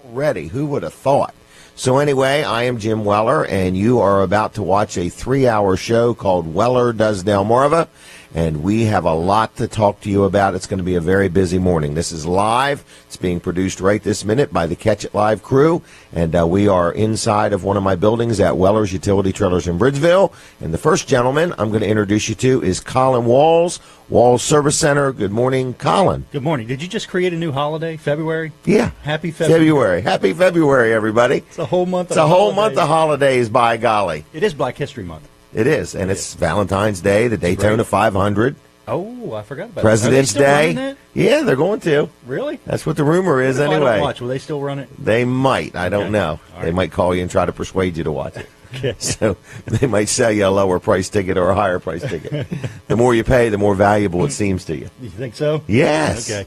Already, who would have thought? So anyway, I am Jim Weller, and you are about to watch a 3-hour show called Weller Does Delmarva, and we have a lot to talk to you about. It's going to be a very busy morning. This is live. It's being produced right this minute by the Catch It Live crew, and we are inside of one of my buildings at Weller's Utility Trailers in Bridgeville. And the first gentleman I'm going to introduce you to is Colin Walls, Walls Service Center. Good morning, Colin. Good morning. Did you just create a new holiday, February? Yeah. Happy February. Happy February, everybody. It's a whole month. It's a whole month of holidays, by golly. It is Black History Month. It is, and it's Valentine's Day, the Daytona 500. Oh, I forgot about President's that. Are they still Day. running that? Yeah, they're going to. Really? That's what the rumor is, What if anyway. I don't watch? Will they still run it? They might. I don't know. All They right. might call you and try to persuade you to watch it. Okay. So they might sell you a lower price ticket or a higher price ticket. The more you pay, the more valuable it seems to you. You think so? Yes. Okay.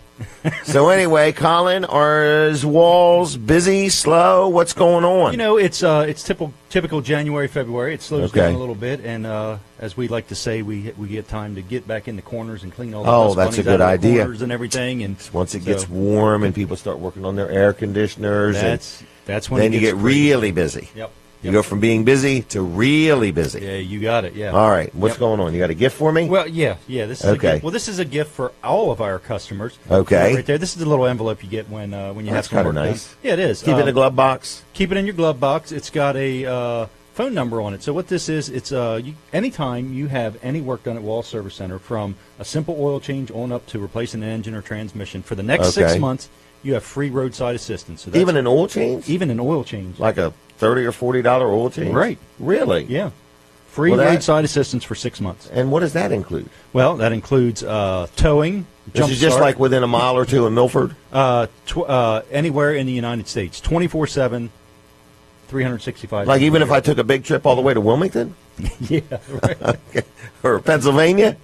So anyway, Colin, are Walls busy, slow? What's going on? You know, it's typical January, February. It slows down a little bit, and as we like to say, we get time to get back in the corners and clean all the dust that's a bunnies good out of the idea. corners and everything. And Once it gets warm and people start working on their air conditioners, that's when then it you gets get crazy. really busy. Yep. You go from being busy to really busy. Yeah, you got it. Yeah. All right. What's going on? You got a gift for me? Well, yeah. This is a Okay. gift. Well, this is a gift for all of our customers. Okay. Right there. This is the little envelope you get when you have That's some kinda work done. nice. Yeah, it is. Keep it in the glove box. Keep it in your glove box. It's got a phone number on it. So what this is, it's anytime you have any work done at Wall Service Center, from a simple oil change on up to replacing an engine or transmission, for the next 6 months, you have free roadside assistance. So that's Even an oil change? even an oil change. Like a $30 or $40 oil change? Right. Really? Yeah. Free roadside assistance for 6 months. And what does that include? Well, that includes towing. This is just like within a mile or two in Milford? Anywhere in the United States, 24/7, 365. Like even if I took a big trip all the way to Wilmington? Yeah, right. Or Pennsylvania?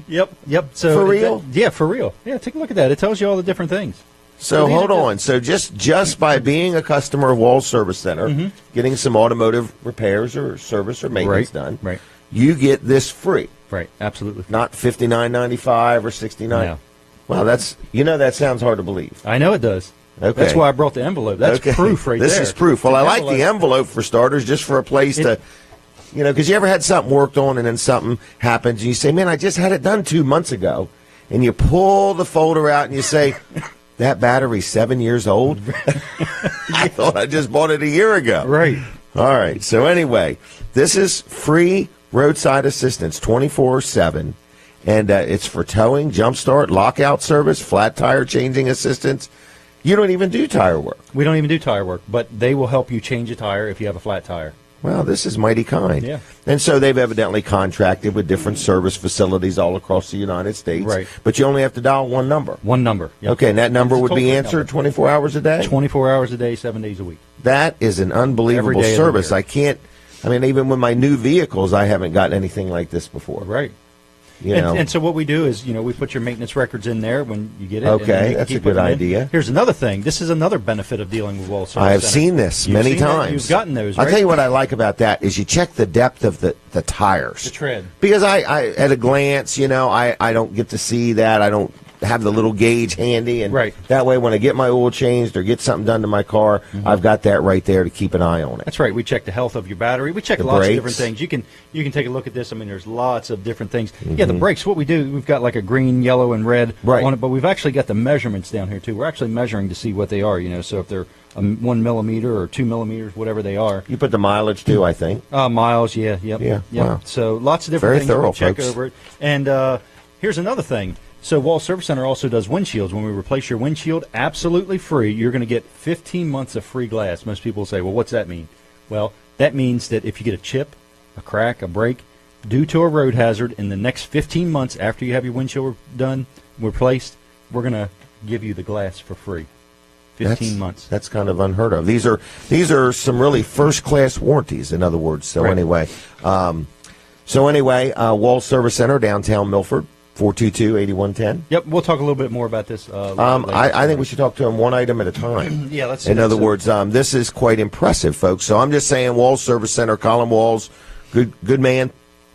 Yep. So For real? Yeah, for real. Yeah, take a look at that. It tells you all the different things. So hold on. So just by being a customer of Walls Service Center, getting some automotive repairs or service or maintenance done, you get this free. Right, absolutely. Not $59.95 or $69. No. Wow, that sounds hard to believe. I know it does. Okay. That's why I brought the envelope. That's proof right there. This is proof. Well, I like the envelope for starters, just for a place to, because you ever had something worked on and then something happens and you say, man, I just had it done 2 months ago. And you pull the folder out and you say, that battery's 7 years old? I thought I just bought it a year ago. Right. All right. So anyway, this is free roadside assistance 24/7. And it's for towing, jump start, lockout service, flat tire changing assistance. You don't even do tire work. We don't even do tire work, but they will help you change a tire if you have a flat tire. Well, this is mighty kind. Yeah. And so they've evidently contracted with different service facilities all across the United States. Right. But you only have to dial one number. One number. Yep. Okay, and that number It's a would be toll-free answered number. 24 hours a day? 24 hours a day, 7 days a week. That is an unbelievable Every day of the service. year. Even with my new vehicles, I haven't gotten anything like this before. Right. You know. And so what we do is, we put your maintenance records in there when you get it. Okay, and then you can that's a keep good putting them in. idea. Here's another thing. This is another benefit of dealing with Wall Service I have Center. seen this You've many seen that? times. You've gotten those, I'll right? tell you what I like about that is you check the depth of the tires. The tread. Because I at a glance, I don't get to see that. I don't have the little gauge handy, and that way when I get my oil changed or get something done to my car, I've got that right there to keep an eye on it. That's right. We check the health of your battery. We check The lots brakes. of different things. You can take a look at this. I mean, there's lots of different things. Yeah, the brakes. What we do, we've got like a green, yellow, and red on it, but we've actually got the measurements down here too. We're actually measuring to see what they are. So if they're 1 millimeter or 2 millimeters, whatever they are. You put the mileage too, I think. Miles, yeah. Wow. So lots of different Very things. thorough, we check folks. over it. And here's another thing. So Wall Service Center also does windshields. When we replace your windshield, absolutely free, you're going to get 15 months of free glass. Most people say, well, what's that mean? Well, that means that if you get a chip, a crack, a break, due to a road hazard, in the next 15 months after you have your windshield done, replaced, we're going to give you the glass for free. 15 months. That's kind of unheard of. These are some really first-class warranties, in other words. So anyway, Wall Service Center, downtown Milford. 422-8110. Yep, we'll talk a little bit more about this. I think we should talk to him one item at a time. Yeah, let's. In other words, this is quite impressive, folks. So I'm just saying, Walls Service Center, Colin Walls, good man,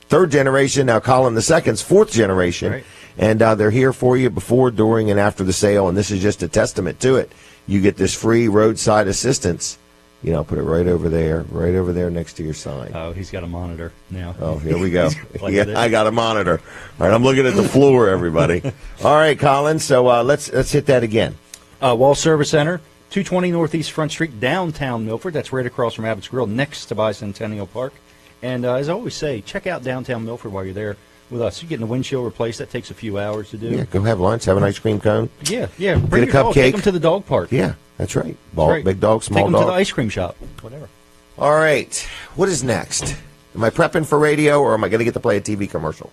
third generation. Now Colin the second's fourth generation, and they're here for you before, during, and after the sale. And this is just a testament to it. you get this free roadside assistance. You know, put it right over there next to your sign. Oh, he's got a monitor now. Oh, here we go. Yeah, I got a monitor. All right, I'm looking at the floor, everybody. All right, Colin, so let's hit that again. Wall Service Center, 220 Northeast Front Street, downtown Milford. That's right across from Abbott's Grill, next to Bicentennial Park. And as I always say, check out downtown Milford while you're there with us. You're getting the windshield replaced. That takes a few hours to do. Yeah, go have lunch, have an ice cream cone. Yeah. Bring Get a your dog, cupcake. take them to the dog park. Yeah, that's right. Big dog, small take them dog. to the ice cream shop. Whatever. All right, what is next? Am I prepping for radio, or am I going to get to play a TV commercial?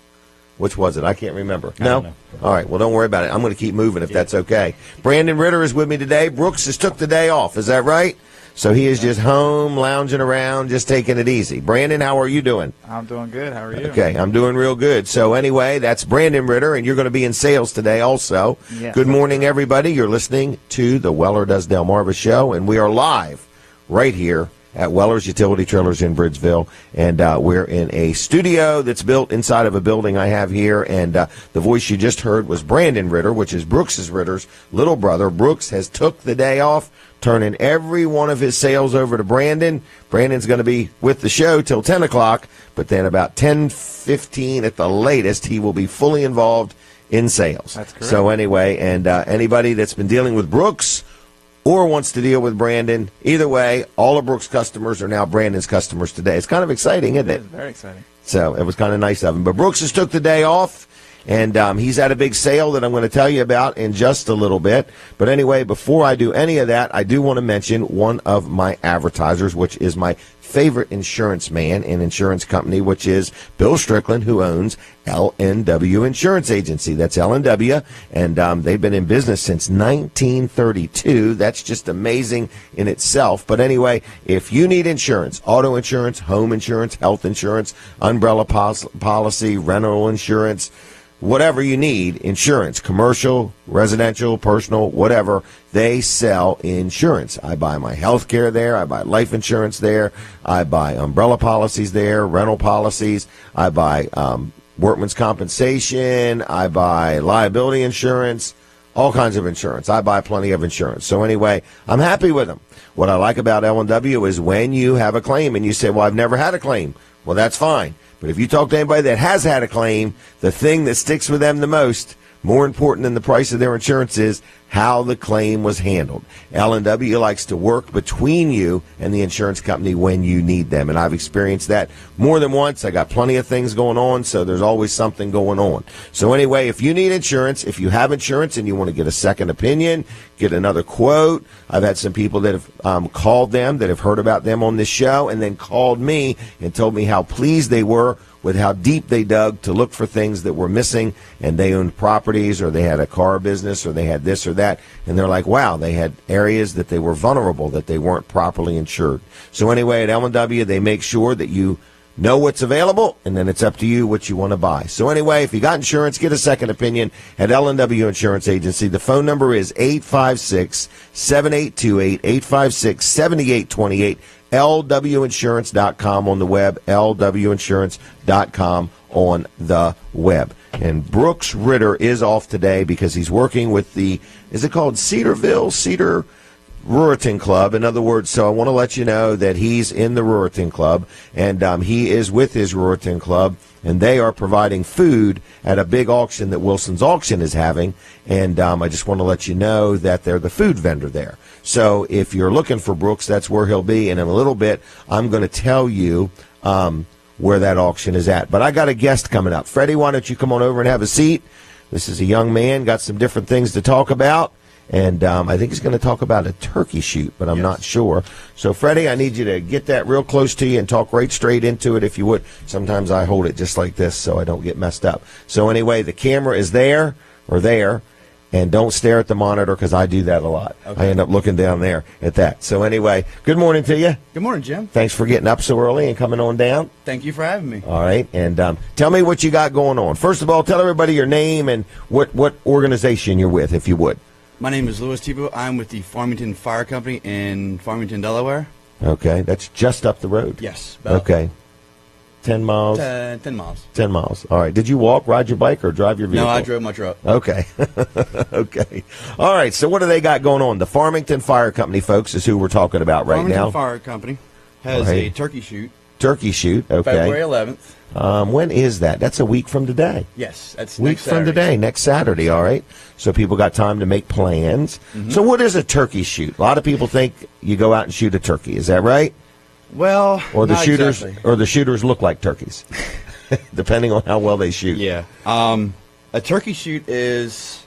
Which was it? I can't remember. I don't know. All right, well, don't worry about it. I'm going to keep moving if that's okay. Brandon Ritter is with me today. Brooks has took the day off. Is that right? So he is just home, lounging around, just taking it easy. Brandon, how are you doing? I'm doing good. How are you? Okay, I'm doing real good. So anyway, that's Brandon Ritter, and you're going to be in sales today also. Yes. Good morning, everybody. You're listening to the Weller Does Delmarva show, and we are live right here at Weller's Utility Trailers in Bridgeville, and we're in a studio that's built inside of a building I have here, and the voice you just heard was Brandon Ritter, which is Brooks' Ritter's little brother. Brooks has took the day off, turning every one of his sales over to Brandon. Brandon's going to be with the show till 10 o'clock, but then about 10:15 at the latest, he will be fully involved in sales. That's correct. So anyway, and anybody that's been dealing with Brooks or wants to deal with Brandon, either way, all of Brooks' customers are now Brandon's customers today. It's kind of exciting, isn't it? It is very exciting. So it was kind of nice of him. But Brooks has took the day off, and he's at a big sale that I'm going to tell you about in just a little bit. But anyway, before I do any of that, I do want to mention one of my advertisers, which is my favorite insurance man and insurance company, which is Bill Strickland, who owns LNW Insurance Agency. That's LNW, and they've been in business since 1932. That's just amazing in itself. But anyway, if you need insurance, auto insurance, home insurance, health insurance, umbrella policy, rental insurance, whatever you need, insurance, commercial, residential, personal, whatever, they sell insurance. I buy my health care there. I buy life insurance there. I buy umbrella policies there, rental policies. I buy workman's compensation. I buy liability insurance, all kinds of insurance. I buy plenty of insurance. So anyway, I'm happy with them. What I like about L&W is when you have a claim and you say, well, I've never had a claim. Well, that's fine. But if you talk to anybody that has had a claim, the thing that sticks with them the most, more important than the price of their insurance, is how the claim was handled. L&W likes to work between you and the insurance company when you need them, and I've experienced that more than once. I got plenty of things going on, so there's always something going on. So anyway, if you need insurance, if you have insurance and you want to get a second opinion, get another quote, I've had some people that have called them, that have heard about them on this show, and then called me and told me how pleased they were with how deep they dug to look for things that were missing, and they owned properties, or they had a car business, or they had this or that, and they're like, wow, they had areas that they were vulnerable, that they weren't properly insured. So anyway, at L&W, they make sure that you know what's available, and then it's up to you what you want to buy. So anyway, if you got insurance, get a second opinion at L&W Insurance Agency. The phone number is 856-7828, 856-7828. LWinsurance.com on the web, LWinsurance.com on the web. And Brooks Ritter is off today because he's working with the, is it called Cedar Ruritan Club? In other words, so I want to let you know that he's in the Ruritan Club, and he is with his Ruritan Club, and they are providing food at a big auction that Wilson's Auction is having, and I just want to let you know that they're the food vendor there. So if you're looking for Brooks, that's where he'll be, and in a little bit, I'm going to tell you where that auction is at. But I got a guest coming up. Freddie, why don't you come on over and have a seat? This is a young man, got some different things to talk about. And I think he's going to talk about a turkey shoot, but I'm not sure. So, Freddie, I need you to get that real close to you and talk right straight into it if you would. Sometimes I hold it just like this so I don't get messed up. So, anyway, the camera is there, and don't stare at the monitor because I do that a lot. Okay. I end up looking down there at that. So, anyway, good morning to you. Good morning, Jim. Thanks for getting up so early and coming on down. Thank you for having me. All right, and tell me what you got going on. First of all, tell everybody your name and what organization you're with, if you would. My name is Louis Tebow. I'm with the Farmington Fire Company in Farmington, Delaware. Okay, that's just up the road. Yes. Okay. 10 miles? 10 miles. 10 miles. All right. Did you walk, ride your bike, or drive your vehicle? No, I drove my truck. Okay. Okay. All right. So what do they got going on? The Farmington Fire Company, folks, is who we're talking about right Farmington now. Fire Company has Right. a turkey shoot Turkey shoot. Okay. February 11th. When is that? That's a week from today. Yes, that's Week next from Saturday. today, next Saturday, all right? So people got time to make plans. Mm-hmm. So what is a turkey shoot? A lot of people think you go out and shoot a turkey. Is that right? Well, Or the not shooters exactly. or the shooters look like turkeys. Depending on how well they shoot. Yeah. A turkey shoot is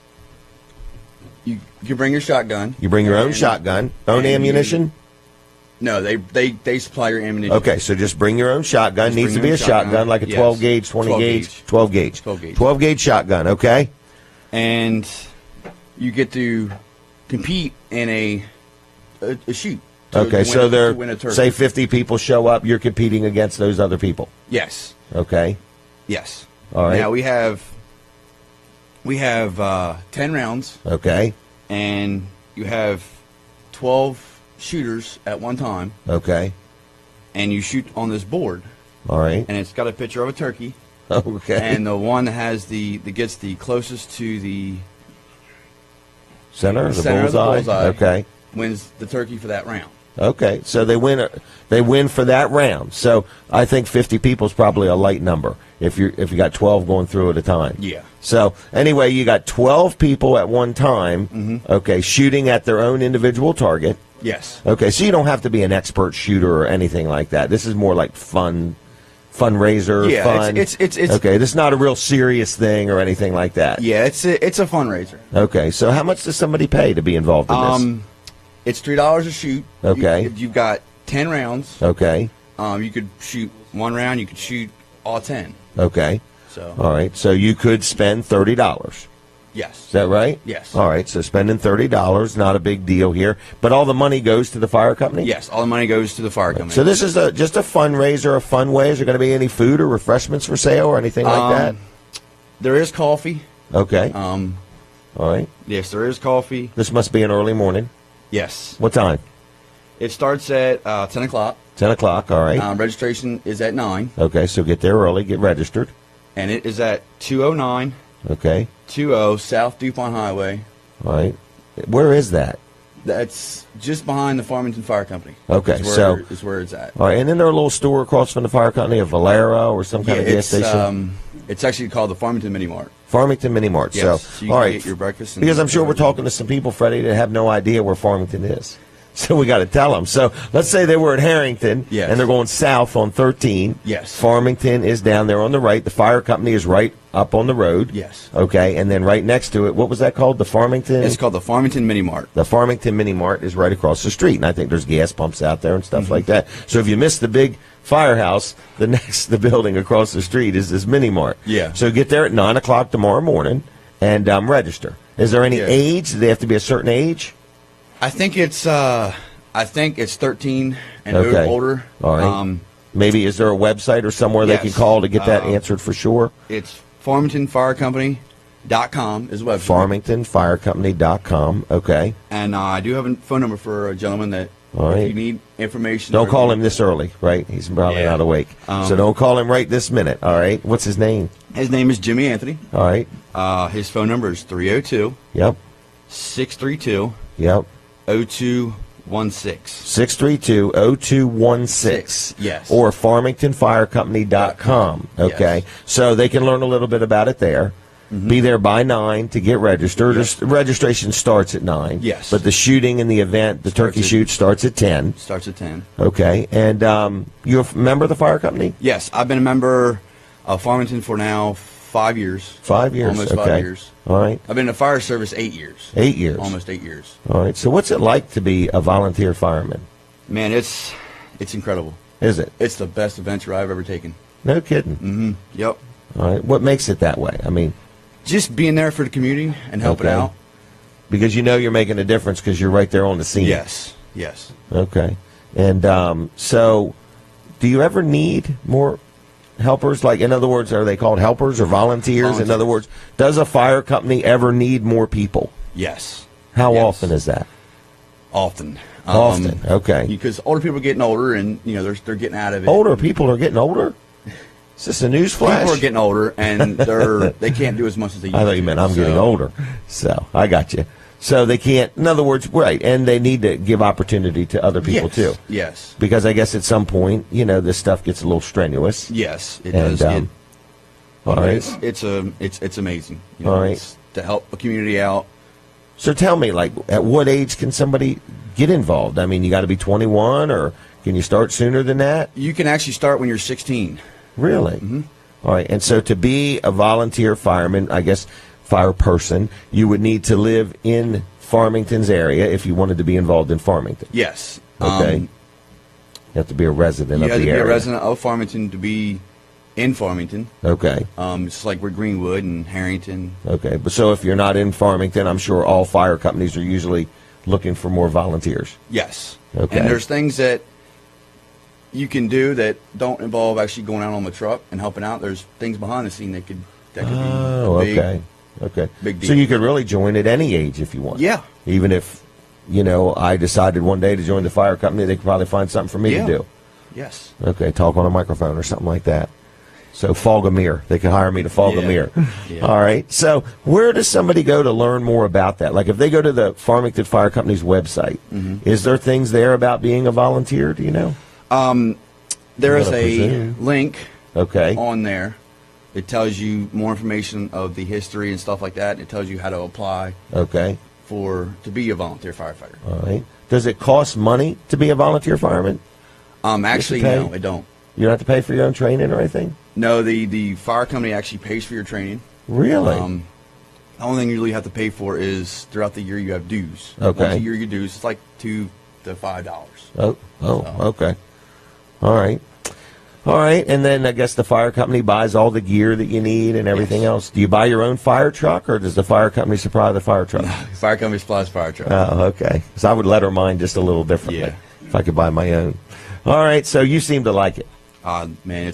you bring your shotgun. You bring your own and- shotgun, own and ammunition? No, they supply your ammunition. Okay, so just bring your own shotgun. Just Needs bring to be your a own shotgun, shotgun. like a Yes. 12 gauge, 20 12 gauge, gauge. 12 gauge. 12 gauge. 12 gauge shotgun, okay? And you get to compete in a shoot. to Okay, win so a- there, to win a turkey. say 50 people show up, you're competing against those other people. Yes. Okay, Yes. all right. Now we have 10 rounds, Okay, and you have 12 shooters at one time, okay, and you shoot on this board, all right. and it's got a picture of a turkey, Okay. and the one that gets the closest to the Center, the center of the bullseye. bullseye. Okay. wins the turkey for that round. Okay, so they win for that round. So I think 50 people is probably a light number if you got 12 going through at a time. Yeah. So anyway, you got 12 people at one time. Mm-hmm. Okay, shooting at their own individual target. Yes. Okay, so you don't have to be an expert shooter or anything like that. This is more like fundraiser. Yeah, fun. it's okay. This is not a real serious thing or anything like that. Yeah, it's a fundraiser. Okay, so how much does somebody pay to be involved in this? It's $3 a shoot. Okay. You've got 10 rounds. Okay, You could shoot one round. You could shoot all 10. okay. So All right, so you could spend $30. Is yes. that right? Yes. All right, so spending $30, not a big deal here. But all the money goes to the fire company? Yes. All the money goes to the fire company. So this is just a fundraiser, a fun way. Is there going to be any food or refreshments for sale or anything like that? There is coffee. Okay. Um, All right. yes, there is coffee. This must be an early morning. Yes. What time? It starts at 10 o'clock. 10 o'clock. All right. Registration is at 9, Okay, so get there early, get registered. and it is at 209 Okay. 20 South DuPont Highway. All right. Where is that? That's just behind the Farmington Fire Company. Okay, is where it's at. All right, and then there a little store across from the fire company, a Valero or some kind of gas station? It's actually called the Farmington Mini Mart. Farmington Mini Mart. Yes, So, you all can right. get your breakfast. And Because I'm sure we're talking to some people, Freddie, that have no idea where Farmington is. So we got to tell them. So let's say they were at Harrington, Yes. and they're going south on 13. Yes. Farmington is down there on the right. The fire company is right up on the road. Yes. Okay, and then right next to it, what was that called? The Farmington? It's called the Farmington Mini Mart. The Farmington Mini Mart is right across the street, and I think there's gas pumps out there and stuff Mm-hmm. like that. So if you miss the big firehouse, the building across the street is this Mini Mart. Yeah. So get there at 9 o'clock tomorrow morning and register. Is there any Yeah. age? Do they have to be a certain age? I think it's 13 and Okay. older. All right. Maybe is there a website or somewhere they Yes. can call to get that answered for sure? It's FarmingtonFireCompany.com is the website. FarmingtonFireCompany.com. Okay. And I do have a phone number for a gentleman that All right. if you need information. Don't or- call him this early, right? He's probably Yeah. not awake. So don't call him right this minute, all right? What's his name? His name is Jimmy Anthony. All right. His phone number is 302 Yep. 632 Yep. 0216. 632-0216. Yes. Or farmingtonfirecompany.com. Okay. Yes. So they can learn a little bit about it there. Be there by 9 to get registered. Yes. Registration starts at 9. Yes. But the shooting and the event, the Starts turkey at- shoot, starts at 10. Starts at 10. Okay. And you're a member of the fire company? Yes, I've been a member of Farmington for now 5 years. 5 years. Almost okay. 5 years. All right. I've been in the fire service 8 years. 8 years. Almost 8 years. All right. So what's it like to be a volunteer fireman? Man, it's incredible. Is it? It's the best adventure I've ever taken. No kidding. Mm-hmm. Yep. All right. What makes it that way? I mean, Just being there for the community and helping Okay. out. because you know you're making a difference because you're right there on the scene. Yes. Yes. Okay. And so, do you ever need more helpers? Like, in other words, are they called helpers or volunteers? In other words, does a fire company ever need more people? Yes. How Yes. often is that? Often. Often. Okay. Because older people are getting older, and they're getting out of it. Older people are getting older. Is this a news flash? People are getting older, and they can't do as much as they used to. I thought you meant I'm getting older. So I got you. So they can't, in other words, right, and they need to give opportunity to other people, Yes. too. Yes. Because I guess at some point, this stuff gets a little strenuous. Yes, it And, does. all right. It's amazing. All right. It's to help the community out. So tell me, like, at what age can somebody get involved? I mean, you got to be 21, or can you start sooner than that? You can actually start when you're 16. Really? Mm-hmm. All right. And so to be a volunteer fireman, I guess, fire person, you would need to live in Farmington's area if you wanted to be involved in Farmington. Yes. Okay. You have to be a resident You of have the to be area. a resident of Farmington to be in Farmington. Okay. It's like we're Greenwood and Harrington. Okay. But so if you're not in Farmington, I'm sure all fire companies are usually looking for more volunteers. Yes. Okay. And there's things that you can do that don't involve actually going out on the truck and helping out. There's things behind the scene that could be big. Okay. Okay. Big deal. So you could really join at any age if you want. Yeah. Even if, I decided one day to join the fire company, they could probably find something for me Yeah. to do. Yes. Okay, talk on a microphone or something like that. So fog a mirror. They can hire me to fog a Yeah. mirror. Yeah. All right. So where does somebody go to learn more about that? Like if they go to the Farmington Fire Company's website, is there things there about being a volunteer? Do you know? There is Gotta a presume. link Okay. on there. It tells you more information of the history and stuff like that. It tells you how to apply Okay. to be a volunteer firefighter. All right. Does it cost money to be a volunteer fireman? Actually, pay? no, it don't. You don't have to pay for your own training or anything? No, the fire company actually pays for your training. Really? The only thing you really have to pay for is throughout the year you have dues. Okay. Once a year you dues. It's like $2 to $5. Okay. All right. All right. And then I guess the fire company buys all the gear that you need and everything Yes. else. Do you buy your own fire truck or does the fire company supply the fire truck? Fire company supplies fire truck. Oh, okay. So I would letter mine just a little differently Yeah. if I could buy my own. All right. So you seem to like it. Man,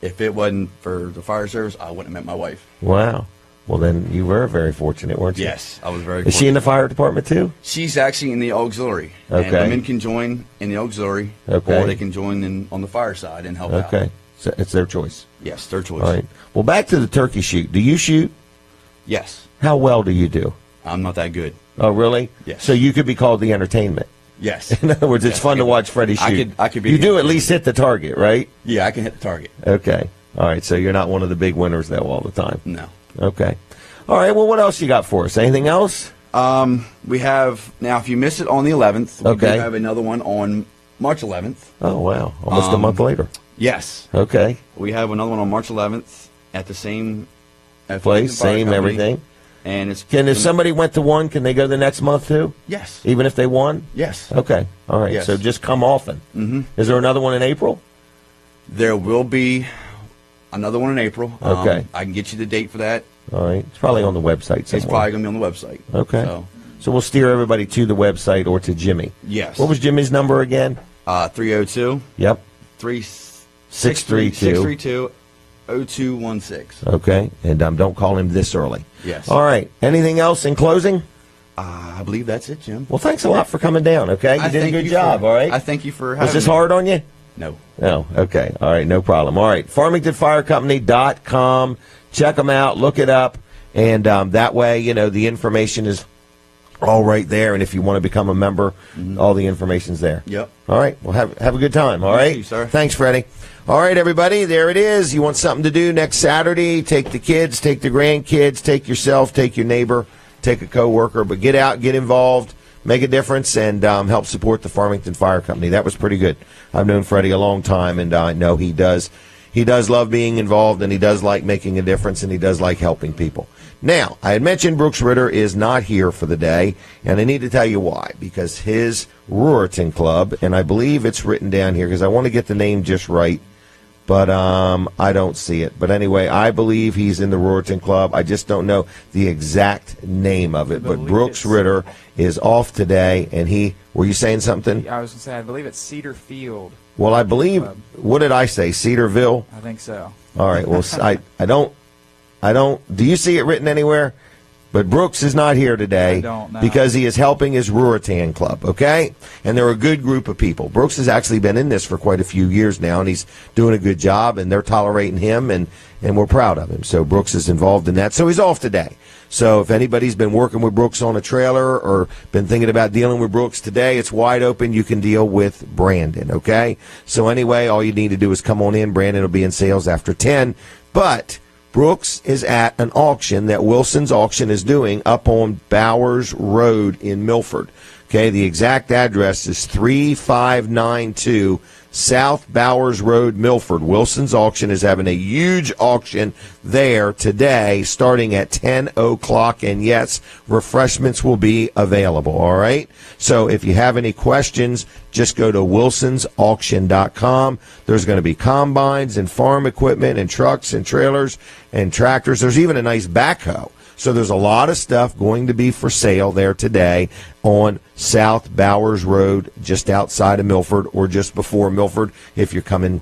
if it wasn't for the fire service, I wouldn't have met my wife. Wow. Well, then you were very fortunate, weren't you? Yes, I was very Is she in the fortunate. fire department too? She's actually in the auxiliary. Okay. And women can join in the auxiliary, Okay. or they can join on the fire side and help out. Okay. So it's their choice. Yes, their choice. All right. Well, back to the turkey shoot. Do you shoot? Yes, How well do you do? I'm not that good. Oh, really? Yes. So you could be called the entertainment. Yes. In other words, it's Yes, fun I to could- watch Freddie shoot. I could be. You the do at least hit the target, right? Yeah, I can hit the target. Okay. All right. So you're not one of the big winners though all the time. No. Okay. All right. Well, what else you got for us? Anything else? We have now. If you miss it on the 11th, we Okay. do have another one on March 11th. Oh wow, almost a month later. Yes, Okay. we have another one on March 11th at the same Place, Fire same Company. everything. And it's If somebody went to one, can they go the next month too? Yes. Even if they won? Yes. Okay. All right. Yes. So just come often. Mm-hmm. Is there another one in April? There will be another one in April. Okay. I can get you the date for that. All right. It's probably on the website somewhere. It's probably going to be on the website. Okay. So, So we'll steer everybody to the website or to Jimmy. yes. What was Jimmy's number again? 302 Yep. 632 632. 0216. Okay. And don't call him this early. Yes. All right. Anything else in closing? I believe that's it, Jim. Well, thanks a lot for coming down, okay? You I did a thank good you job, for- all right? I thank you for having Was this me. hard on you? No. No. Okay. All right. No problem. All right. FarmingtonFireCompany.com. Check them out. Look it up. And that way, the information is all right there. And if you want to become a member, all the information's there. Yep. All right. Well, have a good time. All right. You, sir. Thanks, Freddie. All right, everybody. There it is. You want something to do next Saturday? Take the kids, take the grandkids, take yourself, take your neighbor, take a coworker. But get out, get involved, make a difference, and help support the Farmington Fire Company. That was pretty good. I've known Freddie a long time, and I know he does. He does love being involved, and he does like making a difference, and he does like helping people. Now, I had mentioned Brooks Ritter is not here for the day, and I need to tell you why. Because his Ruritan Club, and I believe it's written down here because I want to get the name just right, but I don't see it. But anyway, I believe he's in the Ruritan Club. I just don't know the exact name of it. But believe Brooks it's- Ritter is off today, and were you saying something? I was going to say, I believe it's Cedar Field. Well, I believe, what did I say, Cedarville? I think so. All right, well, I don't, do you see it written anywhere But Brooks is not here today I don't know. because he is helping his Ruritan Club, okay? And they're a good group of people. Brooks has actually been in this for quite a few years now, and he's doing a good job, and they're tolerating him, and we're proud of him. So Brooks is involved in that. So he's off today. So if anybody's been working with Brooks on a trailer or been thinking about dealing with Brooks today, it's wide open. You can deal with Brandon, okay? So anyway, all you need to do is come on in. Brandon will be in sales after 10. But Brooks is at an auction that Wilson's Auction is doing up on Bowers Road in Milford. Okay, the exact address is 3592 South Bowers Road, Milford. Wilson's Auction is having a huge auction there today starting at 10 o'clock. And yes, refreshments will be available, all right? So if you have any questions, just go to wilsonsauction.com. There's going to be combines and farm equipment and trucks and trailers and tractors. There's even a nice backhoe. So there's a lot of stuff going to be for sale there today on South Bowers Road, just outside of Milford or just before Milford if you're coming,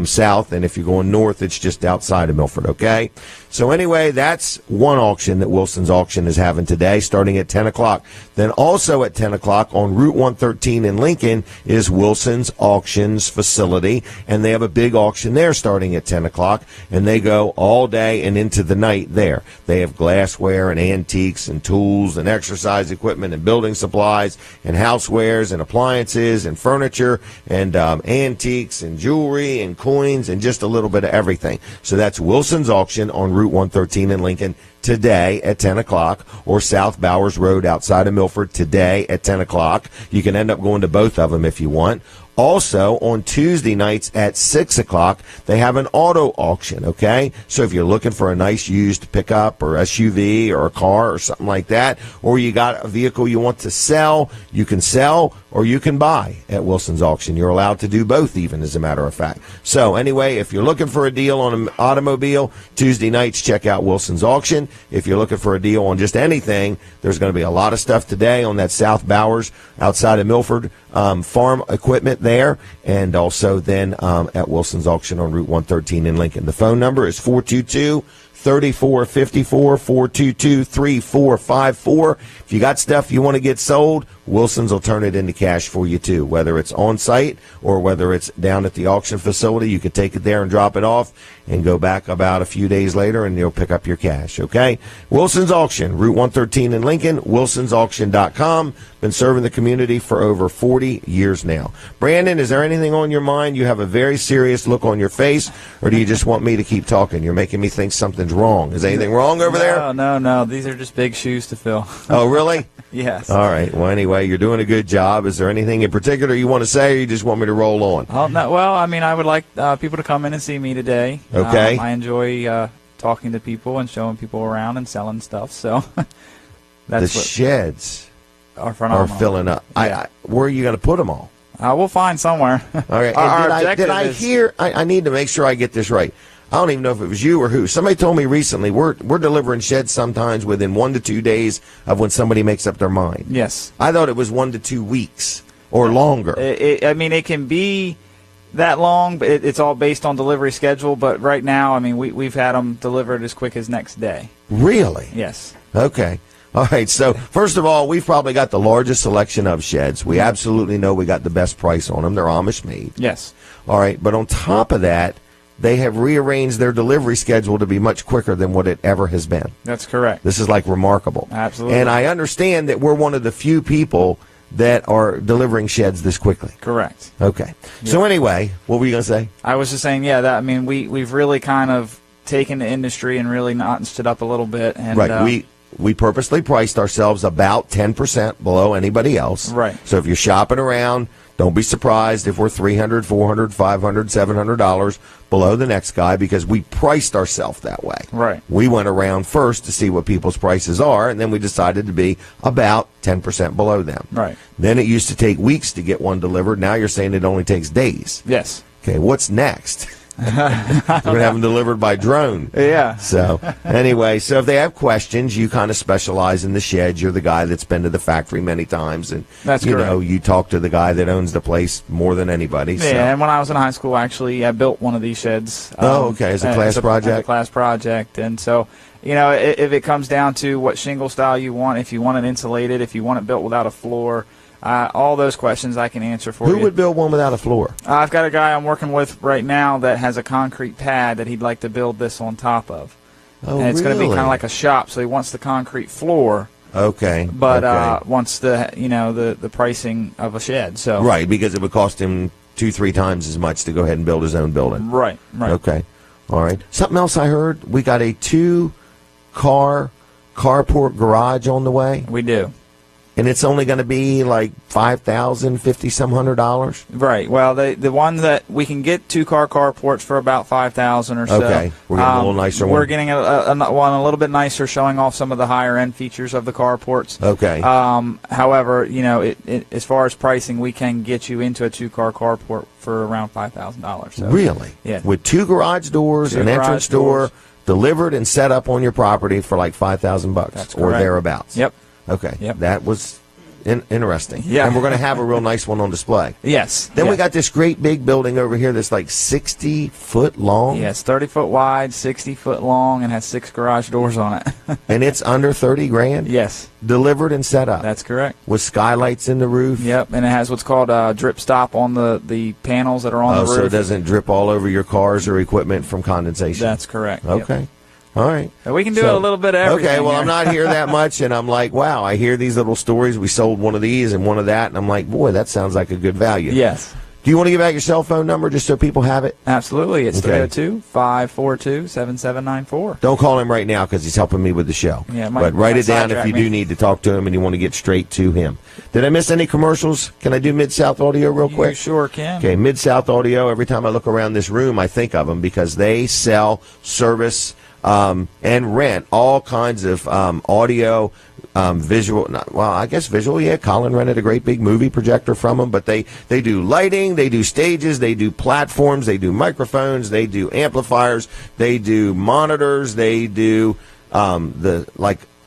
south. And if you're going north, it's just outside of Milford, okay? So anyway, that's one auction that Wilson's Auction is having today, starting at 10 o'clock. Then also at 10 o'clock on Route 113 in Lincoln is Wilson's Auctions facility, and they have a big auction there starting at 10 o'clock, and they go all day and into the night there. They have glassware and antiques and tools and exercise equipment and building supplies and housewares and appliances and furniture and antiques and jewelry and coins and just a little bit of everything. So that's Wilson's Auction on Route 113 in Lincoln today at 10 o'clock, or South Bowers Road outside of Milford today at 10 o'clock. You can end up going to both of them if you want. Also, on Tuesday nights at 6 o'clock, they have an auto auction, okay? So if you're looking for a nice used pickup or SUV or a car or something like that, or you got a vehicle you want to sell, you can sell or you can buy at Wilson's Auction. You're allowed to do both even, as a matter of fact. So anyway, if you're looking for a deal on an automobile, Tuesday nights, check out Wilson's Auction. If you're looking for a deal on just anything, there's going to be a lot of stuff today on that South Bowers outside of Milford farm equipment there, and also then at Wilson's Auction on Route 113 in Lincoln. The phone number is 422-3454, 422-3454. If you got stuff you want to get sold, Wilson's will turn it into cash for you too, whether it's on site or whether it's down at the auction facility. You can take it there and drop it off and go back about a few days later and you'll pick up your cash, okay? Wilson's Auction, Route 113 in Lincoln, wilsonsauction.com. Been serving the community for over 40 years now. Brandon, is there anything on your mind? You have a very serious look on your face, or do you just want me to keep talking? You're making me think something's wrong. Is anything wrong over there? No. These are just big shoes to fill. Oh, really? Yes. All right. Well, anyway, you're doing a good job. Is there anything in particular you want to say, or you just want me to roll on? Oh, no, well, I mean, I would like people to come in and see me today. Okay. I enjoy talking to people and showing people around and selling stuff. So that's the sheds are filling up. Yeah. Where are you going to put them all? We'll find somewhere. All right. And did I hear? I need to make sure I get this right. I don't even know if it was you or who. Somebody told me recently we're delivering sheds sometimes within 1 to 2 days of when somebody makes up their mind. Yes. I thought it was 1 to 2 weeks or longer. I mean, it can be that long, but it's all based on delivery schedule. But right now, I mean, we've had them delivered as quick as next day. Really? Yes. Okay. All right. So first of all, we've probably got the largest selection of sheds. We absolutely know we got the best price on them. They're Amish made. Yes. All right. But on top of that, they have rearranged their delivery schedule to be much quicker than what it ever has been. That's correct. This is like remarkable. Absolutely. And I understand that we're one of the few people that are delivering sheds this quickly. Correct. Okay. Yeah. So anyway, what were you going to say? I was just saying, we've really kind of taken the industry and really notched it up a little bit. And, right. We purposely priced ourselves about 10% below anybody else. Right. So if you're shopping around, don't be surprised if we're $300, $400, $500, $700 below the next guy, because we priced ourselves that way. Right. We went around first to see what people's prices are, and then we decided to be about 10% below them. Right. Then it used to take weeks to get one delivered. Now you're saying it only takes days. Yes. Okay, what's next? We're going to have them delivered by drone. Yeah. So, anyway, so if they have questions, you kind of specialize in the sheds. You're the guy that's been to the factory many times. And, that's correct. You talk to the guy that owns the place more than anybody. Yeah, so. And when I was in high school, actually, I built one of these sheds. Okay. As a class project? As a class project. And so if it comes down to what shingle style you want, if you want it insulated, if you want it built without a floor, all those questions I can answer for you. Who would build one without a floor? I've got a guy I'm working with right now that has a concrete pad that he'd like to build this on top of. Oh, and it's going to be really? kind of like a shop, so he wants the concrete floor. Okay. But okay. wants the pricing of a shed. So Right, because it would cost him 2-3 times as much to go ahead and build his own building. Right. Okay. All right. Something else I heard, we got a 2-car carport garage on the way, We do. and it's only going to be like $5,000, $5,000. Right. Well, the one that we can get 2-car carports for about $5,000 or so. Okay. We're getting a little nicer one. We're getting a one a little bit nicer, showing off some of the higher end features of the carports. Okay. However, as far as pricing, we can get you into a 2-car carport for around $5,000. So, Really? Yeah. With 2 garage doors, Two an garage entrance door, doors. delivered and set up on your property for like $5,000 That's or correct. thereabouts. Yep. Okay. Yep. That was interesting. Yeah. And we're going to have a real nice one on display. Yes. Then we yes. got this great big building over here that's like 60 foot long. Yes, 30 foot wide, 60 foot long, and has 6 garage doors on it. And it's under 30 grand. Yes, Delivered and set up. that's correct. With skylights in the roof. Yep, and it has what's called a drip stop on the panels that are on the roof. So it doesn't drip all over your cars or equipment from condensation. That's correct. Yep. Okay. All right. And we can do So- a little bit of everything. Okay, well, here. I'm not here that much, and I'm like, wow, I hear these little stories. We sold one of these and one of that, and I'm like, boy, that sounds like a good value. Yes, Do you want to give out your cell phone number just so people have it? absolutely. It's Okay. 302-542-7794. Don't call him right now because he's helping me with the show. Yeah, it might- but write might it down if sidetrack you me. do need to talk to him and you want to get straight to him. Did I miss any commercials? Can I do Mid-South Audio real You quick? sure can. Okay, Mid-South Audio, every time I look around this room, I think of them because they sell, service, and rent all kinds of audio, visual. Well, I guess visual, yeah. Colin rented a great big movie projector from them, but they do lighting, they do stages, they do platforms, they do microphones, they do amplifiers, they do monitors, they do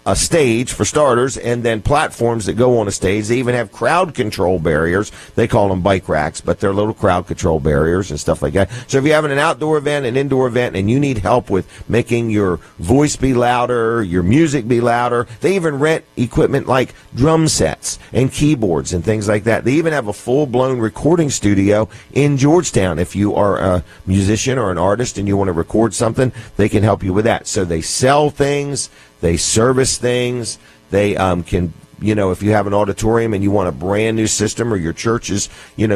a stage for starters, and then platforms that go on a stage. They even have crowd control barriers. They call them bike racks, but they're little crowd control barriers and stuff like that. So if you're having an outdoor event, an indoor event, and you need help with making your voice be louder, your music be louder, they even rent equipment like drum sets and keyboards and things like that. They even have a full-blown recording studio in Georgetown. If you are a musician or an artist and you want to record something, they can help you with that. So they sell things. They service things. They can, if you have an auditorium and you want a brand new system, or your church's,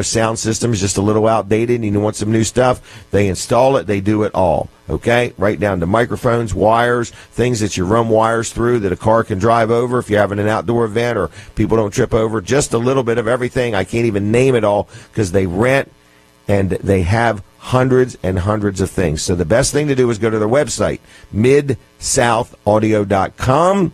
sound system is just a little outdated and you want some new stuff, they install it. They do it all. Okay? Right down to microphones, wires, things that you run wires through that a car can drive over if you're having an outdoor event or people don't trip over. Just a little bit of everything. I can't even name it all because they rent and they have hundreds and hundreds of things. So the best thing to do is go to their website, midsoutaudio.com.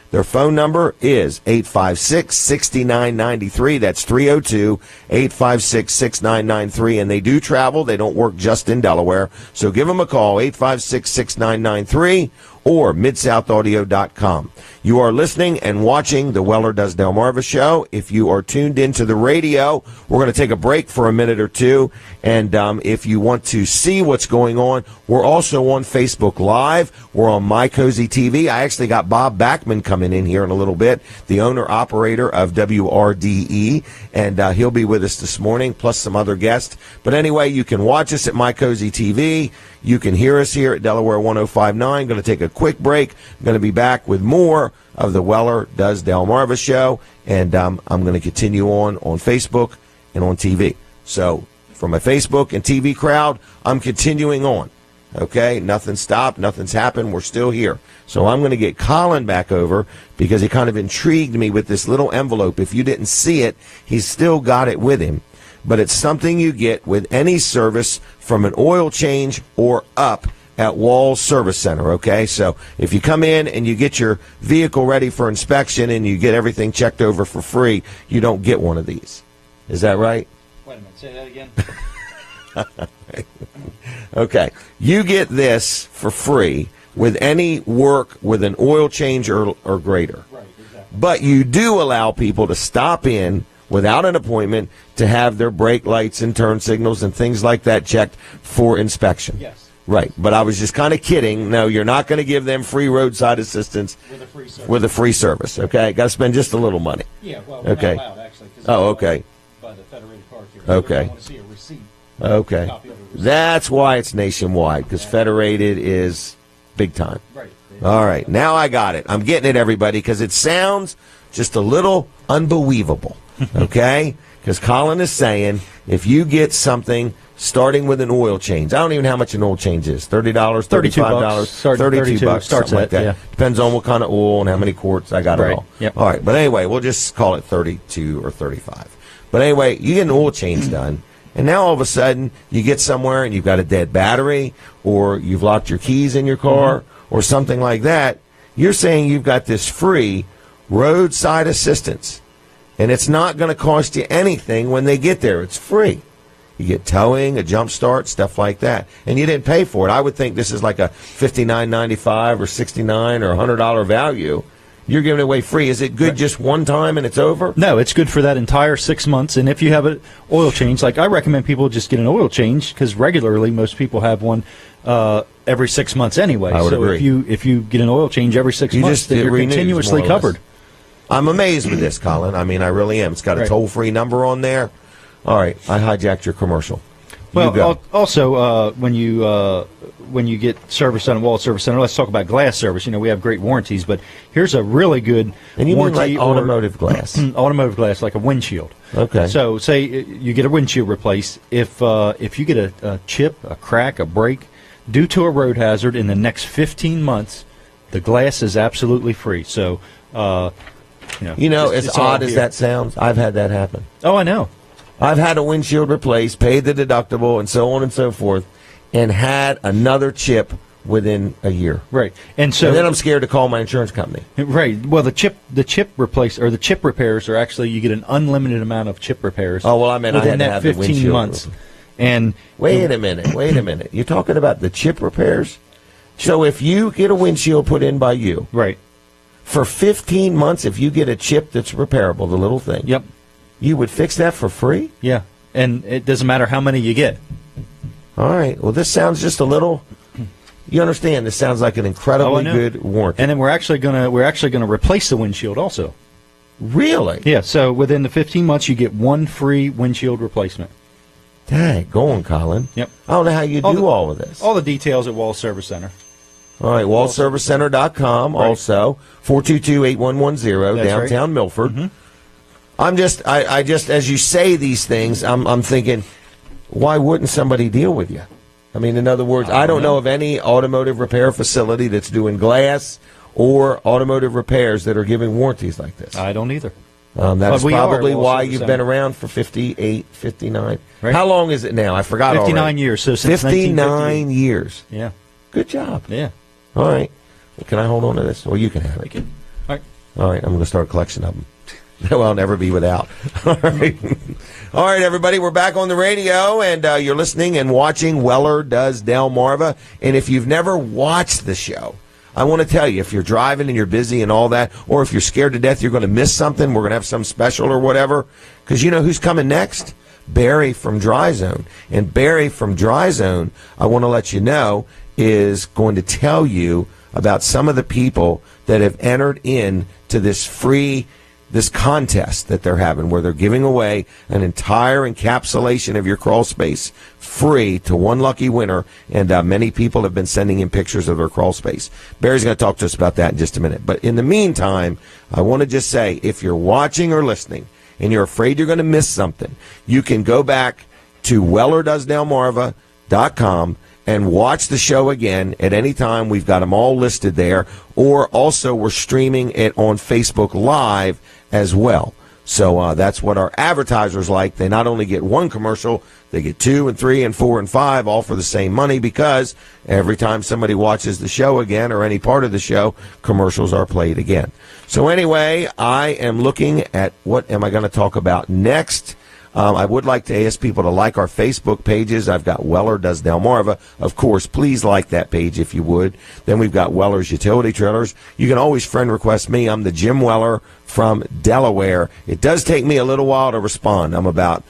Their phone number is 856-6993. That's 302-856-6993. And they do travel. They don't work just in Delaware. So give them a call, 856-6993. Or midsoutaudio.com. You are listening and watching the Weller Does Delmarva show. If you are tuned into the radio, we're going to take a break for a minute or two. And if you want to see what's going on, we're also on Facebook Live. We're on My Cozy TV. I actually got Bob Backman coming in here in a little bit, the owner-operator of WRDE. And he'll be with us this morning, plus some other guests. But anyway, you can watch us at My Cozy TV. You can hear us here at Delaware 105.9. Going to take a quick break. I'm going to be back with more of the Weller Does Delmarva show. And I'm going to continue on Facebook and on TV. So from a Facebook and TV crowd, I'm continuing on. Okay? Nothing stopped. Nothing's happened. We're still here. So I'm going to get Colin back over because he kind of intrigued me with this little envelope. If you didn't see it, he's still got it with him. But it's something you get with any service from an oil change or up at Walls Service Center, okay? So if you come in and you get your vehicle ready for inspection and you get everything checked over for free, you don't get one of these. Is that right? Wait a minute, say that again. Okay. You get this for free with any work with an oil change or greater. Right, exactly. But you do allow people to stop in without an appointment to have their brake lights and turn signals and things like that checked for inspection. Yes. Right, but I was just kind of kidding. No, you're not going to give them free roadside assistance with a free service. Okay, got to spend just a little money. Yeah, well, okay. not allowed, actually. Oh, okay. By the Federated Car Care. Okay. I want to see a receipt. Okay, that's why it's nationwide, because Federated is big time. Right. All right, now I got it. I'm getting it, everybody, because it sounds just a little unbelievable. Okay, because Colin is saying if you get something starting with an oil change, I don't even know how much an oil change is. $30, $35, $32, starts something like that. Yeah. Depends on what kind of oil and how many quarts. I got it all. Yep. All right, but anyway, we'll just call it 32 or 35. But anyway, you get an oil change done. And now all of a sudden, you get somewhere and you've got a dead battery, or you've locked your keys in your car, or something like that. You're saying you've got this free roadside assistance, and it's not going to cost you anything when they get there. It's free. You get towing, a jump start, stuff like that, and you didn't pay for it. I would think this is like a $59.95 or $69 or $100 value. You're giving it away free. Is it good just one time and it's over? No, it's good for that entire 6 months. And if you have an oil change, like I recommend people just get an oil change, because regularly most people have one every 6 months anyway. I would agree. If you get an oil change every 6 months, then you're renews, continuously more or less. covered. I'm amazed with this, Colin. I mean, I really am. It's got a toll-free number on there. All right, I hijacked your commercial. Well, also when you get service on a wall service center, let's talk about glass service. You know, we have great warranties, but here's a really good and you warranty. Mean like automotive glass? Automotive glass, like a windshield. Okay. So, say you get a windshield replaced. If you get a chip, a crack, a break due to a road hazard in the next 15 months, the glass is absolutely free. So, as odd as that sounds, I've had that happen. Oh, I know. I've had a windshield replaced, paid the deductible, and so on and so forth, and had another chip within a year. Right, and then I'm scared to call my insurance company. Right. Well, the chip repairs are actually, you get an unlimited amount of chip repairs. Oh well, I mean, within I had to that have 15 the windshield. months. And wait a minute. You're talking about the chip repairs? So if you get a windshield put in by you, right, for 15 months, if you get a chip that's repairable, the little thing, yep, you would fix that for free? Yeah, and it doesn't matter how many you get. All right. Well, this sounds just a little. You understand? This sounds like an incredibly good warranty. And then we're actually gonna replace the windshield also. Really? Yeah. So within the 15 months, you get one free windshield replacement. Dang, go on, Colin. Yep. I don't know how you do all of this. All the details at Wall Service Center. All right, wallservicecenter.com. Right. Also, 422-8110, downtown Milford. Mm-hmm. I just, as you say these things, I'm thinking, why wouldn't somebody deal with you? I mean, in other words, I don't know of any automotive repair facility that's doing glass or automotive repairs that are giving warranties like this. I don't either. That's probably why you've been around for 58, 59. Right. How long is it now? I forgot 59 already. years. So since 59 years. Yeah. Good job. Yeah. All right. Well, can I hold on to this? Or you can have it. All right. All right. I'm going to start a collection of them. Well, I'll never be without. All right. All right, everybody. We're back on the radio, and you're listening and watching Weller Does Delmarva. And if you've never watched the show, I want to tell you, if you're driving and you're busy and all that, or if you're scared to death you're going to miss something, we're going to have some special or whatever, because you know who's coming next? Barry from Dry Zone. And Barry from Dry Zone, I want to let you know, is going to tell you about some of the people that have entered into this contest that they're having, where they're giving away an entire encapsulation of your crawl space free to one lucky winner, and many people have been sending in pictures of their crawl space. Barry's going to talk to us about that in just a minute. But in the meantime, I want to just say, if you're watching or listening and you're afraid you're going to miss something, you can go back to WellerDoesDelmarva.com and watch the show again at any time. We've got them all listed there. Or also, we're streaming it on Facebook Live as well. So that's what our advertisers like. They not only get one commercial, they get 2 and 3 and 4 and 5, all for the same money, because every time somebody watches the show again or any part of the show, commercials are played again. So anyway, I am looking at what am I going to talk about next. I would like to ask people to like our Facebook pages. I've got Weller Does Delmarva. Of course, please like that page if you would. Then we've got Weller's Utility Trailers. You can always friend request me. I'm the Jim Weller from Delaware. It does take me a little while to respond. I'm about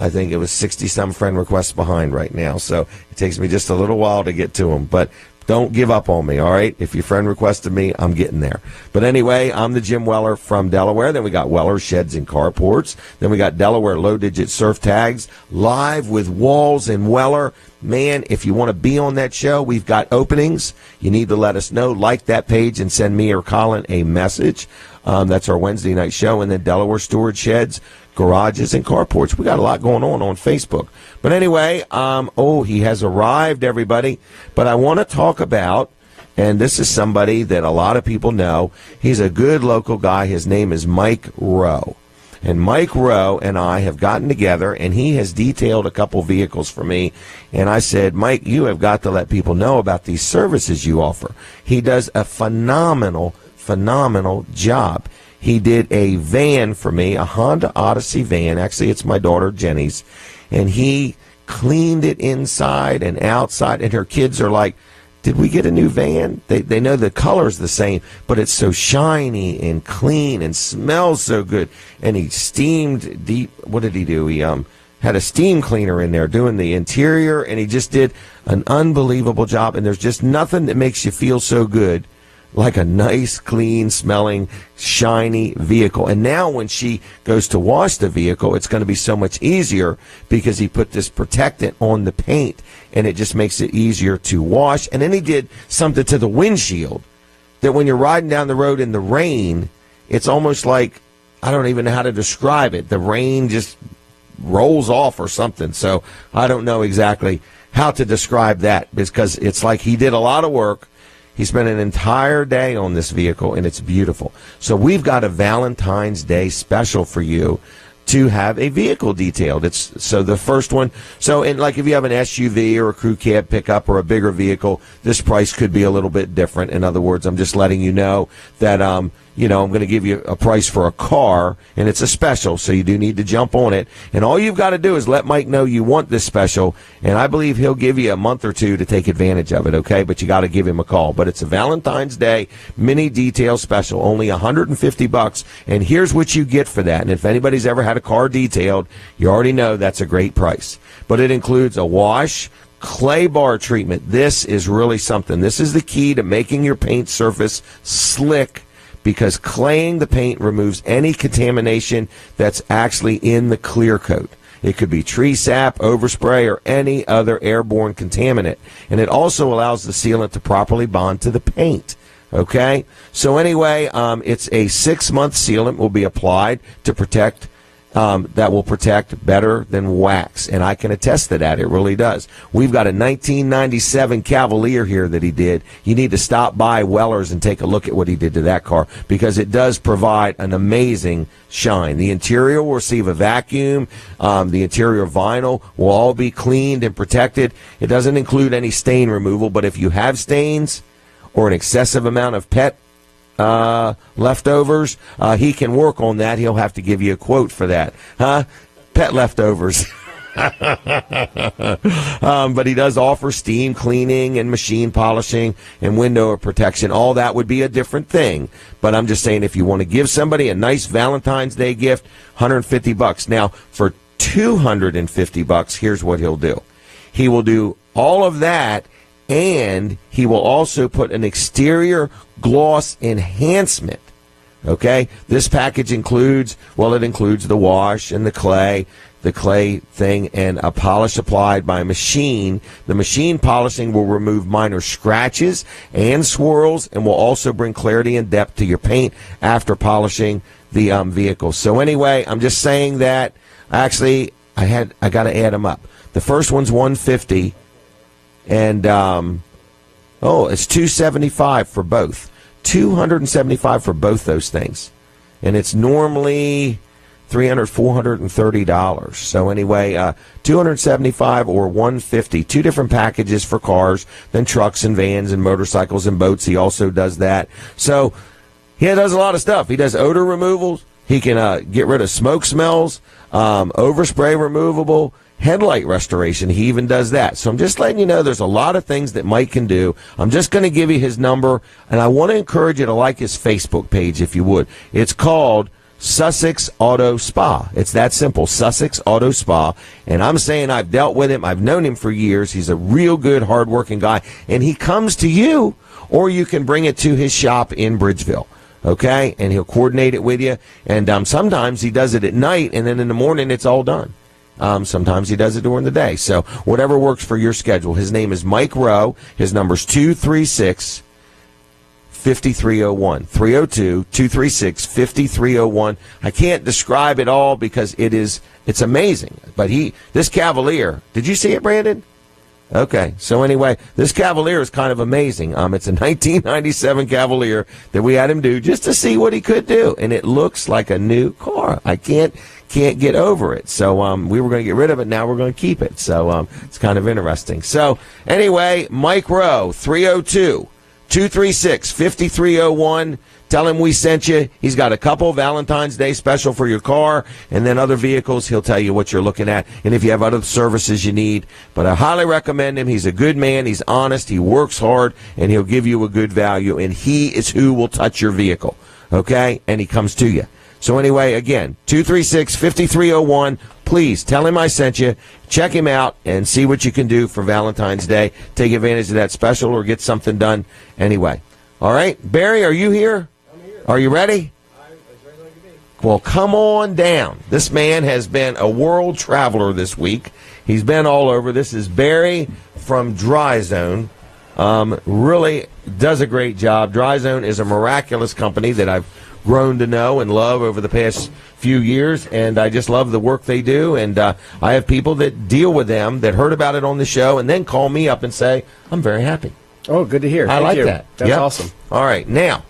I think it was 60-some friend requests behind right now, so it takes me just a little while to get to them. But don't give up on me, all right? If your friend requested me, I'm getting there. But anyway, I'm the Jim Weller from Delaware. Then we got Weller Sheds and Carports. Then we got Delaware Low-Digit Surf Tags, live with Walls and Weller. Man, if you want to be on that show, we've got openings. You need to let us know. Like that page and send me or Colin a message. That's our Wednesday night show. And then Delaware Storage Sheds, Garages, and Carports. We got a lot going on Facebook. But anyway, he has arrived, everybody. But I want to talk about, and this is somebody that a lot of people know. He's a good local guy. His name is Mike Rowe. And Mike Rowe and I have gotten together, and he has detailed a couple vehicles for me. And I said, Mike, you have got to let people know about these services you offer. He does a phenomenal job. He did a van for me, a Honda Odyssey van. Actually, it's my daughter Jenny's. And he cleaned it inside and outside. And her kids are like, did we get a new van? They know the color's the same, but it's so shiny and clean and smells so good. And he steamed deep. What did he do? He had a steam cleaner in there doing the interior, and he just did an unbelievable job. And there's just nothing that makes you feel so good like a nice, clean smelling, shiny vehicle. And now when she goes to wash the vehicle, it's going to be so much easier because he put this protectant on the paint, and it just makes it easier to wash. And then he did something to the windshield that when you're riding down the road in the rain, it's almost like, I don't even know how to describe it. The rain just rolls off or something. So I don't know exactly how to describe that, because it's like he did a lot of work. He spent an entire day on this vehicle, and it's beautiful. So we've got a Valentine's Day special for you to have a vehicle detailed. So the first one, like if you have an SUV or a crew cab pickup or a bigger vehicle, this price could be a little bit different. In other words, I'm just letting you know that I'm going to give you a price for a car, and it's a special, so you do need to jump on it. And all you've got to do is let Mike know you want this special, and I believe he'll give you a month or two to take advantage of it, okay? But you got to give him a call. But it's a Valentine's Day mini detail special, only $150, and here's what you get for that. And if anybody's ever had a car detailed, you already know that's a great price. But it includes a wash, clay bar treatment. This is really something. This is the key to making your paint surface slick, because claying the paint removes any contamination that's actually in the clear coat. It could be tree sap, overspray, or any other airborne contaminant. And it also allows the sealant to properly bond to the paint. Okay? So anyway, it's a 6-month sealant will be applied to protect that will protect better than wax, and I can attest to that. It really does. We've got a 1997 Cavalier here that he did. You need to stop by Weller's and take a look at what he did to that car, because it does provide an amazing shine. The interior will receive a vacuum. The interior vinyl will all be cleaned and protected. It doesn't include any stain removal, but if you have stains or an excessive amount of pet leftovers, he can work on that. He'll have to give you a quote for that. Pet leftovers. But he does offer steam cleaning and machine polishing and window protection. All that would be a different thing. But I'm just saying, if you want to give somebody a nice Valentine's Day gift, $150. Now, for $250, here's what he'll do. He will do all of that, and he will also put an exterior gloss enhancement. Okay? This package includes the wash and the clay thing, and a polish applied by machine. The machine polishing will remove minor scratches and swirls, and will also bring clarity and depth to your paint after polishing the vehicle. So anyway, I'm just saying that. Actually, I got to add them up. The first one's $150. And, it's $275 for both. $275 for both those things. And it's normally $300, $430. So anyway, $275 or $150. Two different packages for cars, then trucks and vans and motorcycles and boats. He also does that. So he does a lot of stuff. He does odor removals. He can get rid of smoke smells, overspray removable, headlight restoration. He even does that. So I'm just letting you know there's a lot of things that Mike can do. I'm just going to give you his number, and I want to encourage you to like his Facebook page if you would. It's called Sussex Auto Spa. It's that simple, Sussex Auto Spa. And I'm saying I've dealt with him. I've known him for years. He's a real good, hardworking guy. And he comes to you, or you can bring it to his shop in Bridgeville. Okay? And he'll coordinate it with you. And sometimes he does it at night, and then in the morning it's all done. Sometimes he does it during the day. So whatever works for your schedule. His name is Mike Rowe. His number's 236 5301 302-236-5301. I can't describe it all because it's amazing. But this Cavalier, did you see it, Brandon? Okay. So anyway, this Cavalier is kind of amazing. It's a 1997 Cavalier that we had him do just to see what he could do, and it looks like a new car. I can't get over it. So we were going to get rid of it. Now we're going to keep it. So it's kind of interesting. So anyway, Mike Rowe, 302-236-5301. Tell him we sent you. He's got a couple Valentine's Day special for your car, and then other vehicles. He'll tell you what you're looking at, and if you have other services you need. But I highly recommend him. He's a good man. He's honest. He works hard, and he'll give you a good value, and he is who will touch your vehicle, okay? And he comes to you. So anyway, again, 236-5301. Please tell him I sent you. Check him out and see what you can do for Valentine's Day. Take advantage of that special or get something done anyway. All right, Barry, are you here? I'm here. Are you ready? I'm as ready as I can be. Well, come on down. This man has been a world traveler this week. He's been all over. This is Barry from Dry Zone. Really does a great job. Dry Zone is a miraculous company that I've grown to know and love over the past few years, and I just love the work they do. And I have people that deal with them that heard about it on the show and then call me up and say, I'm very happy. Oh, good to hear. I Thank like you. that. That's Yep. awesome. All right, now,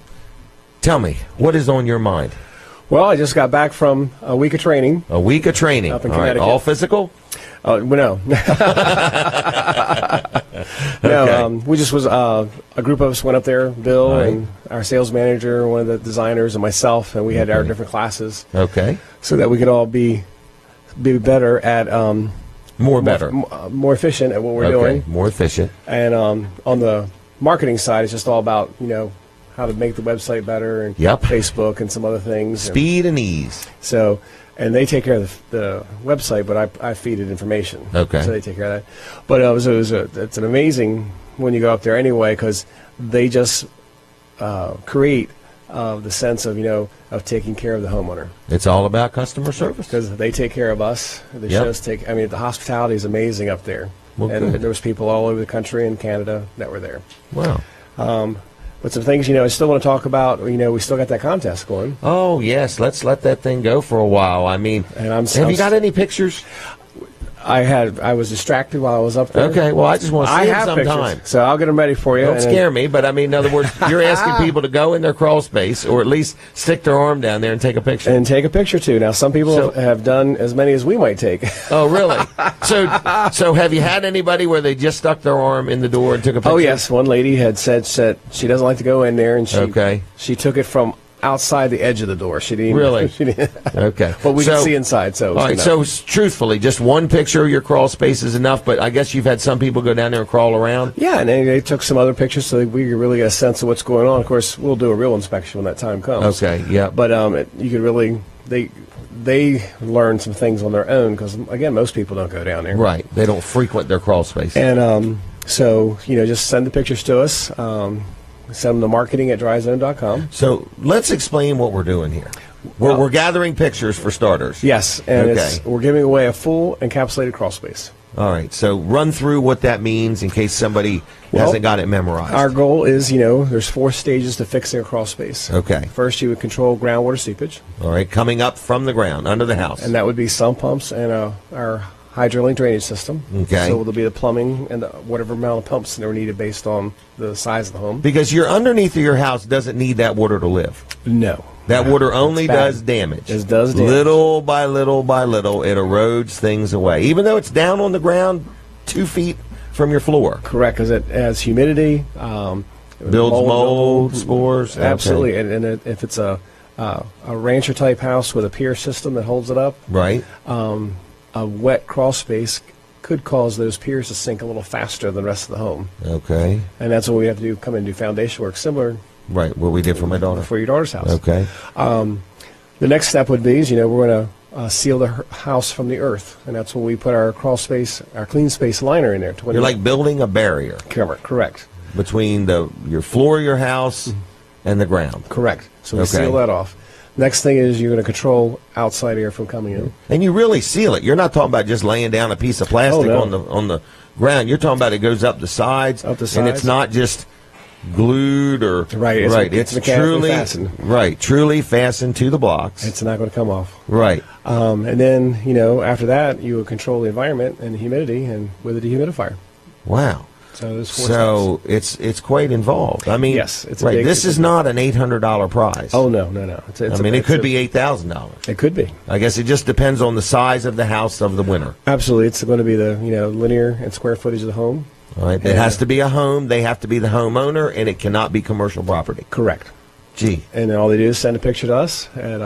tell me, what is on your mind? Well, I just got back from a week of training. A week of training. Up in All right, Connecticut. all physical? Well, no. No, Okay. we just was a group of us went up there, Bill Right. and our sales manager, one of the designers, and myself, and we had our different classes Okay. so that we could all be better at Better. more efficient at what we're Okay, doing. more efficient. And on the marketing side, it's just all about how to make the website better and Yep. Facebook and some other things. And Speed and ease. so, and they take care of the website, but I feed it information. Okay. So they take care of that. But it's an amazing when you go up there anyway, because they just create the sense of taking care of the homeowner, It's all about customer service. because they take care of us. The Yep. shows the hospitality is amazing up there. Well, and good. there was people all over the country and Canada that were there. Wow. But some things, I still want to talk about. We still got that contest going. Oh, yes. Let's let that thing go for a while. I mean, And I'm have you got any pictures? I was distracted while I was up there. Okay, well, I just want to see I them have sometime. pictures, so I'll get them ready for you. Don't and then- scare me, but I mean, in other words, you're asking people to go in their crawl space or at least stick their arm down there and take a picture. And take a picture too. Now, some people So- have done as many as we might take. Oh, really? So have you had anybody where they just stuck their arm in the door and took a picture? Oh yes, one lady had said she doesn't like to go in there, and she took it from outside the edge of the door. She didn't Really? She didn't, Okay. but we So- can see inside. So All right, so truthfully, just one picture of your crawl space is enough, but I guess you've had some people go down there and crawl around? yeah, and then they took some other pictures so that we could really get a sense of what's going on. Of course, we'll do a real inspection when that time comes. Okay, yeah. But you could really they learn some things on their own, because again, most people don't go down there. Right. They don't frequent their crawl space. And so just send the pictures to us. Send them to marketing@dryzone.com. So let's explain what we're doing here. We're gathering pictures for starters. Yes, and Okay. we're giving away a full encapsulated crawl space. All right. So run through what that means in case somebody Well, hasn't got it memorized. Our goal is, there's 4 stages to fixing a crawl space. Okay. First, you would control groundwater seepage, All right. Coming up from the ground, under the house. and that would be sump pumps and our hydraulic drainage system. Okay. So there'll be the plumbing and whatever amount of pumps that are needed based on the size of the home. Because your underneath of your house doesn't need that water to live. No. That water only bad. does damage. It does damage. Little by little by little, it erodes things away. Even though it's down on the ground 2 feet from your floor. Correct, because it has humidity. Builds mold, spores. Absolutely, Okay. and if it's a rancher type house with a pier system that holds it up, Right. a wet crawl space could cause those piers to sink a little faster than the rest of the home, Okay. and that's what we have to do. Come in and do foundation work, similar Right. What we did for my daughter. for your daughter's house. Okay. The next step would be is, we're going to seal the house from the earth, and that's when we put our crawl space, our clean space liner in there. You're like building a barrier Correct. between your floor of your house and the ground. Correct. So we Okay. seal that off. Next thing is you're going to control outside air from coming in. And you really seal it. You're not talking about just laying down a piece of plastic Oh, on the ground. You're talking about it goes up the sides. Up the And it's sides. not just glued or Right, it's mechanically truly fastened. truly fastened to the blocks. It's not going to come off. Right. And then, after that, you will control the environment and the humidity and with a dehumidifier. Wow. So there's 4 So it's quite involved. I mean, Yes, it's a right. big- This it's is a- not an $800 prize. Oh, no. It's it could be $8,000. It could be. I guess it just depends on the size of the house of the winner. Absolutely. It's going to be the, linear and square footage of the home. All right. It has to be a home. They have to be the homeowner, and it cannot be commercial property. Correct. Gee. And then all they do is send a picture to us at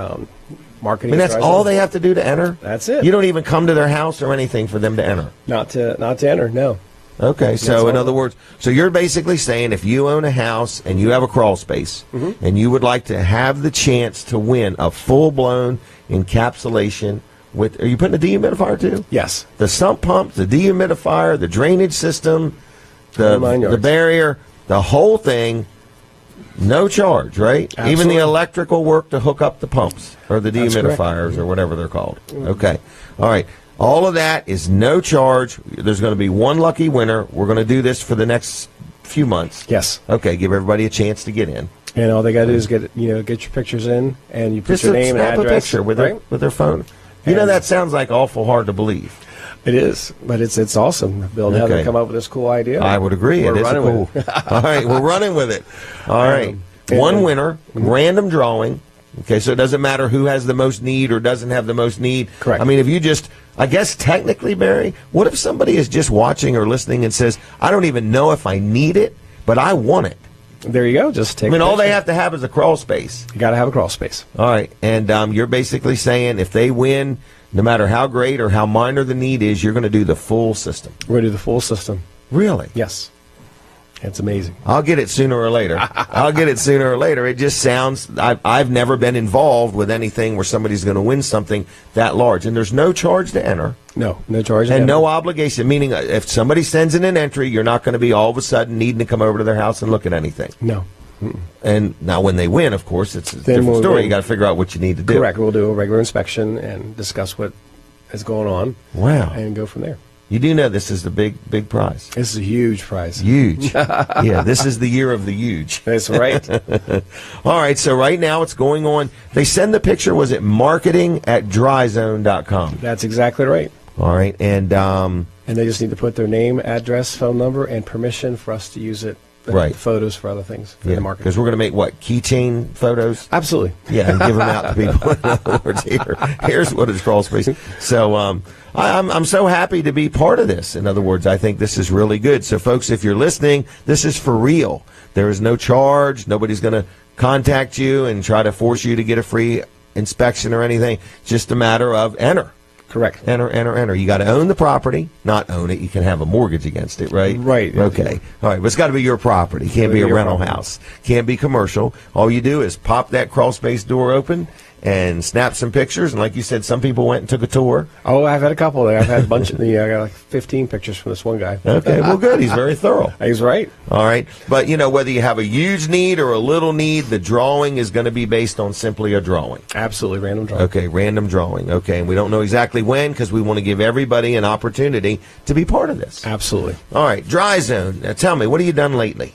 marketing. I mean, that's all they have to do to enter? That's it. You don't even come to their house or anything for them to enter? Not to enter, no. Okay, so in all. other words, so you're basically saying if you own a house and you have a crawl space and you would like to have the chance to win a full-blown encapsulation with, are you putting a dehumidifier too? Yes. The sump pump, the dehumidifier, the drainage system, Whole 9 the yards. barrier, the whole thing, no charge, right? Even Absolutely. the electrical work to hook up the pumps or the That's correct. dehumidifiers or whatever they're called. Okay. All right. All of that is no charge. There's going to be one lucky winner. We're going to do this for the next few months. Yes. Okay. Give everybody a chance to get in. And all they got to do is get your pictures in, and you put Just your name and snap a address. picture with right? their phone. You know, And- that sounds like awful hard to believe. It is, but it's awesome. Bill and Heather Okay. come up with this cool idea. I would agree. We're It is running cool. with it. All right, we're running with it. All right, and- one winner, random drawing. Okay, so it doesn't matter who has the most need or doesn't have the most need. Correct. I mean, if you just, I guess technically, Barry, what if somebody is just watching or listening and says, I don't even know if I need it, but I want it? There you go. Just take. I mean, a all they picture. have to have is a crawl space. You got to have a crawl space. All right, and you're basically saying if they win, no matter how great or how minor the need is, you're going to do the full system. We're going to do the full system. Really? Yes. It's amazing. I'll get it sooner or later. I'll get it sooner or later. It just sounds, I've never been involved with anything where somebody's going to win something that large. And there's no charge to enter No charge. and no obligation, meaning if somebody sends in an entry, you're not going to be all of a sudden needing to come over to their house and look at anything. No. And now when they win, of course, it's a Then different we'll story. go- You got to figure out what you need to do. Correct. We'll do a regular inspection and discuss what is going on. Wow. And go from there. You do know this is the big prize. This is a huge prize. Huge. Yeah, this is the year of the huge. That's right. All right, so right now it's going on. They send the picture, was it marketing@dryzone.com? That's exactly right. All right, and And they just need to put their name, address, phone number, and permission for us to use it. Right. Photos for other things for yeah, the market. because we're going to make what, keychain photos? Absolutely. Yeah, and give them out to people. In other words, here's what is crawl space. So I'm so happy to be part of this. In other words, I think this is really good. So folks, if you're listening, this is for real. There is no charge. Nobody's going to contact you and try to force you to get a free inspection or anything. It's just a matter of enter. Correct. Enter. You got to own the property, not own it. You can have a mortgage against it, right? Right. Okay. All right. But it's got to be your property. Can't be a Your rental property. house. Can't be commercial. All you do is pop that crawl space door open and snap some pictures. And like you said, some people went and took a tour. Oh, I've had a couple. I've had a bunch of. I got like 15 pictures from this one guy. Okay. Well, good. He's very thorough. He's right. All right. But, whether you have a huge need or a little need, the drawing is going to be based on simply a drawing. Absolutely random draw. Okay, random drawing. Okay, and we don't know exactly when because we want to give everybody an opportunity to be part of this. Absolutely. All right, Dry Zone. Now tell me, what have you done lately?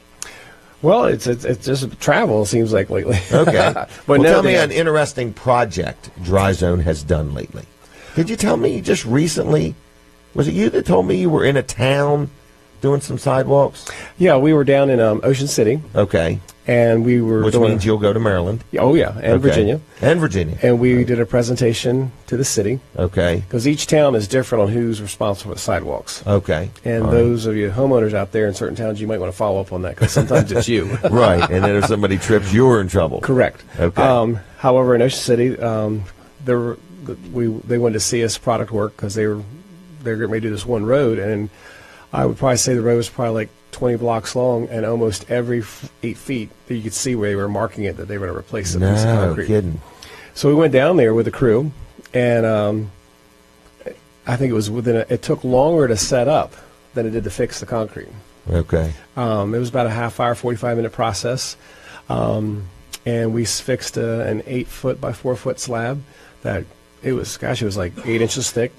Well, it's just travel. It seems like lately. Okay. But Well, no, tell me they- an interesting project Dry Zone has done lately. Did you tell me just recently? Was it you that told me you were in a town doing some sidewalks? Yeah, we were down in Ocean City, Okay, and we were which doing. means you'll go to Maryland. Oh yeah, and Okay. Virginia, And Virginia. and we did a presentation to the city Okay. because each town is different on who's responsible for the sidewalks. Okay. And All right. those of you homeowners out there in certain towns, you might want to follow up on that because sometimes it's you. Right, and then if somebody trips, you're in trouble. Correct. Okay. However, in Ocean City, they wanted to see us product work because they're getting ready to do this one road, and I would probably say the road was probably like 20 blocks long, and almost every 8 feet that you could see where they were marking it that they were going to replace it with No concrete. kidding. So we went down there with the crew, and I think it was it took longer to set up than it did to fix the concrete. Okay. It was about a half hour, 45-minute process. And we fixed an 8-foot by 4-foot slab that it was like 8 inches thick.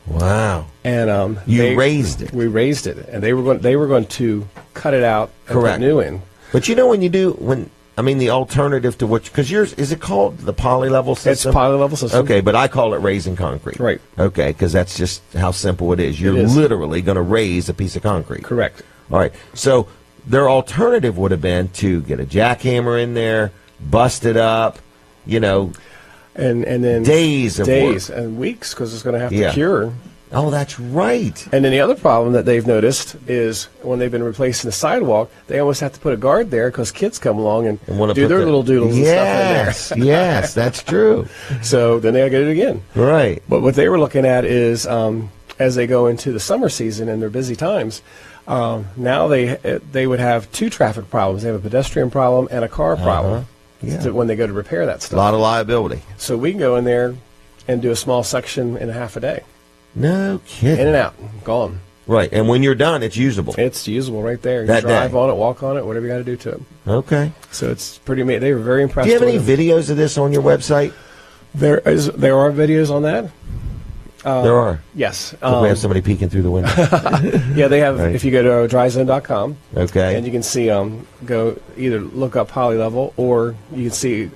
Wow. And you raised it. We raised it, and they were going to cut it out and Correct. put new in. But you know the alternative to what, because yours, is it called the poly-level system? It's poly-level system. Okay, but I call it raising concrete. Right. Okay, because that's just how simple it is. You're literally going to raise a piece of concrete. Correct. All right. So their alternative would have been to get a jackhammer in there, bust it up, and then days work. And weeks, because it's going to have to cure. Oh, that's right. And then the other problem that they've noticed is when they've been replacing the sidewalk, they almost have to put a guard there because kids come along and do their little doodles and stuff in there. Yes, that's true. So then they got to get it again. Right. But what they were looking at is as they go into the summer season and their busy times, now they would have 2 traffic problems. They have a pedestrian problem and a car problem when they go to repair that stuff. A lot of liability. So we can go in there and do a small section in a half a day. No kidding. In and out, gone. Right, and when you're done, it's usable. It's usable right there. You That drive day. on it, walk on it, whatever you got to do to it. Okay. So it's pretty amazing. They were very impressed. Do you have any with it. videos of this on your website? There are videos on that. There are. Yes. We have somebody peeking through the window. Yeah, they have. Right. If you go to dryzone.com, Okay. and you can see go either look up poly level or you can see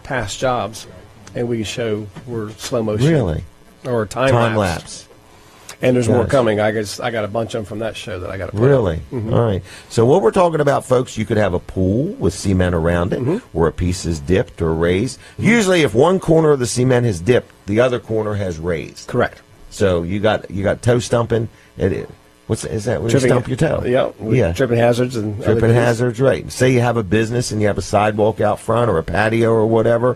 past jobs, and we can show we're slow motion. Really? Or time lapse. And there's more Gosh. coming. I got a bunch of them from that show that I got to put Really? up. All right. So what we're talking about, folks, you could have a pool with cement around it where a piece is dipped or raised. Usually if one corner of the cement is dipped, the other corner has raised. Correct. So you got toe stumping. Is that when you stump your toe? Yeah. Tripping hazards and other Tripping things. hazards, right. Say you have a business and you have a sidewalk out front or a patio or whatever.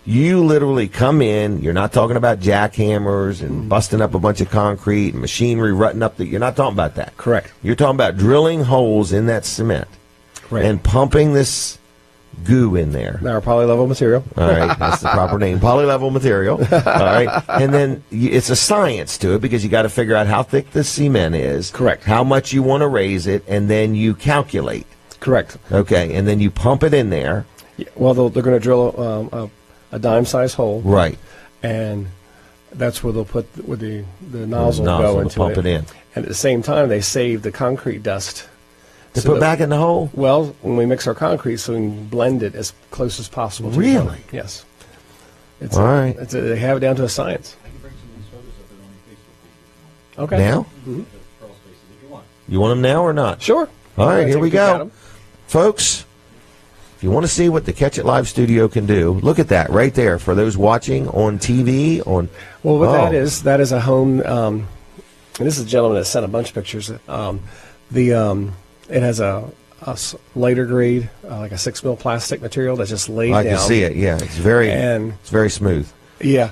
You literally come in. You're not talking about jackhammers and busting up a bunch of concrete and machinery rutting up. You're not talking about that. Correct. You're talking about drilling holes in that cement and pumping this goo in there. Our poly-level material. All right, that's the proper name. Poly-level material. All right, and then it's a science to it because you got to figure out how thick the cement is. Correct. How much you want to raise it, and then you calculate. Correct. Okay, and then you pump it in there. Yeah, well, they're going to drill a dime-sized hole. Right. And that's where they'll put where the nozzle will nozzle go to into pump it in. And at the same time, they save the concrete dust. To So put that- back in the hole? Well, when we mix our concrete, so we can blend it as close as possible. To the Really? concrete. Yes. It's All right. they have it down to a science. Okay. Now? You want them now or not? Sure. All right, Take here a we peek at go. 'em. Folks, if you want to see what the Catch It Live studio can do, look at that right there for those watching on TV. Well, What that is a home, and this is a gentleman that sent a bunch of pictures. It has a lighter grade, like a 6 mil plastic material that's just laid I down. can see it. Yeah, it's very smooth. Yeah,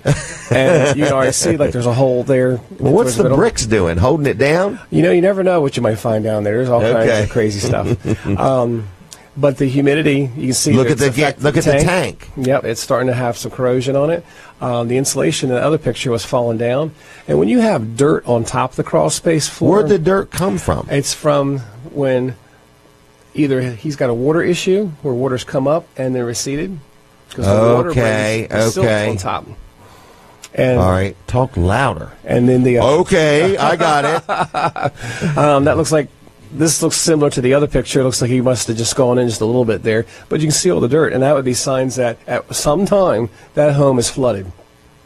and you can already see like there's a hole there. Well, what's towards the middle. bricks doing? Holding it down? You never know what you might find down there. There's all kinds of crazy stuff. But the humidity, you can see. Look at that it's affected the tank. Yep, it's starting to have some corrosion on it. The insulation in the other picture was falling down, and when you have dirt on top of the crawl space floor, Where'd the dirt come from? it's from when either he's got a water issue where water's come up and they're receded because the water brings the silt on top. And, All right, talk louder. And then the Okay, I got it. that looks like this looks similar to the other picture. It looks like he must have just gone in just a little bit there, but you can see all the dirt, and that would be signs that at some time that home is flooded.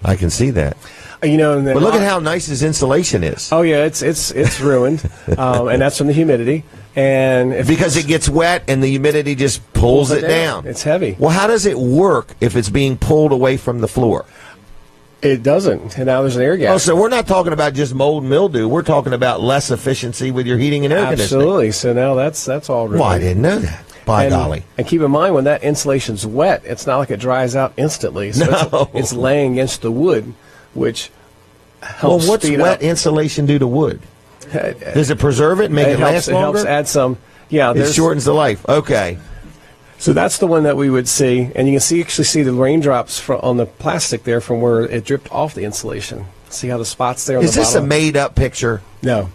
I can see that. And then But look at how nice his insulation is. Oh yeah, it's ruined, and that's from the humidity. And Because it gets wet and the humidity just pulls it down. It's heavy. Well, how does it work if it's being pulled away from the floor? It doesn't, and now there's an air gap. Oh, so we're not talking about just mold and mildew. We're talking about less efficiency with your heating and air conditioning. Absolutely. So now that's all ruined. Well, I didn't know that. By golly. And keep in mind, when that insulation's wet, it's not like it dries out instantly. So No. it's laying against the wood, which Well, helps what's speed wet up. insulation do to wood? Does it preserve it and make it last It longer? helps add some. Yeah, It shortens the life. Okay. So that's the one that we would see, and you can actually see the raindrops on the plastic there from where it dripped off the insulation. See how the spots there on Is the this bottom? a made-up picture? No.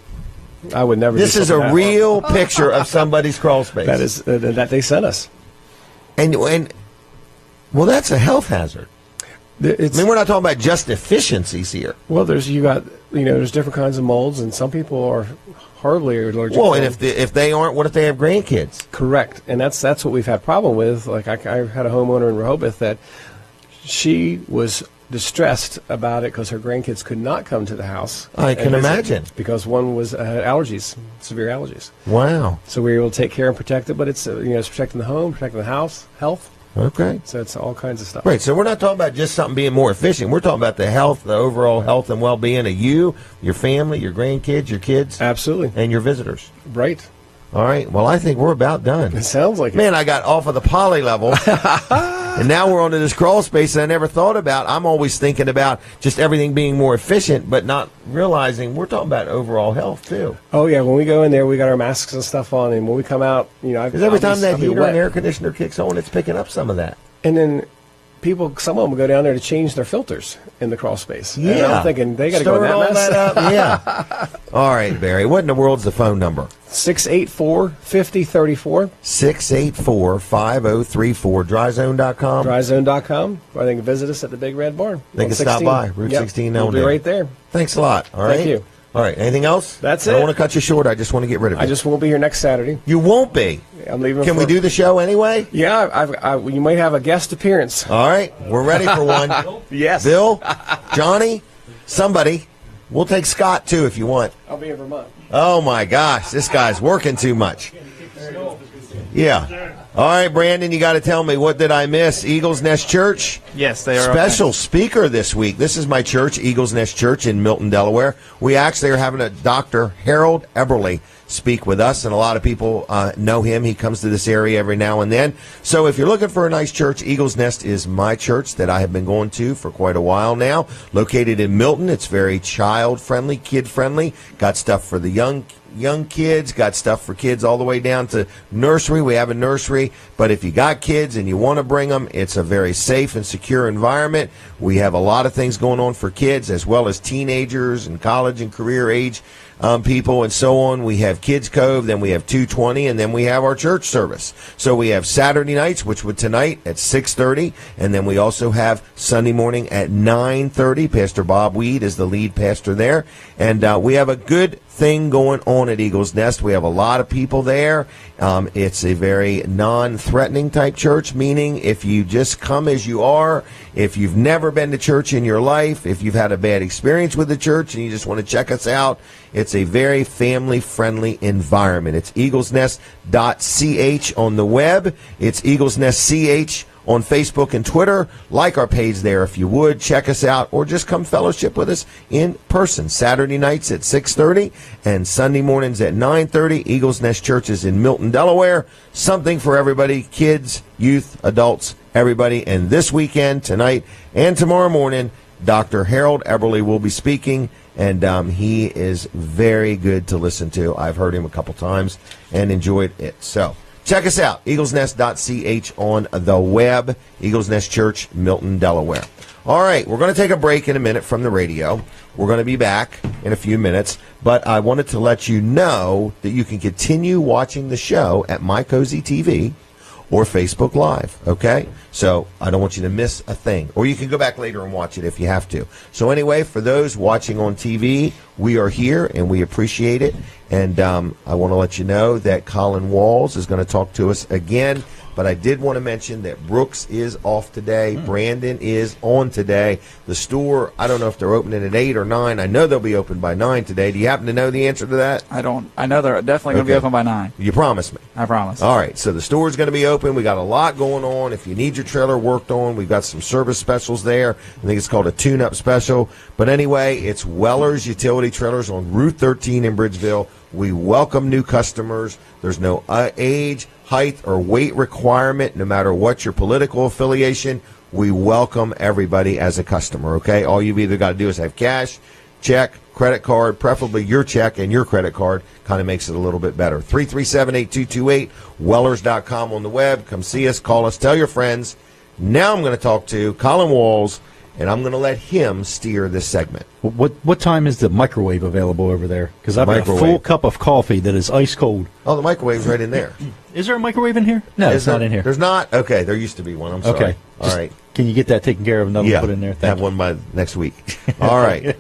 I would never This do is something a like that. real picture of somebody's crawl space. That is that they sent us. And well, that's a health hazard. It's, I mean, we're not talking about just efficiencies here. well, there's different kinds of molds, and some people are horribly allergic. Well, to and them. if they aren't, what if they have grandkids? Correct, and that's what we've had problem with. Like I had a homeowner in Rehoboth that she was distressed about it because her grandkids could not come to the house. I and can visit imagine. because one was had allergies, severe allergies. Wow. So we were able to take care and protect it, but it's it's protecting the home, protecting the house, health. Okay. So it's all kinds of stuff. Right, so we're not talking about just something being more efficient. We're talking about the health, the overall health and well-being of you, your family, your grandkids, your kids, Absolutely. and your visitors. Right. All right, well, I think we're about done. It sounds like it. Man, I got off of the poly level, and now we're onto this crawl space that I never thought about. I'm always thinking about just everything being more efficient, but not realizing we're talking about overall health, too. Oh yeah, when we go in there, we got our masks and stuff on, and when we come out, Because every time that I'll be heater wet. and air conditioner kicks on, it's picking up some of that. And then some of them will go down there to change their filters in the crawl space. And I'm thinking they got to go in Stir that all mess. that up. Yeah. All right, Barry. What in the world's the phone number? 684-5034. 684-5034. Dryzone.com. Dryzone.com. Or they can visit us at the Big Red Barn. They on can stop 16. by. Route Yep. 16 We'll be Elmdale. right there. Thanks a lot. All right. Thank you. All right. Anything else? That's I don't it. want to cut you short. I just want to get rid of you. I just won't be here next Saturday. You won't be. I'm leaving. Can we do the show anyway? Yeah, you might have a guest appearance. All right. We're ready for one. Yes. Bill, Johnny, somebody. We'll take Scott, too, if you want. I'll be in Vermont. Oh, my gosh. This guy's working too much. Yeah. All right, Brandon, you got to tell me, what did I miss? Eagles Nest Church? Yes, they are. Special speaker this week. This is my church, Eagles Nest Church in Milton, Delaware. We actually are having a Dr. Harold Eberly speak with us, and a lot of people know him. He comes to this area every now and then. So if you're looking for a nice church, Eagles Nest is my church that I have been going to for quite a while now. Located in Milton. It's very child-friendly, kid-friendly. Got stuff for the young kids, got stuff for kids all the way down to nursery. We have a nursery, but if you got kids and you want to bring them, it's a very safe and secure environment. We have a lot of things going on for kids as well as teenagers and college and career age people and so on. We have Kids Cove, then we have 220, and then we have our church service. So we have Saturday nights, which would tonight at 6:30, and then we also have Sunday morning at 9:30. Pastor Bob Weed is the lead pastor there, and we have a good thing going on at Eagles Nest. We have a lot of people there. It's a very non-threatening type church, meaning if you just come as you are, if you've never been to church in your life, if you've had a bad experience with the church and you just want to check us out, it's a very family-friendly environment. It's eaglesnest.ch on the web. It's Eagles Nest CH on Facebook and Twitter. Like our page there if you would. Check us out, or just come fellowship with us in person. Saturday nights at 6:30 and Sunday mornings at 9:30. Eagles Nest Church is in Milton, Delaware. Something for everybody, kids, youth, adults, everybody. And this weekend, tonight, and tomorrow morning, Dr. Harold Eberly will be speaking, and he is very good to listen to. I've heard him a couple times and enjoyed it. So check us out, eaglesnest.ch on the web, Eagles Nest Church, Milton, Delaware. All right, we're going to take a break in a minute from the radio. We're going to be back in a few minutes, but I wanted to let you know that you can continue watching the show at My Cozy TV or Facebook Live, okay? So I don't want you to miss a thing. Or you can go back later and watch it if you have to. So anyway, for those watching on TV, we are here and we appreciate it. And I want to let you know that Colin Walls is going to talk to us again. But I did want to mention that Brooks is off today. Brandon is on today. The store, I don't know if they're opening at 8 or 9. I know they'll be open by 9 today. Do you happen to know the answer to that? I don't. I know they're definitely going to be open by 9. You promise me. I promise. All right, so the store's going to be open. We got a lot going on. If you need your trailer worked on, we've got some service specials there. I think it's called a tune-up special. But anyway, it's Weller's Utility Trailers on Route 13 in Bridgeville. We welcome new customers. There's no age, height, or weight requirement, no matter what your political affiliation. We welcome everybody as a customer, okay? All you've either got to do is have cash, check, credit card, preferably your check and your credit card, kind of makes it a little bit better. 337-8228, Wellers.com on the web. Come see us, call us, tell your friends. Now I'm going to talk to Colin Walls, and I'm going to let him steer this segment. What time is the microwave available over there? Because I've got a Microwave. full cup of coffee that is ice cold. Oh, the microwave's right in there. Is there a microwave in here? No, it's not in here. There's not? Okay, there used to be one. I'm sorry. Okay. All right. Can you get that taken care of? Another Yeah, put in there. have Thank you. one by next week. All right.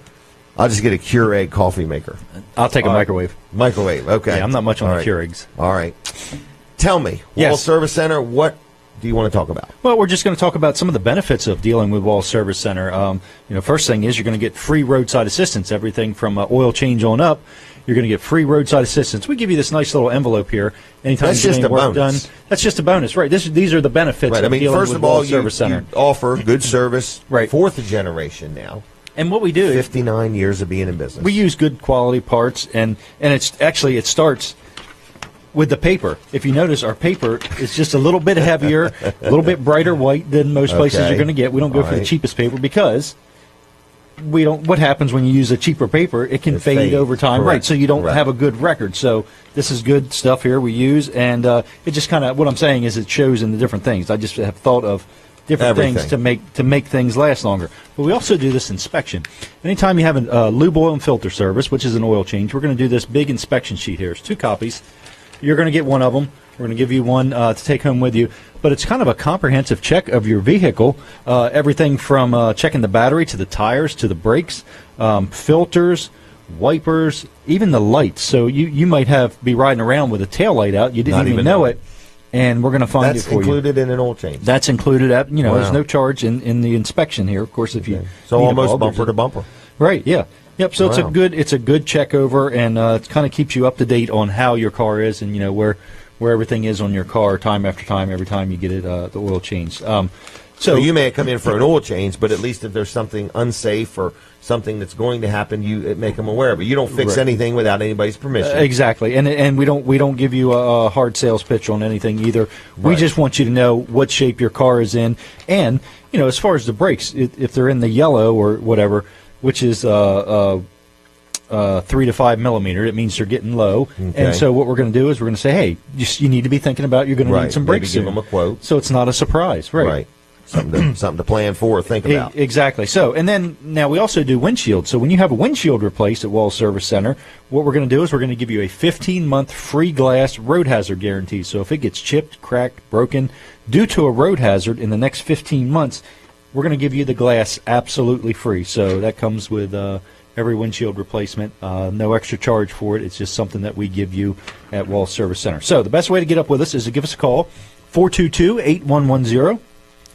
I'll just get a Keurig coffee maker. I'll take a microwave. Microwave, okay. Yeah, I'm not much on All the right. Keurigs. All right. Tell me, Yes. Wall Service Center, what do you want to talk about? Well, we're just going to talk about some of the benefits of dealing with Wall Service Center. First thing is you're going to get free roadside assistance, everything from oil change on up. You're going to get free roadside assistance. We give you this nice little envelope here. Anytime That's you just get any a work bonus. done, that's just a bonus, right? These are the benefits Right. of I mean, dealing first with of all, Wall you Service Center. offer good service, Right. fourth generation now, And what we do is 59 years of being in business. we use good quality parts, and it starts with the paper. If you notice, our paper is just a little bit heavier, a little bit brighter white than most places Okay. you're going to get. We don't go All for the right. cheapest paper because we don't. What happens when you use a cheaper paper? It can It fade fades. over time, Correct. right? So you don't Correct. have a good record. So this is good stuff here we use, and it just kind of what I'm saying is it shows in the different things. I just have thought of different Everything. things to make things last longer. But we also do this inspection. Anytime you have a lube oil and filter service, which is an oil change, we're going to do this big inspection sheet here. It's 2 copies. You're going to get one of them. We're going to give you one to take home with you. But it's kind of a comprehensive check of your vehicle. Everything from checking the battery to the tires to the brakes, filters, wipers, even the lights. So you might be riding around with a tail light out. You didn't Not even even know know it. And we're going to find That's it for you. included in an oil change. That's included at, Wow. there's no charge in the inspection here. Of course, if you So need a almost bulb, bumper there's to bumper. Right, yeah. Yep, so Wow. it's a good check over, and it kind of keeps you up to date on how your car is and, where everything is on your car time after time, every time you get it the oil changed. So you may come in for an oil change, but at least if there's something unsafe or something that's going to happen, you make them aware of it. You don't fix Right. anything without anybody's permission. Exactly, and we don't give you a hard sales pitch on anything either. We Right. just want you to know what shape your car is in, and as far as the brakes, if they're in the yellow or whatever, which is 3 to 5 millimeter, it means they're getting low. Okay. And so what we're going to do is we're going to say, hey, you need to be thinking about you're going to Right. need some Maybe brakes give soon. them a quote. So it's not a surprise, right? Something to plan for or think about. Exactly. So, and then now we also do windshield. So when you have a windshield replaced at Wall Service Center, what we're going to do is we're going to give you a 15-month free glass road hazard guarantee. So if it gets chipped, cracked, broken due to a road hazard in the next 15 months, we're going to give you the glass absolutely free. So that comes with every windshield replacement. No extra charge for it. It's just something that we give you at Wall Service Center. So the best way to get up with us is to give us a call, 422-8110.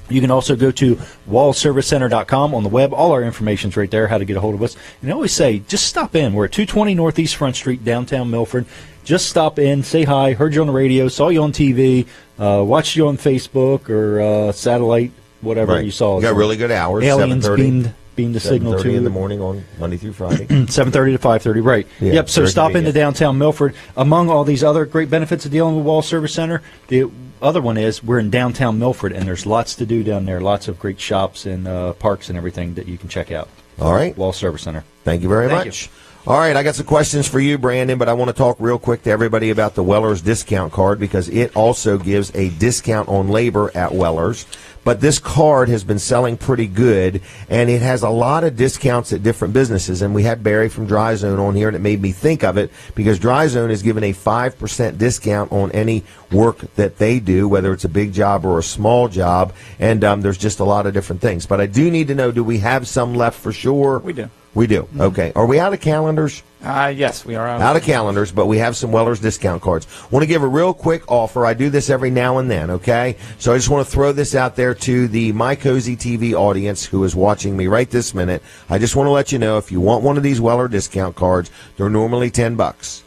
You can also go to wallservicecenter.com on the web. All our information's right there, how to get a hold of us. And I always say, just stop in. We're at 220 Northeast Front Street, downtown Milford. Just stop in, say hi, heard you on the radio, saw you on TV, watched you on Facebook or satellite, whatever Right. you saw. You got really good hours. Aliens 7:30 beamed the signal to 7:30 in you. the morning on Monday through Friday. 7:30 to 5:30, right. Yeah, Yep, so very stop into convenient. downtown Milford. Among all these other great benefits of dealing with Wall Service Center, the other one is we're in downtown Milford, and there's lots to do down there, lots of great shops and parks and everything that you can check out. All right. Wall Service Center. Thank you very Thank much. All right, I got some questions for you, Brandon, but I want to talk real quick to everybody about the Weller's discount card because it also gives a discount on labor at Weller's. But this card has been selling pretty good, and it has a lot of discounts at different businesses. And we had Barry from Dry Zone on here, and it made me think of it because Dry Zone is given a 5% discount on any work that they do, whether it's a big job or a small job. And there's just a lot of different things. But I do need to know, do we have some left for sure? We do. We do. Okay. Are we out of calendars? Yes, we are Out of calendars, but we have some Weller's discount cards. Want to give a real quick offer. I do this every now and then, okay? So I just want to throw this out there to the My Cozy TV audience who is watching me right this minute. I just want to let you know if you want one of these Weller discount cards, they're normally $10.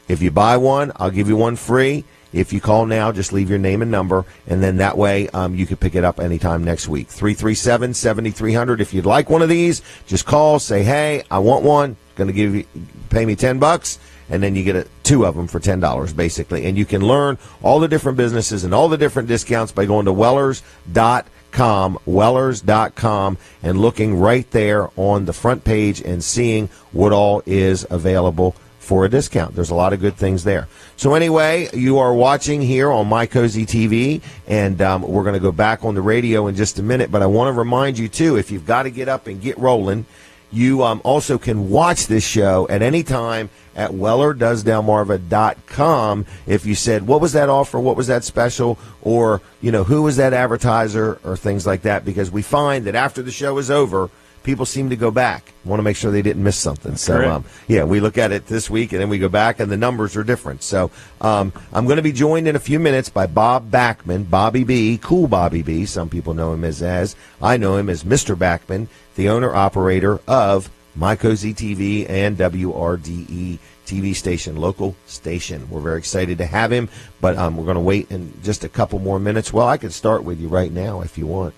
If you buy one, I'll give you one free. If you call now, just leave your name and number, and then that way you can pick it up anytime next week. 337-7300. If you'd like one of these, just call, say, hey, I want one. Going to pay me $10, and then you get two of them for $10, basically. And you can learn all the different businesses and all the different discounts by going to Wellers.com. Wellers.com, Wellers.com, and looking right there on the front page and seeing what all is available for a discount. There's a lot of good things there. So anyway, you are watching here on My Cozy TV, and we're going to go back on the radio in just a minute, but I want to remind you, too, if you've got to get up and get rolling, you also can watch this show at any time at WellerDoesDelmarva.com. If you said, what was that offer, what was that special, or, who was that advertiser, or things like that, because we find that after the show is over, people seem to go back. Want to make sure they didn't miss something. So, we look at it this week, and then we go back, and the numbers are different. So I'm going to be joined in a few minutes by Bob Backman, Bobby B, Cool Bobby B. Some people know him as I know him as Mr. Backman, the owner-operator of My Cozy TV and WRDE TV station, local station. We're very excited to have him, but we're going to wait in just a couple more minutes. Well, I could start with you right now if you want.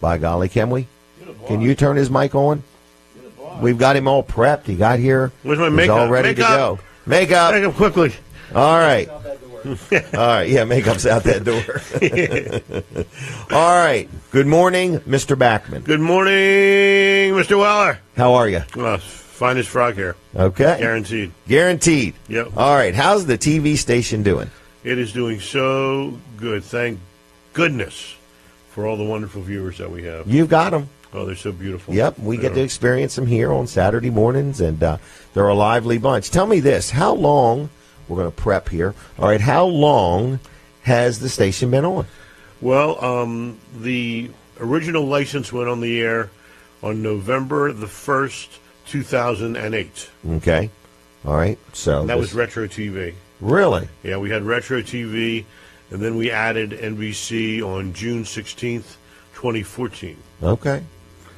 By golly, can we? Can you turn his mic on? We've got him all prepped. He got here. Where's my He's makeup? all ready to go. Makeup. Make up quickly. All right. All right. Yeah, makeup's out that door. All right. Good morning, Mr. Backman. Good morning, Mr. Weller. How are you? Finest frog here. Okay. Guaranteed. Guaranteed. Yep. All right. How's the TV station doing? It is doing so good. Thank goodness for all the wonderful viewers that we have. You've got them. Oh, they're so beautiful. Yep, we get to experience them here on Saturday mornings, and they're a lively bunch. Tell me this, how long, we're going to prep here, all right, how long has the station been on? Well, the original license went on the air on November the 1st, 2008. Okay, all right. So and that was Retro TV. Really? Yeah, we had Retro TV, and then we added NBC on June 16th, 2014. Okay.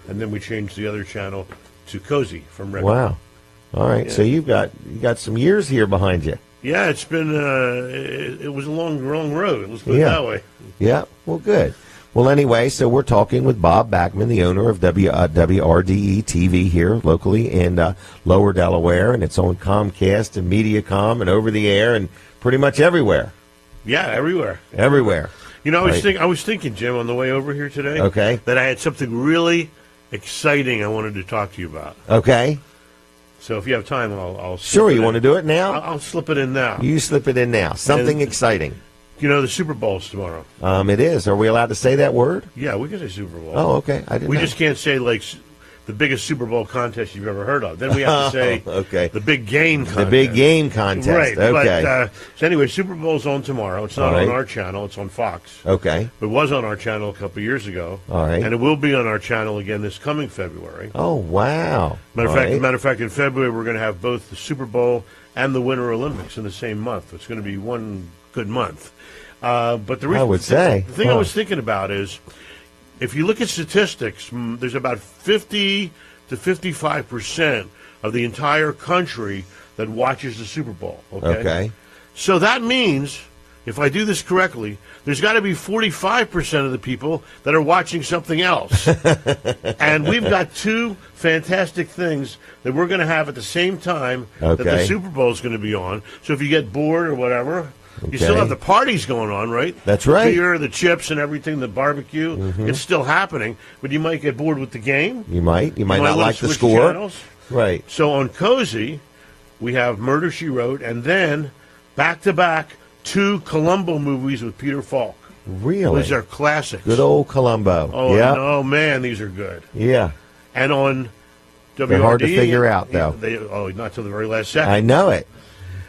And then we changed the other channel to Cozy from Retro. Wow. All right. Yeah. So you got some years here behind you. Yeah, it's been it was a long road. Let's put it that way. Yeah. Well, good. Well, anyway, so we're talking with Bob Backman, the owner of WRDE TV here locally in Lower Delaware, and it's on Comcast and MediaCom and over the air and pretty much everywhere. Yeah, everywhere. Everywhere. I was thinking, Jim, on the way over here today, that I had something really exciting I wanted to talk to you about. Okay. So if you have time, I'll sure. You want to do it now? I'll slip it in now. You slip it in now. Something exciting. The Super Bowl's tomorrow. It is. Are we allowed to say that word? Yeah, we can say Super Bowl. Oh, okay. I didn't know. just can't say like the biggest Super Bowl contest you've ever heard of. Then we have to say the big game contest. The big game contest. Right. Okay. But, so anyway, Super Bowl's on tomorrow. It's not on our channel. It's on Fox. Okay. It was on our channel a couple of years ago. All right. And it will be on our channel again this coming February. Oh, wow. Matter of fact, in February, we're going to have both the Super Bowl and the Winter Olympics in the same month. It's going to be one good month. But the reason, I would say. The thing I was thinking about is, if you look at statistics, there's about 50 to 55% of the entire country that watches the Super Bowl. Okay. So that means, if I do this correctly, there's got to be 45% of the people that are watching something else. And we've got two fantastic things that we're going to have at the same time that the Super Bowl is going to be on. So if you get bored or whatever, you still have the parties going on, right? That's right. The beer, the chips, and everything, the barbecue. Mm-hmm. It's still happening, but you might get bored with the game. You might not like the score. Channels. Right. So on Cozy, we have Murder, She Wrote, and then back-to-back 2 Columbo movies with Peter Falk. Really? These are classics. Good old Columbo. Oh, no, man, these are good. Yeah. And on WRD... They're hard to figure out, though. Not till the very last second. I know it.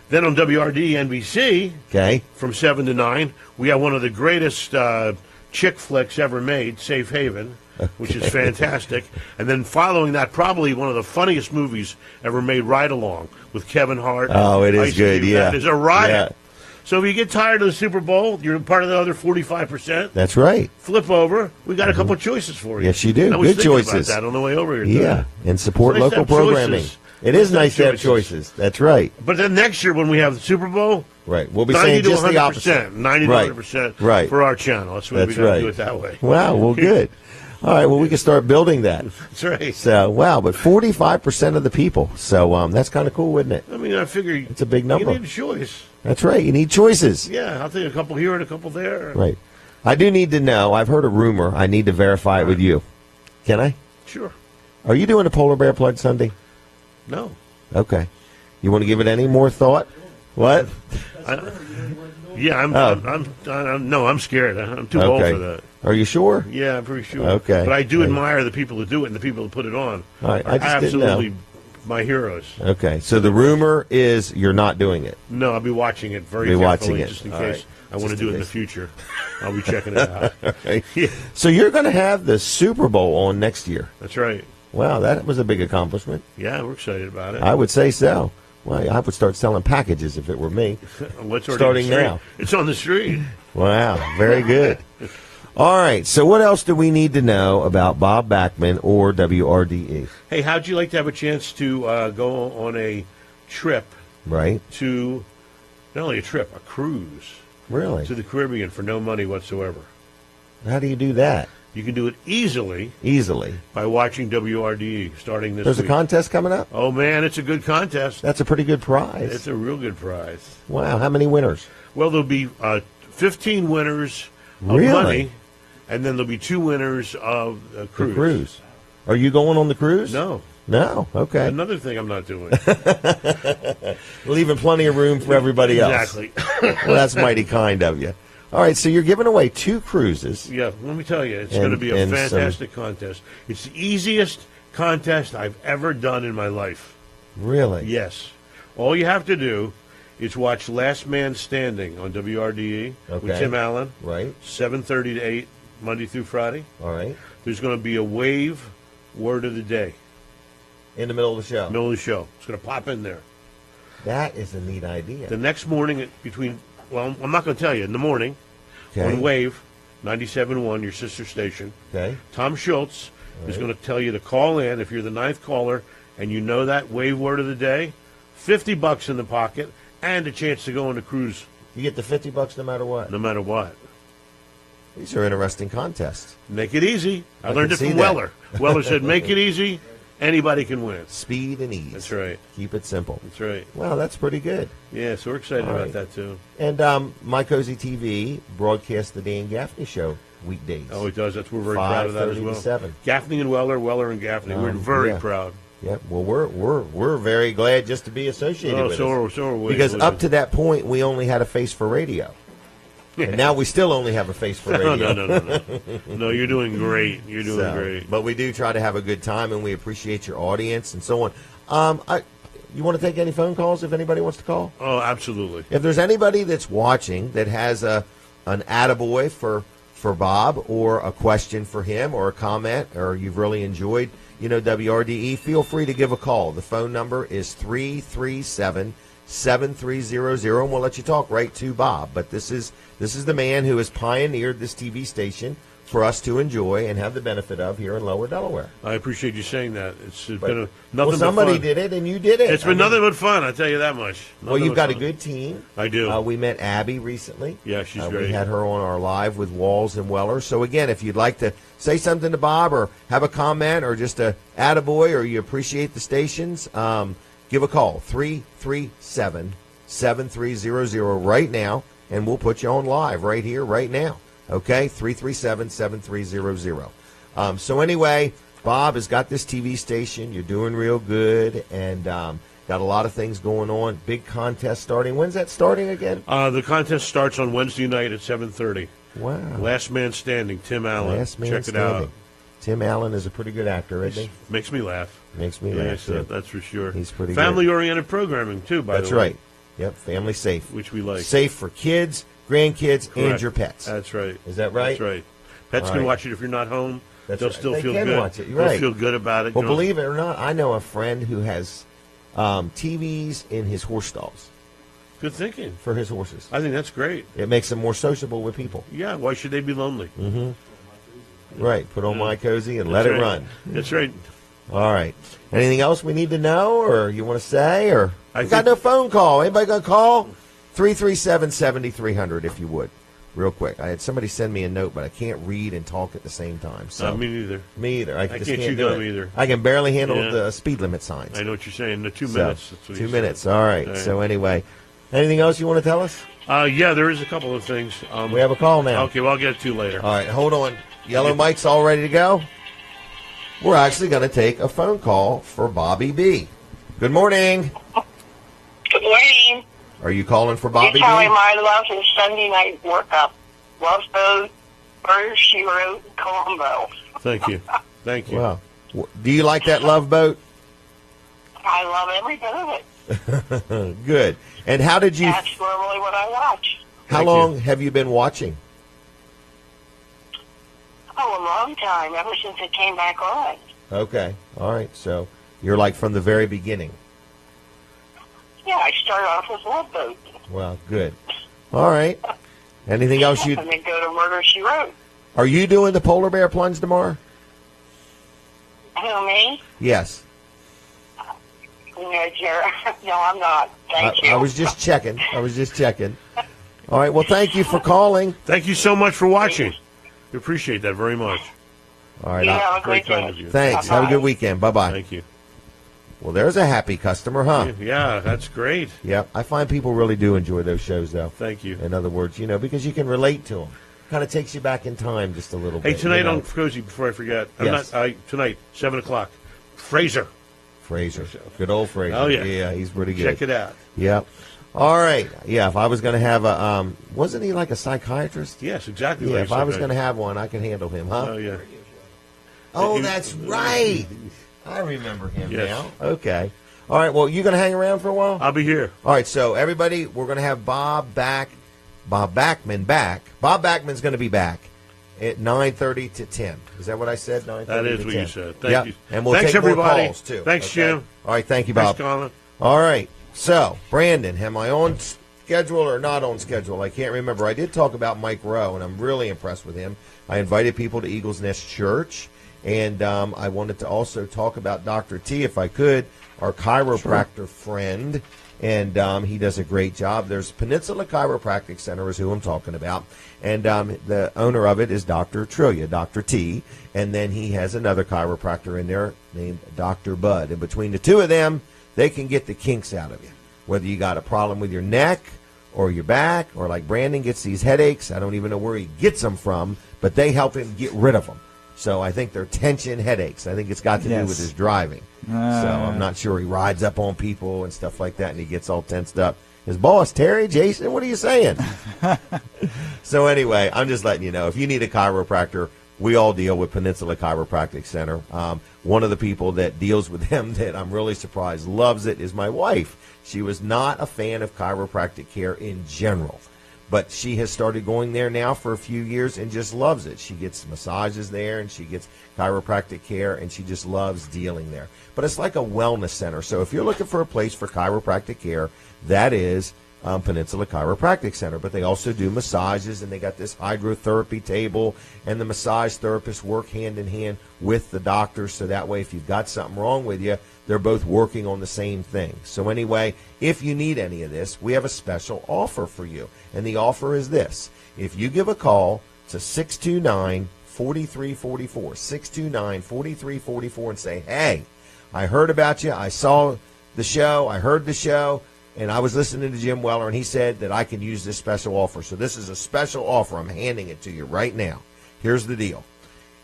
Then on WRD NBC, from 7 to 9, we have one of the greatest chick flicks ever made, Safe Haven, which is fantastic. And then following that, probably one of the funniest movies ever made, Ride Along, with Kevin Hart. Oh, it is good, yeah. That is a riot. Yeah. So if you get tired of the Super Bowl, you're part of the other 45%. That's right. Flip over. We got a couple of choices for you. Yes, you do. And I was good thinking choices. about that on the way over here. Yeah, and support It's nice local to have programming. choices. It is nice to have choices. That's right. But then next year when we have the Super Bowl, right, we'll be saying just the opposite. 90 to 100% for our channel. That's why we don't do it that way. Wow, well, good. All right, well, we can start building that. That's right. So, wow, but 45% of the people. So that's kind of cool, isn't it? I mean, I figure it's a big number. You need a choice. That's right. You need choices. Yeah, I'll take a couple here and a couple there. Right. I do need to know. I've heard a rumor. I need to verify it with you. Can I? Sure. Are you doing a polar bear pledge Sunday? No. Okay. You want to give it any more thought? What? Yeah, I'm scared. I'm too old for that. Are you sure? Yeah, I'm pretty sure. Okay. But I do admire the people who do it and the people who put it on. All right, I just didn't absolutely know. my heroes. Okay, so the rumor is you're not doing it. No, I'll be watching it very Be carefully watching it. just in All case right. I want to Just do in it in the case. future. I'll be checking it out. Right. Yeah, So you're going to have the Super Bowl on next year. that's right. Wow, that was a big accomplishment. Yeah, we're excited about it. I would say so. Well, I would start selling packages if it were me. What's already starting on the street? now. It's on the street. Wow, very good. All right, so what else do we need to know about Bob Bachman or WRDE? Hey, how'd you like to have a chance to go on a trip Right? to, not only a trip, a cruise Really? to the Caribbean for no money whatsoever? How do you do that? You can do it easily Easily. by watching WRDE starting this There's week. a contest coming up? Oh, man, it's a good contest. That's a pretty good prize. It's a real good prize. Wow, how many winners? Well, there'll be 15 winners of Really? money, and then there'll be 2 winners of a cruise. The cruise. Are you going on the cruise? No. No, okay. Another thing I'm not doing. Leaving plenty of room for everybody else. Exactly. Well, that's mighty kind of you. All right, so you're giving away 2 cruises. Yeah, let me tell you, it's And- going to be a and fantastic contest. It's the easiest contest I've ever done in my life. Really? Yes. All you have to do is watch Last Man Standing on WRDE with Okay. Tim Allen, Right. 7:30 to 8, Monday through Friday. All right. There's going to be a wave word of the day, In the middle of the show. middle of the show. It's going to pop in there. That is a neat idea. The next morning, well, I'm not going to tell you, in the morning, Okay. on Wave 97.1, your sister station, Okay. Tom Schultz is going to tell you to call in if you're the 9th caller and you know that wave word of the day, $50 in the pocket, and a chance to go on a cruise You get the $50 no matter what. no matter what. These are interesting contests. Make it easy. I I learned can it see from that. Weller. Weller said, make it easy, anybody can win. Speed and ease. That's right. Keep it simple. That's right. Wow, that's pretty good. Yeah, so we're excited All about right. that, too. And My Cozy TV broadcasts the Dan Gaffney Show weekdays. Oh, it does. We're very proud of that as 5:30 to well. 7. Gaffney and Weller, Weller and Gaffney. We're very yeah. proud. Yep. Well, we're very glad just to be associated Oh, with so us. are we. Because up to that point, we only had a face for radio. And now we still only have a face for radio. No. No, you're doing great. You're doing So, great. But we do try to have a good time, and we appreciate your audience and so on. You want to take any phone calls if anybody wants to call? Oh, absolutely. If there's anybody that's watching that has an attaboy for Bob or a question for him or a comment or you've really enjoyed, WRDE, feel free to give a call. The phone number is 337-7300, and we'll let you talk right to Bob. But this is the man who has pioneered this TV station for us to enjoy and have the benefit of here in Lower Delaware. I appreciate you saying that. It's been nothing Well, but somebody fun. did it, and you did it. It's been nothing but fun, I tell you that much. Well, Nothing you've but got a fun. good team. I do. We met Abby recently. Yeah, she's We great. had her on our live with Walls and Weller. So, again, if you'd like to say something to Bob or have a comment or just a attaboy or you appreciate the stations, give a call, 337-7300 right now, and we'll put you on live right here, right now. Okay, 337-7300. So anyway, Bob has got this TV station. You're doing real good, and got a lot of things going on. Big contest starting. When's that starting again? The contest starts on Wednesday night at 7:30. Wow. Last Man Standing, Tim Allen. Last Man Check Standing. it out. Tim Allen is a pretty good actor, isn't he? Makes me laugh. Makes me Yeah, laugh. so too. that's for sure. He's pretty Family-oriented programming, too, by That's the way. right. Yep, family safe. Which we like. Safe for kids, grandkids, and Correct. your pets. That's right. Is that right? That's right. Pets All can right. watch it if you're not home. That's They'll right. still They feel can good. watch it. You're They'll right. feel good about it. Well, you know. believe it or not, I know a friend who has TVs in his horse stalls Good thinking. for his horses. I think that's great. It makes them more sociable with people. Yeah, why should they be lonely? Right. Put on Yeah. My Cozy and That's let right. it run. That's right. All right. Anything else we need to know or you want to say? Or I we got think- no phone call. Anybody going to call? 337-7300 if you would. Real quick. I had somebody send me a note, but I can't read and talk at the same time. So Me neither. me either. I just can't chew do gum it. either. I can barely handle Yeah. the speed limit signs. I know what you're saying. The 2 So, minutes. That's what he 2 said. minutes. All right. All right. So anyway, Anything else you want to tell us? Yeah, there is a couple of things. We have a call now. Okay, well, I'll get to you later. All right, hold on. Yellow Mike's all ready to go? We're actually going to take a phone call for Bobby B. Good morning. Good morning. Are you calling for Bobby B? You're telling my love his Sunday night workup. Love Boat, Murder, She Wrote, Columbo. Thank you. Thank you. Wow. Do you like that Love Boat? I love every bit of it. Good. And how did you... That's normally what I watch. How long have you been watching? Oh, a long time, ever since it came back on. Okay. All right. So you're like from the very beginning. Yeah, I started off with Love Boat. Well, good. All right. Anything else you... And then go to Murder, She Wrote. Are you doing the polar bear plunge tomorrow? Who, me? Yes. No, Jerry. No, I'm not. Thank you. I was just checking. All right. Well, thank you for calling. Thank you so much for watching. We appreciate that very much. All right. You have a Very great kind day. of you. Thanks. Bye-bye. Have a good weekend. Bye-bye. Thank you. Well, there's a happy customer, huh? Yeah, that's great. Yeah. I find people really do enjoy those shows, though. Thank you. In other words, because you can relate to them. Kind of takes you back in time just a little Hey, bit. tonight on Cozy, before I forget, Yes. tonight, 7 o'clock, Fraser. Fraser. Good old Fraser. Oh, yeah. Yeah, he's pretty good. Check it out. Yep. All right. Yeah, if I was going to have a, wasn't he like a psychiatrist? Yes, exactly. Yeah, what if you I said, was right. going to have one, I could handle him, huh? Oh, yeah. Oh, that's right. I remember him Yes. now. Okay. All right, well, you going to hang around for a while? I'll be here. All right, so everybody, we're going to have Bob Backman back. Bob Backman's going to be back at 9:30 to 10. Is that what I said? 9:30 That is to what 10. you said. Thank Yep. you. And we'll Thanks, take more everybody. calls, too. Thanks, Okay? Jim. All right, thank you, Bob. Thanks, Colin. All right. So, Brandon, am I on schedule or not on schedule? I can't remember. I did talk about Mike Rowe, and I'm really impressed with him. I invited people to Eagles Nest Church, and I wanted to also talk about Dr. T, if I could, our chiropractor friend, and he does a great job. There's Peninsula Chiropractic Center is who I'm talking about, and the owner of it is Dr. Trillia, Dr. T, and then he has another chiropractor in there named Dr. Bud. And between the two of them, they can get the kinks out of you. Whether you got a problem with your neck or your back, or like Brandon gets these headaches, I don't even know where he gets them from, but they help him get rid of them. So I think they're tension headaches. I think it's got to do with his driving. So I'm not sure he rides up on people and stuff like that, and he gets all tensed up. His boss, Terry, Jason, what are you saying? So anyway, I'm just letting you know, if you need a chiropractor, we all deal with Peninsula Chiropractic Center. One of the people that deals with them that I'm really surprised loves it is my wife. She was not a fan of chiropractic care in general, but she has started going there now for a few years and just loves it. She gets massages there and she gets chiropractic care, and she just loves dealing there. But it's like a wellness center. So if you're looking for a place for chiropractic care, that is Peninsula Chiropractic Center. But they also do massages, and they got this hydrotherapy table, and the massage therapists work hand in hand with the doctors, so that way if you've got something wrong with you, they're both working on the same thing. So anyway, if you need any of this, we have a special offer for you, and the offer is this. If you give a call to 629-4344, 629-4344, and say, hey, I heard about you, I saw the show, I heard the show, and I was listening to Jim Weller, and he said that I can use this special offer. So this is a special offer. I'm handing it to you right now. Here's the deal.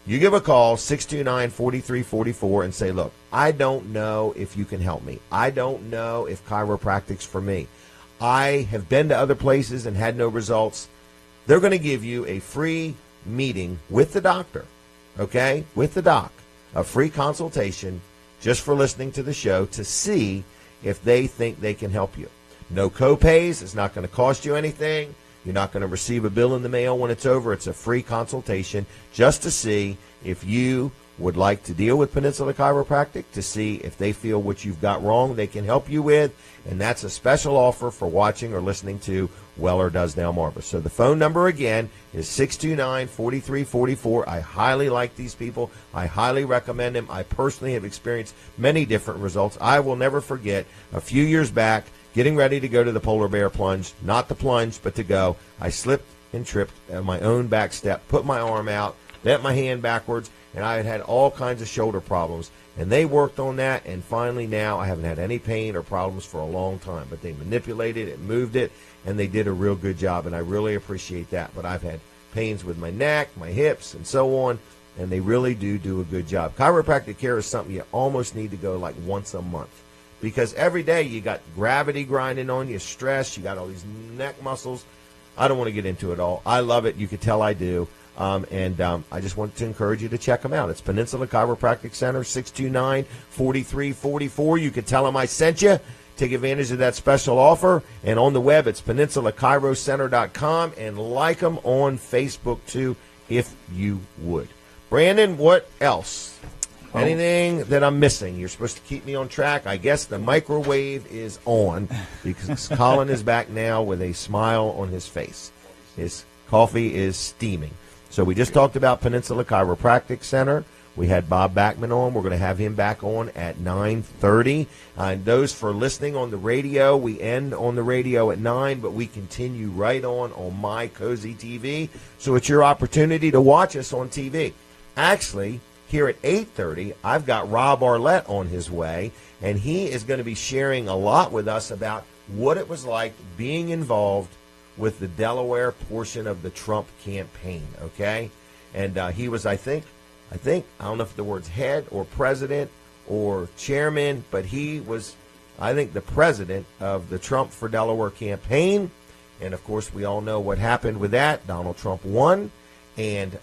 You give a call, 629-4344, and say, look, I don't know if you can help me. I don't know if chiropractic's for me. I have been to other places and had no results. They're going to give you a free meeting with the doctor, okay, with the doc, a free consultation just for listening to the show to see if they think they can help you. No co-pays. It's not going to cost you anything. You're not going to receive a bill in the mail when it's over. It's a free consultation just to see if you would like to deal with Peninsula Chiropractic, to see if they feel what you've got wrong they can help you with. And that's a special offer for watching or listening to Weller Does Delmarva. So the phone number again is 629-4344. I highly like these people. I highly recommend them. I personally have experienced many different results. I will never forget a few years back getting ready to go to the polar bear plunge, not the plunge, but to go. I slipped and tripped at my own back step, put my arm out, bent my hand backwards, and I had all kinds of shoulder problems. And they worked on that, and finally now I haven't had any pain or problems for a long time. But they manipulated it, moved it, and they did a real good job, and I really appreciate that. But I've had pains with my neck, my hips, and so on, and they really do a good job. Chiropractic care is something you almost need to go like once a month, because every day you got gravity grinding on you, stress, you got all these neck muscles. I don't want to get into it all. I love it. You can tell I do. I just want to encourage you to check them out. It's Peninsula Chiropractic Center, 629-4344. You can tell them I sent you. Take advantage of that special offer. And on the web, it's peninsulachiroCenter.com. And like them on Facebook, too, if you would. Brandon, what else? Anything that I'm missing? You're supposed to keep me on track. I guess the microwave is on because Colin is back now with a smile on his face. His coffee is steaming. So we just talked about Peninsula Chiropractic Center. We had Bob Backman on. We're going to have him back on at 9:30. And those for listening on the radio, we end on the radio at 9, but we continue right on My Cozy TV. So it's your opportunity to watch us on TV. Actually, here at 8:30, I've got Rob Arlett on his way, and he is going to be sharing a lot with us about what it was like being involved with the Delaware portion of the Trump campaign, okay? And he was, I think, I don't know if the word's head or president or chairman, but he was, I think, the president of the Trump for Delaware campaign. And, of course, we all know what happened with that. Donald Trump won. And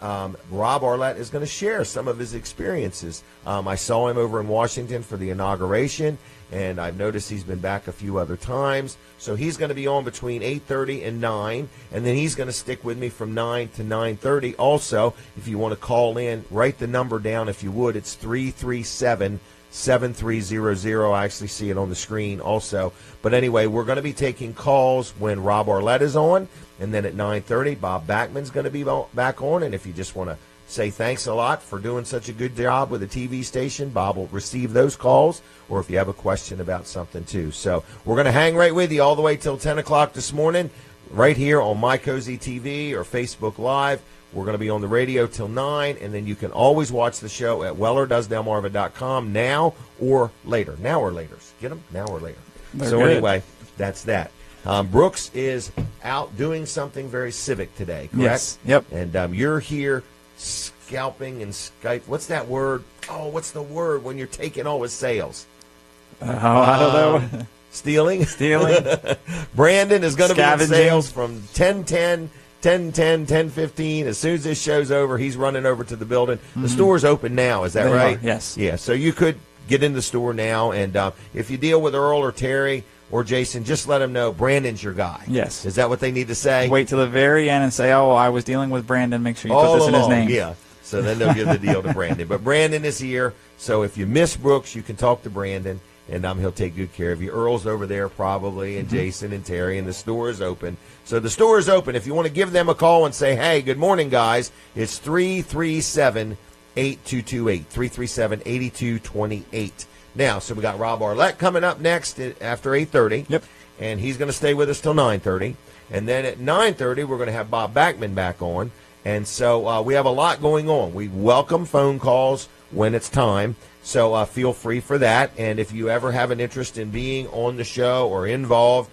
Rob Arlett is going to share some of his experiences. I saw him over in Washington for the inauguration, and I've noticed he's been back a few other times. So he's going to be on between 8:30 and 9, and then he's going to stick with me from 9 to 9:30. Also, if you want to call in, write the number down if you would. It's 337-7300. I actually see it on the screen also. But anyway, we're going to be taking calls when Rob Arlett is on. And then at 9:30, Bob Backman's going to be back on. And if you just want to say thanks a lot for doing such a good job with the TV station, Bob will receive those calls, or if you have a question about something too. So we're going to hang right with you all the way till 10 o'clock this morning, right here on My Cozy TV or Facebook Live. We're going to be on the radio till 9, and then you can always watch the show at WellerDoesDelmarva.com now or later. Now or later. Get them? Now or later. So good. Anyway, that's that. Brooks is out doing something very civic today, correct? Yes. Yep. And you're here scalping and Skype. What's that word? Oh, what's the word when you're taking all his sales? I don't know. Stealing? Brandon is going to be in sales from 10:10, 10:10, 10:15. As soon as this show's over, he's running over to the building. The store's open now. Is that right? Yes. Yeah, so you could get in the store now. And if you deal with Earl or Terry or Jason, just let them know Brandon's your guy. Yes. Is that what they need to say? Wait till the very end and say, oh, I was dealing with Brandon. Make sure you put this in his name. Yeah. So then they'll give the deal to Brandon. But Brandon is here. So if you miss Brooks, you can talk to Brandon, and he'll take good care of you. Earl's over there probably, and Jason and Terry, and the store is open. So the store is open. If you want to give them a call and say, hey, good morning, guys, it's 337-8228, 337-8228. Now, so we got Rob Arlett coming up next after 8:30. Yep. And he's going to stay with us till 9:30. And then at 9:30, we're going to have Bob Backman back on. And so we have a lot going on. We welcome phone calls when it's time. So feel free for that. And if you ever have an interest in being on the show or involved,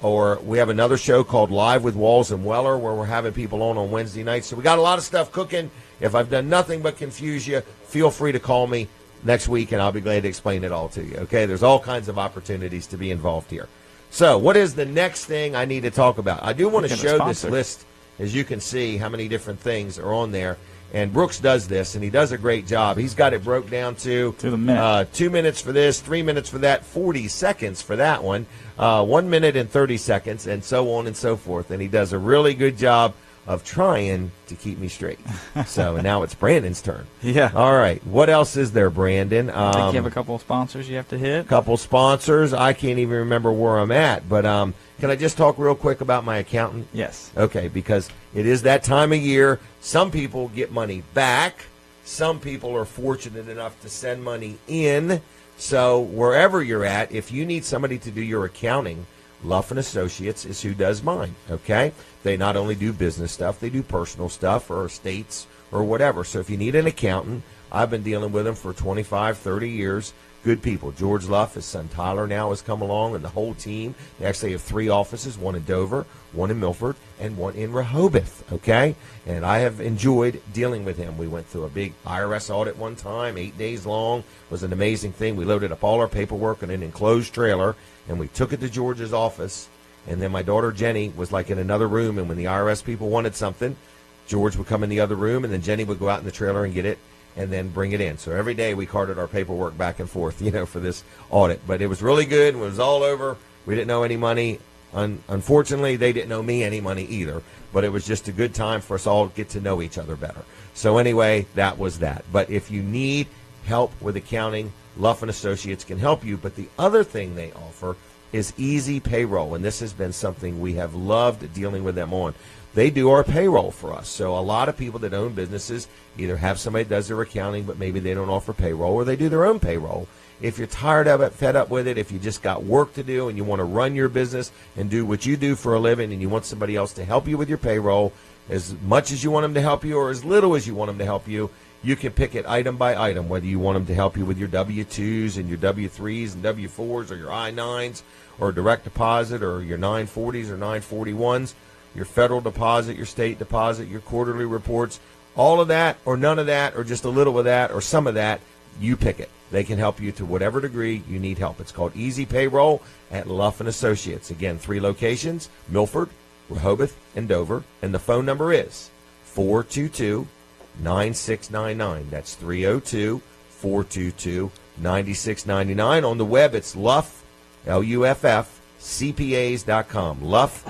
or we have another show called Live with Walls and Weller where we're having people on Wednesday nights. So we got a lot of stuff cooking. If I've done nothing but confuse you, feel free to call me next week, and I'll be glad to explain it all to you. Okay, there's all kinds of opportunities to be involved here. So what is the next thing I need to talk about? I do want to show this list, as you can see, how many different things are on there. And Brooks does this, and he does a great job. He's got it broke down to the minute. 2 minutes for this, 3 minutes for that, 40 seconds for that one, 1 minute and 30 seconds, and so on and so forth. And he does a really good job of trying to keep me straight. So now it's Brandon's turn. Yeah. All right. What else is there, Brandon? I think you have a couple of sponsors you have to hit. Couple sponsors. I can't even remember where I'm at. But can I just talk real quick about my accountant? Yes. Okay, because it is that time of year. Some people get money back. Some people are fortunate enough to send money in. So wherever you're at, if you need somebody to do your accounting, Luff & Associates is who does mine, okay? They not only do business stuff, they do personal stuff or estates or whatever. So if you need an accountant, I've been dealing with them for 25, 30 years. Good people. George Luff, his son Tyler now has come along, and the whole team. They actually have 3 offices, one in Dover, one in Milford, and one in Rehoboth, okay? And I have enjoyed dealing with him. We went through a big IRS audit one time, 8 days long. It was an amazing thing. We loaded up all our paperwork in an enclosed trailer, and we took it to George's office. And then my daughter Jenny was like in another room, and when the IRS people wanted something, George would come in the other room, and then Jenny would go out in the trailer and get it, and then bring it in. So every day we carted our paperwork back and forth, for this audit. But it was really good. When it was all over, we didn't owe any money. Unfortunately, they didn't owe me any money either. But it was just a good time for us all to get to know each other better. So anyway, that was that. But if you need help with accounting, Luff and Associates can help you. But the other thing they offer is easy payroll. And this has been something we have loved dealing with them on. They do our payroll for us. So a lot of people that own businesses either have somebody that does their accounting, but maybe they don't offer payroll, or they do their own payroll. If you're tired of it, fed up with it, if you just got work to do and you want to run your business and do what you do for a living, and you want somebody else to help you with your payroll, as much as you want them to help you or as little as you want them to help you, you can pick it item by item, whether you want them to help you with your W-2s and your W-3s and W-4s or your I-9s or direct deposit or your 940s or 941s. Your federal deposit, your state deposit, your quarterly reports, all of that or none of that or just a little of that or some of that, you pick it. They can help you to whatever degree you need help. It's called Easy Payroll at Luff & Associates. Again, 3 locations, Milford, Rehoboth, and Dover. And the phone number is 422-9699. That's 302-422-9699. On the web, it's Luff, L-U-F-F, CPAs.com. LuffCPAs.com.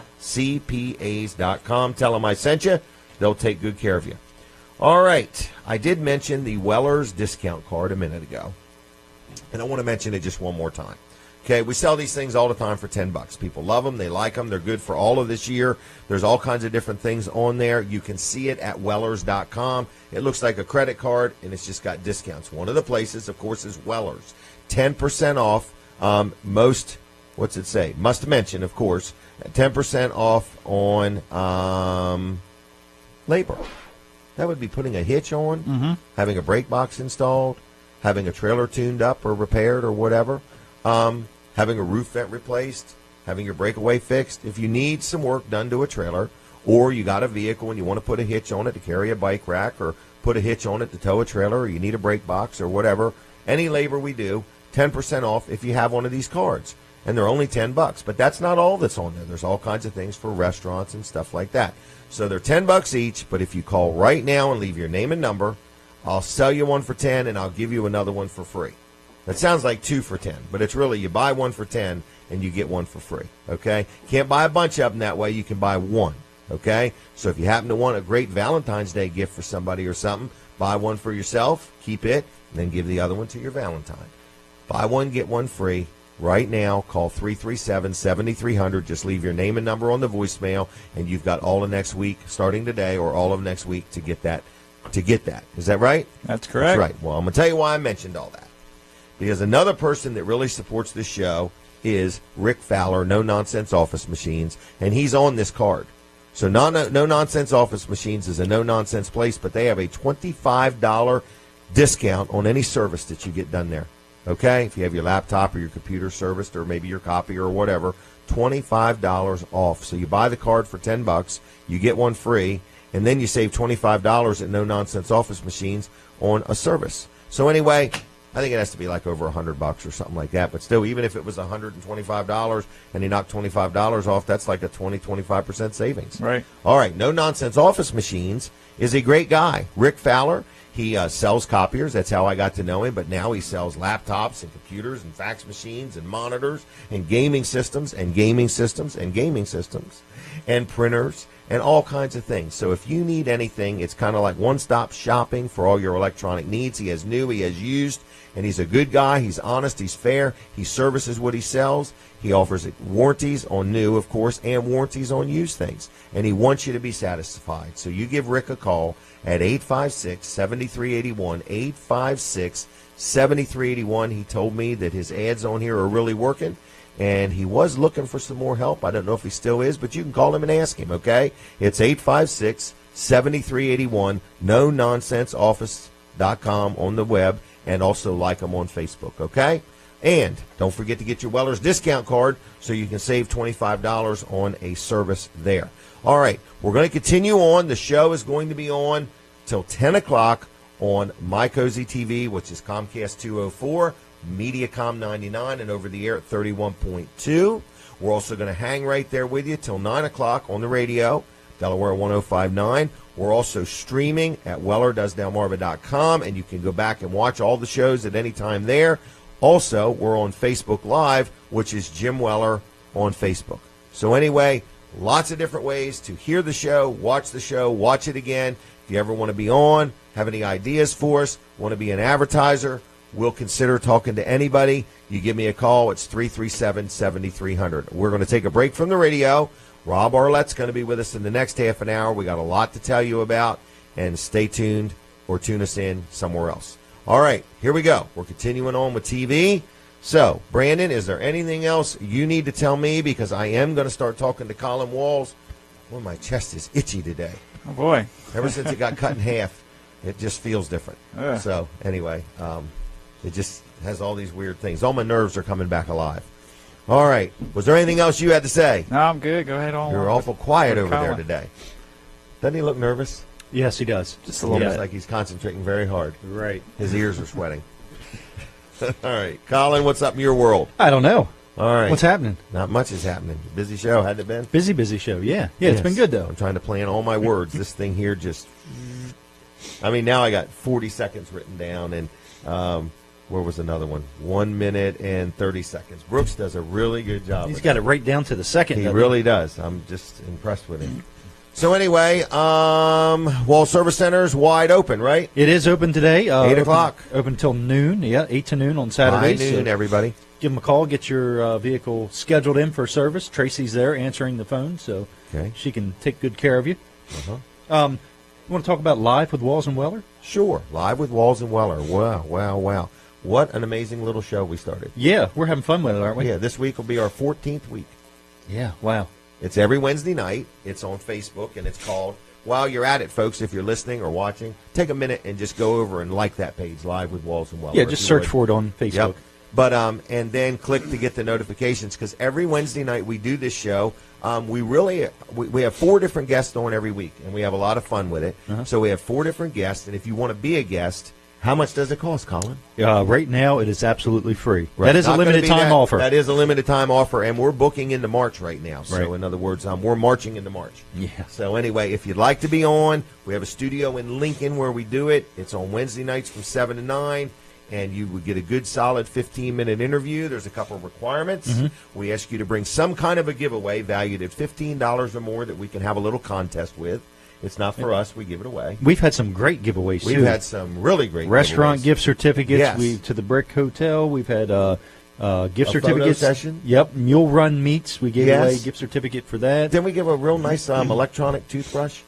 Tell them I sent you. They'll take good care of you. All right. I did mention the Weller's discount card a minute ago, and I want to mention it just one more time. Okay, we sell these things all the time for $10. People love them. They like them. They're good for all of this year. There's all kinds of different things on there. You can see it at Wellers.com. It looks like a credit card, and it's just got discounts. One of the places, of course, is Wellers. 10% off most. What's it say? Must mention, of course, 10% off on labor. That would be putting a hitch on, having a brake box installed, having a trailer tuned up or repaired or whatever, having a roof vent replaced, having your breakaway fixed. If you need some work done to a trailer, or you got a vehicle and you want to put a hitch on it to carry a bike rack, or put a hitch on it to tow a trailer, or you need a brake box or whatever, any labor we do, 10% off if you have one of these cards. And they're only $10, but that's not all that's on there. There's all kinds of things for restaurants and stuff like that. So they're $10 each, but if you call right now and leave your name and number, I'll sell you one for $10 and I'll give you another one for free. That sounds like 2 for $10, but it's really you buy one for $10 and you get one for free. Okay? Can't buy a bunch of them that way. You can buy one. Okay? So if you happen to want a great Valentine's Day gift for somebody or something, buy one for yourself, keep it, and then give the other one to your Valentine. Buy one, get one free. Right now, call 337-7300. Just leave your name and number on the voicemail, and you've got all of next week, starting today, or all of next week to get that. Is that right? That's correct. That's right. Well, I'm going to tell you why I mentioned all that. Because another person that really supports this show is Rick Fowler, No Nonsense Office Machines, and he's on this card. So No Nonsense Office Machines is a no-nonsense place, but they have a $25 discount on any service that you get done there. Okay, if you have your laptop or your computer serviced, or maybe your copier or whatever, $25 off. So you buy the card for $10, you get one free, and then you save $25 at No Nonsense Office Machines on a service. So anyway, I think it has to be like over $100 or something like that. But still, even if it was $125 and you knock $25 off, that's like a 25% savings. Right. All right, No Nonsense Office Machines is a great guy, Rick Fowler. He sells copiers. That's how I got to know him. But now he sells laptops and computers and fax machines and monitors and gaming systems and gaming systems and gaming systems and printers and all kinds of things. So if you need anything, it's kind of like one-stop shopping for all your electronic needs. He has new, he has used, and he's a good guy. He's honest, he's fair. He services what he sells. He offers warranties on new, of course, and warranties on used things. And he wants you to be satisfied. So you give Rick a call at 856-7381, 856-7381. He told me that his ads on here are really working, and he was looking for some more help. I don't know if he still is, but you can call him and ask him, okay? It's 856-7381, No Nonsense Office WellerDiesDaleMorva.com on the web, and also like them on Facebook, okay? And don't forget to get your Weller's discount card so you can save $25 on a service there. All right, we're going to continue on. The show is going to be on till 10 o'clock on My Cozy TV, which is Comcast 204, Mediacom 99, and over the air at 31.2. We're also going to hang right there with you till 9 o'clock on the radio, Delaware 105.9. We're also streaming at WellerDoesDelmarva.com, and you can go back and watch all the shows at any time there. Also, we're on Facebook Live, which is Jim Weller on Facebook. So anyway, lots of different ways to hear the show, watch it again. If you ever want to be on, have any ideas for us, want to be an advertiser, we'll consider talking to anybody. You give me a call. It's 337-7300. We're going to take a break from the radio. Rob Arlett's going to be with us in the next half an hour. We got a lot to tell you about, and stay tuned or tune us in somewhere else. All right, here we go. We're continuing on with TV. So, Brandon, is there anything else you need to tell me? Because I am going to start talking to Colin Walls. Well, my chest is itchy today. Oh, boy. Ever since it got cut in half, it just feels different. Ugh. So, anyway, it just has all these weird things. All my nerves are coming back alive. All right. Was there anything else you had to say? No, I'm good. Go ahead on. You're awful quiet over there Colin. today. Doesn't he look nervous? Yes, he does. Just a little Looks bit. like he's concentrating very hard. Right. His ears are sweating. All right. Colin, what's up in your world? I don't know. All right. What's happening? Not much is happening. Busy show, hadn't it been? Busy show. Yeah. Yeah, it's been good, though. I'm trying to plan all my words. This thing here just... I mean, now I got 40 seconds written down, and where was another one? 1 minute and 30 seconds. Brooks does a really good job. He's with got that. it right down to the second. He doesn't really does. I'm just impressed with him. So anyway, Wall Service Center is wide open, right? It is open today. 8 o'clock. Open until noon. Yeah, 8 to noon on High Saturdays. noon, So everybody. give them a call. Get your vehicle scheduled in for service. Tracy's there answering the phone, so Okay. she can take good care of you. Uh-huh. You want to talk about Live with Walls and Weller? Sure. Live with Walls and Weller. Wow. What an amazing little show we started. Yeah, we're having fun with it, aren't we? Yeah, this week will be our 14th week. Yeah, wow. It's every Wednesday night. It's on Facebook, and it's called, while you're at it, folks, if you're listening or watching, take a minute and just go over and like that page, Live with Walls and Weller. Yeah, if just you search would. for it on Facebook. Yep. But and then click to get the notifications, because every Wednesday night we do this show. We have 4 different guests on every week, and we have a lot of fun with it. Uh-huh. So we have 4 different guests, and if you want to be a guest, how much does it cost, Colin? Right now, it is absolutely free. Right. That is a Not gonna limited be time that- offer. That is a limited time offer, and we're booking into March right now. So Right. in other words, we're marching into March. Yeah. So anyway, if you'd like to be on, we have a studio in Lincoln where we do it. It's on Wednesday nights from 7 to 9. And you would get a good, solid 15-minute interview. There's a couple of requirements. Mm-hmm. We ask you to bring some kind of a giveaway valued at $15 or more that we can have a little contest with. It's not for us. We give it away. We've had some great giveaways, We've too. had some really great Restaurant giveaways. gift certificates Yes. to the Brick Hotel. We've had gift A photo certificates. session? Yep. Mule Run Meats. We gave Yes. away a gift certificate for that. Then we give a real nice electronic toothbrush.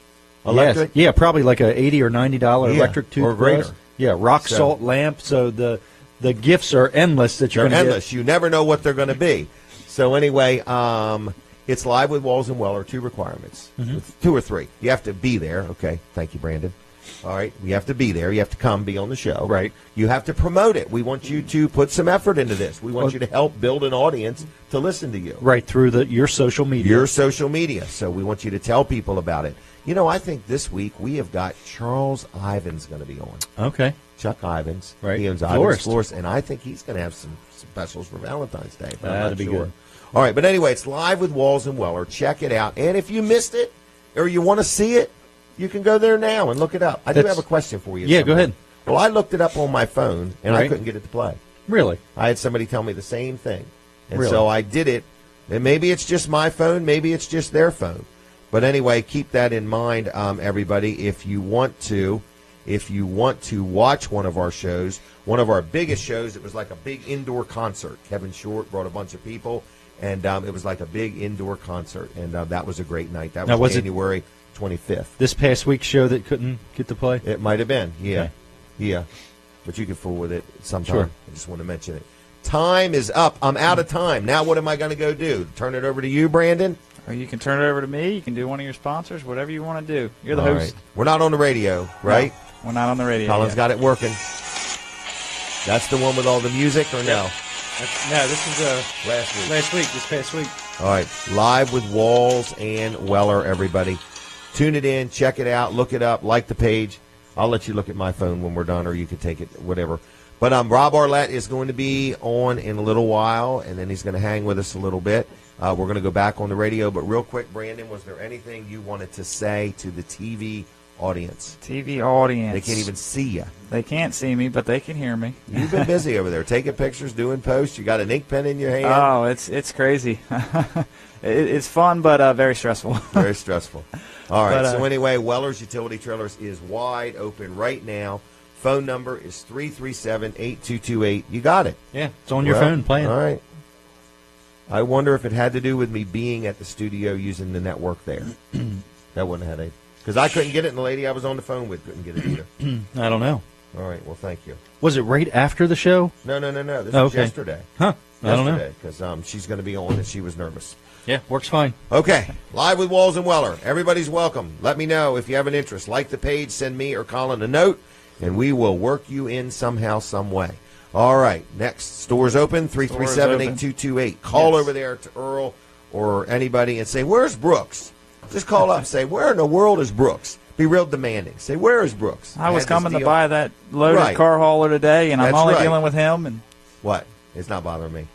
Electric. Yes. Yeah, probably like a $80 or $90 Yeah, electric or toothbrush. greater. Yeah, rock So- salt lamp. So the gifts are endless that you're They're going to endless. You never know what they're going to be. So anyway, it's Live with Walls and Weller. 2 requirements, 2 or 3. You have to be there. Okay, thank you, Brandon. All right, you have to be there. You have to come, be on the show. Right. You have to promote it. We want you to put some effort into this. We want you to help build an audience to listen to you. right through your social media. Your social media. So we want you to tell people about it. You know, I think this week we have got Charles Ivins going to be on. Okay. Chuck Ivins. Right. He owns Florist. Ivins Florist, and I think he's going to have some specials for Valentine's Day. But I'm That'd not be sure. good. All right, but anyway, it's Live with Walls and Weller. Check it out. And if you missed it or you want to see it, you can go there now and look it up. I do That's- have a question for you. at Yeah, some go point. ahead. Well, I looked it up on my phone, and I Right. couldn't get it to play. Really? I had somebody tell me the same thing. And Really? so I did it. And maybe it's just my phone, maybe it's just their phone. But anyway, keep that in mind, everybody. If you want to watch one of our shows, one of our biggest shows, it was like a big indoor concert. Kevin Short brought a bunch of people, and it was like a big indoor concert. And that was a great night. That Now, was was it- January 25th. This past week's show that couldn't get to play? It might have been, yeah. Okay. Yeah. But you can fool with it sometime. Sure. I just want to mention it. Time is up. I'm out of time. Now what am I going to go do? Turn it over to you, Brandon? Or you can turn it over to me. You can do one of your sponsors, whatever you want to do. You're the All host. right. We're not on the radio, right? We're not on the radio Colin's yet. got it working. That's the one with all the music, or no? No, this is Last week. this past week. All right, live with Walls and Weller, everybody. Tune it in, check it out, look it up, like the page. I'll let you look at my phone when we're done, or you can take it, whatever. But Rob Arlett is going to be on in a little while, and then he's going to hang with us a little bit. We're going to go back on the radio. But real quick, Brandon, was there anything you wanted to say to the TV audience? TV audience. They can't even see you. They can't see me, but they can hear me. You've been busy over there, taking pictures, doing posts. You got an ink pen in your hand. Oh, it's crazy. It's fun, but very stressful. Very stressful. All right. But, So anyway, Weller's Utility Trailers is wide open right now. Phone number is 337-8228. You got it. Yeah, it's on your Well, phone playing. All right. I wonder if it had to do with me being at the studio using the network there. That wouldn't have had because I couldn't get it, and the lady I was on the phone with couldn't get it either. I don't know. All right. Well, thank you. Was it right after the show? No. This Oh, was okay. yesterday. Huh? I don't know. Because she's going to be on, and she was nervous. Yeah, works fine. Okay, live with Walls and Weller. Everybody's welcome. Let me know if you have an interest. Like the page, send me or Colin a note, and we will work you in somehow, some way. All right, next. Store's open, 337-8228. Call Yes. over there to Earl or anybody and say, where's Brooks? Just call up and say, where in the world is Brooks? Be real demanding. Say, where is Brooks? I was had this coming to deal. buy that loaded Right. car hauler today, and I'm That's only right. dealing with him. And What? It's not bothering me.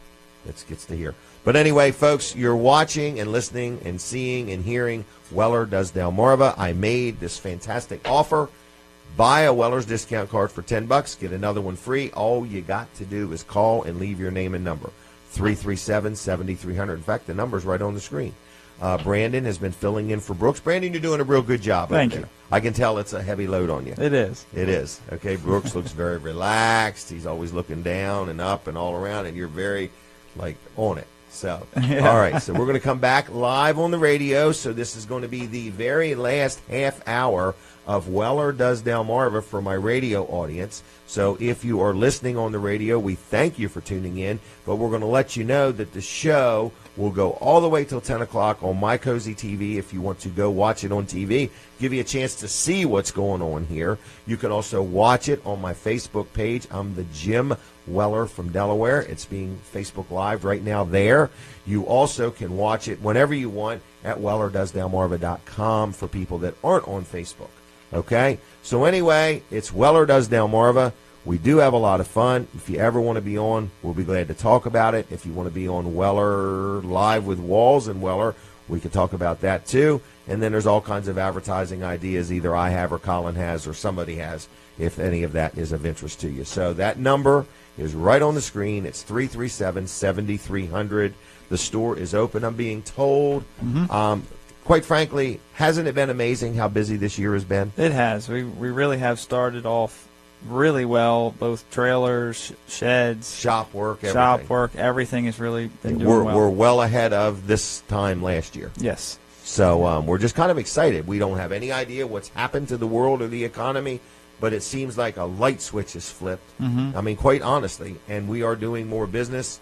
It gets to hear. But anyway, folks, you're watching and listening and seeing and hearing Weller Does Delmarva. I made this fantastic offer. Buy a Weller's discount card for $10. Get another one free. All you got to do is call and leave your name and number. 337-7300. In fact, the number's right on the screen. Brandon has been filling in for Brooks. Brandon, you're doing a real good job. Thank over you. there. I can tell it's a heavy load on you. it is. It is. Okay, Brooks looks very relaxed. He's always looking down and up and all around, and you're very, on it. So, Yeah. All right, so we're going to come back live on the radio. So this is going to be the very last half hour of Weller Does Delmarva for my radio audience. So if you are listening on the radio, we thank you for tuning in, but we're going to let you know that the show will go all the way till 10 o'clock on My Cozy TV. If you want to go watch it on TV, give you a chance to see what's going on here. You can also watch it on my Facebook page. I'm the Jim Weller from Delaware. It's being Facebook Live right now there. You also can watch it whenever you want at WellerDoesDelmarva.com for people that aren't on Facebook. Okay? So anyway, it's Weller Does Delmarva. We do have a lot of fun. If you ever want to be on, we'll be glad to talk about it. If you want to be on Weller Live with Walls and Weller, we can talk about that too. And then there's all kinds of advertising ideas either I have or Colin has or somebody has, if any of that is of interest to you. So that number is right on the screen. It's 337-7300. The store is open, I'm being told. Quite frankly, hasn't it been amazing how busy this year has been? It has. We really have started off really well. Both trailers, sheds, Shop work, everything. everything has really been doing We're well. well ahead of this time last year. Yes. So we're just kind of excited. We don't have any idea what's happened to the world or the economy, but it seems like a light switch is flipped. I mean, quite honestly, and we are doing more business.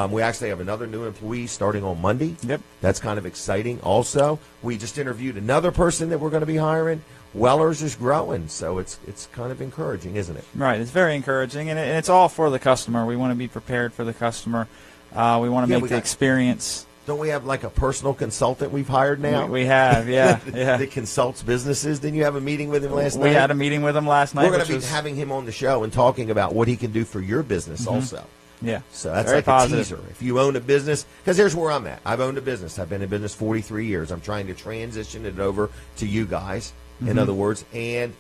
We actually have another new employee starting on Monday. Yep. That's kind of exciting also. We just interviewed another person that we're going to be hiring. Weller's is growing, so it's kind of encouraging, isn't it? Right. It's very encouraging, and it's all for the customer. We want to be prepared for the customer. We want to Yeah, make we the got- experience. Don't we have like a personal consultant we've hired now? We have, yeah, yeah. That consults businesses. Didn't you have a meeting with him last night? We had a meeting with him last night. We're going which to be was, having him on the show and talking about what he can do for your business also. yeah. So that's Very like positive. a teaser. If you own a business, because here's where I'm at. I've owned a business. I've been in business 43 years. I'm trying to transition it over to you guys, in other words, and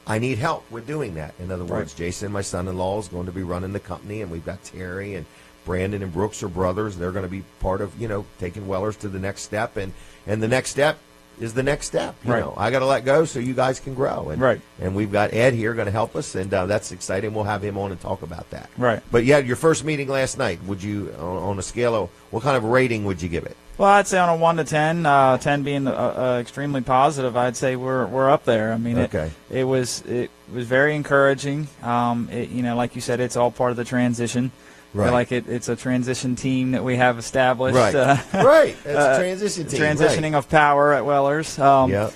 I need help with doing that. In other words, Jason, my son-in-law, is going to be running the company, and we've got Terry and Brandon and Brooks are brothers. They're going to be part of, taking Wellers to the next step, and the next step is the next step. You Right. know, I got to let go so you guys can grow. And, Right. And we've got Ed here going to help us, and that's exciting. We'll have him on and talk about that. Right. But you had your first meeting last night. Would you, on a scale of, what kind of rating would you give it? Well, I'd say on a 1 to 10, 10 being extremely positive, I'd say we're up there. I mean, Okay. it was very encouraging. Like you said, it's all part of the transition. I Right. feel like it's a transition team that we have established. Right. Right. It's a transition team. Transitioning of power at Wellers. Right. Yeah.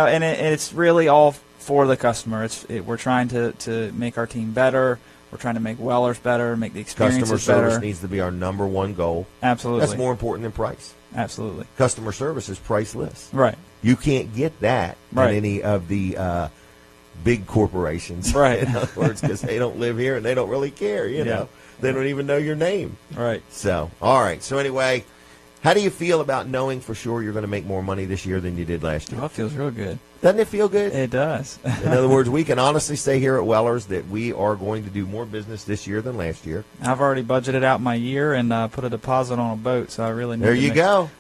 And it's really all for the customer. We're trying to make our team better. We're trying to make Wellers better, make the experiences Customer service better. needs to be our number one goal. Absolutely. That's more important than price. Absolutely. Customer service is priceless. Right. You can't get that Right. in any of the big corporations. Right. In other words, because they don't live here and they don't really care, you know. They don't even know your name. Right. So, all right. So anyway, how do you feel about knowing for sure you're going to make more money this year than you did last year? Well, it feels real good. Doesn't it feel good? It does. In other words, we can honestly say here at Wellers that we are going to do more business this year than last year. I've already budgeted out my year and put a deposit on a boat, so I really need There to you make- go.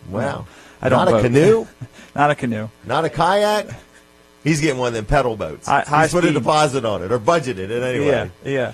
Wow. I don't Not a boat. canoe? Not a canoe. Not a kayak? He's getting one of them pedal boats. High He's put a speed. deposit on it or budgeted it anyway. Yeah.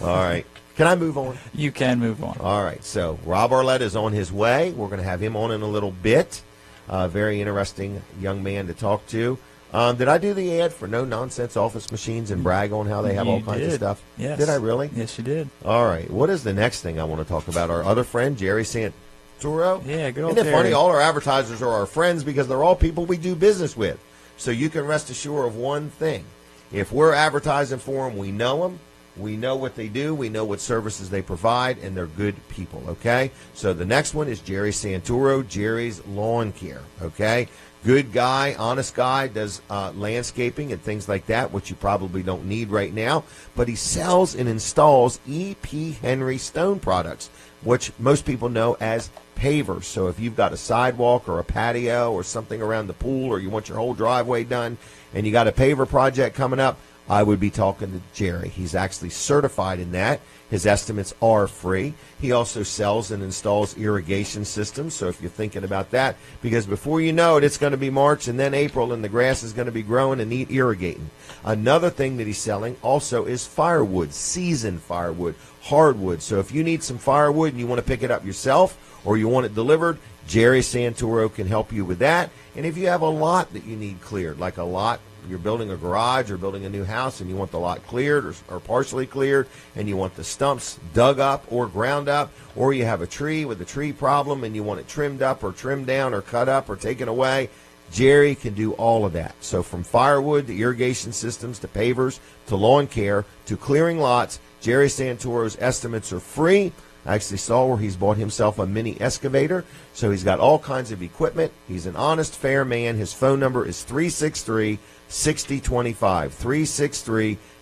All right. Can I move on? You can move on. All right. So Rob Arlett is on his way. We're going to have him on in a little bit. Very interesting young man to talk to. Did I do the ad for No Nonsense Office Machines and brag on how they have all You kinds of did. stuff? Yes. Did I really? Yes, you did. All right. What is the next thing I want to talk about? Our other friend, Jerry Santoro? Yeah, good old Isn't it funny? Jerry. All our advertisers are our friends because they're all people we do business with. So you can rest assured of one thing. If we're advertising for them, we know them. We know what they do. We know what services they provide, and they're good people, okay? So the next one is Jerry Santoro, Jerry's Lawn Care, okay? Good guy, honest guy, does landscaping and things like that, which you probably don't need right now. But he sells and installs E.P. Henry stone products, which most people know as pavers. So if you've got a sidewalk or a patio or something around the pool, or you want your whole driveway done and you got a paver project coming up, I would be talking to Jerry. He's actually certified in that. His estimates are free. He also sells and installs irrigation systems. So if you're thinking about that, because before you know it, it's going to be March and then April, and the grass is going to be growing and need irrigating. Another thing that he's selling also is firewood, seasoned firewood, hardwood. So if you need some firewood and you want to pick it up yourself or you want it delivered, Jerry Santoro can help you with that. And if you have a lot that you need cleared, like a lot, you're building a garage or building a new house and you want the lot cleared or partially cleared, and you want the stumps dug up or ground up, or you have a tree with a tree problem and you want it trimmed up or trimmed down or cut up or taken away, Jerry can do all of that. So from firewood to irrigation systems to pavers to lawn care to clearing lots, Jerry Santoro's estimates are free. I actually saw where he's bought himself a mini excavator. So he's got all kinds of equipment. He's an honest, fair man. His phone number is 363-6025.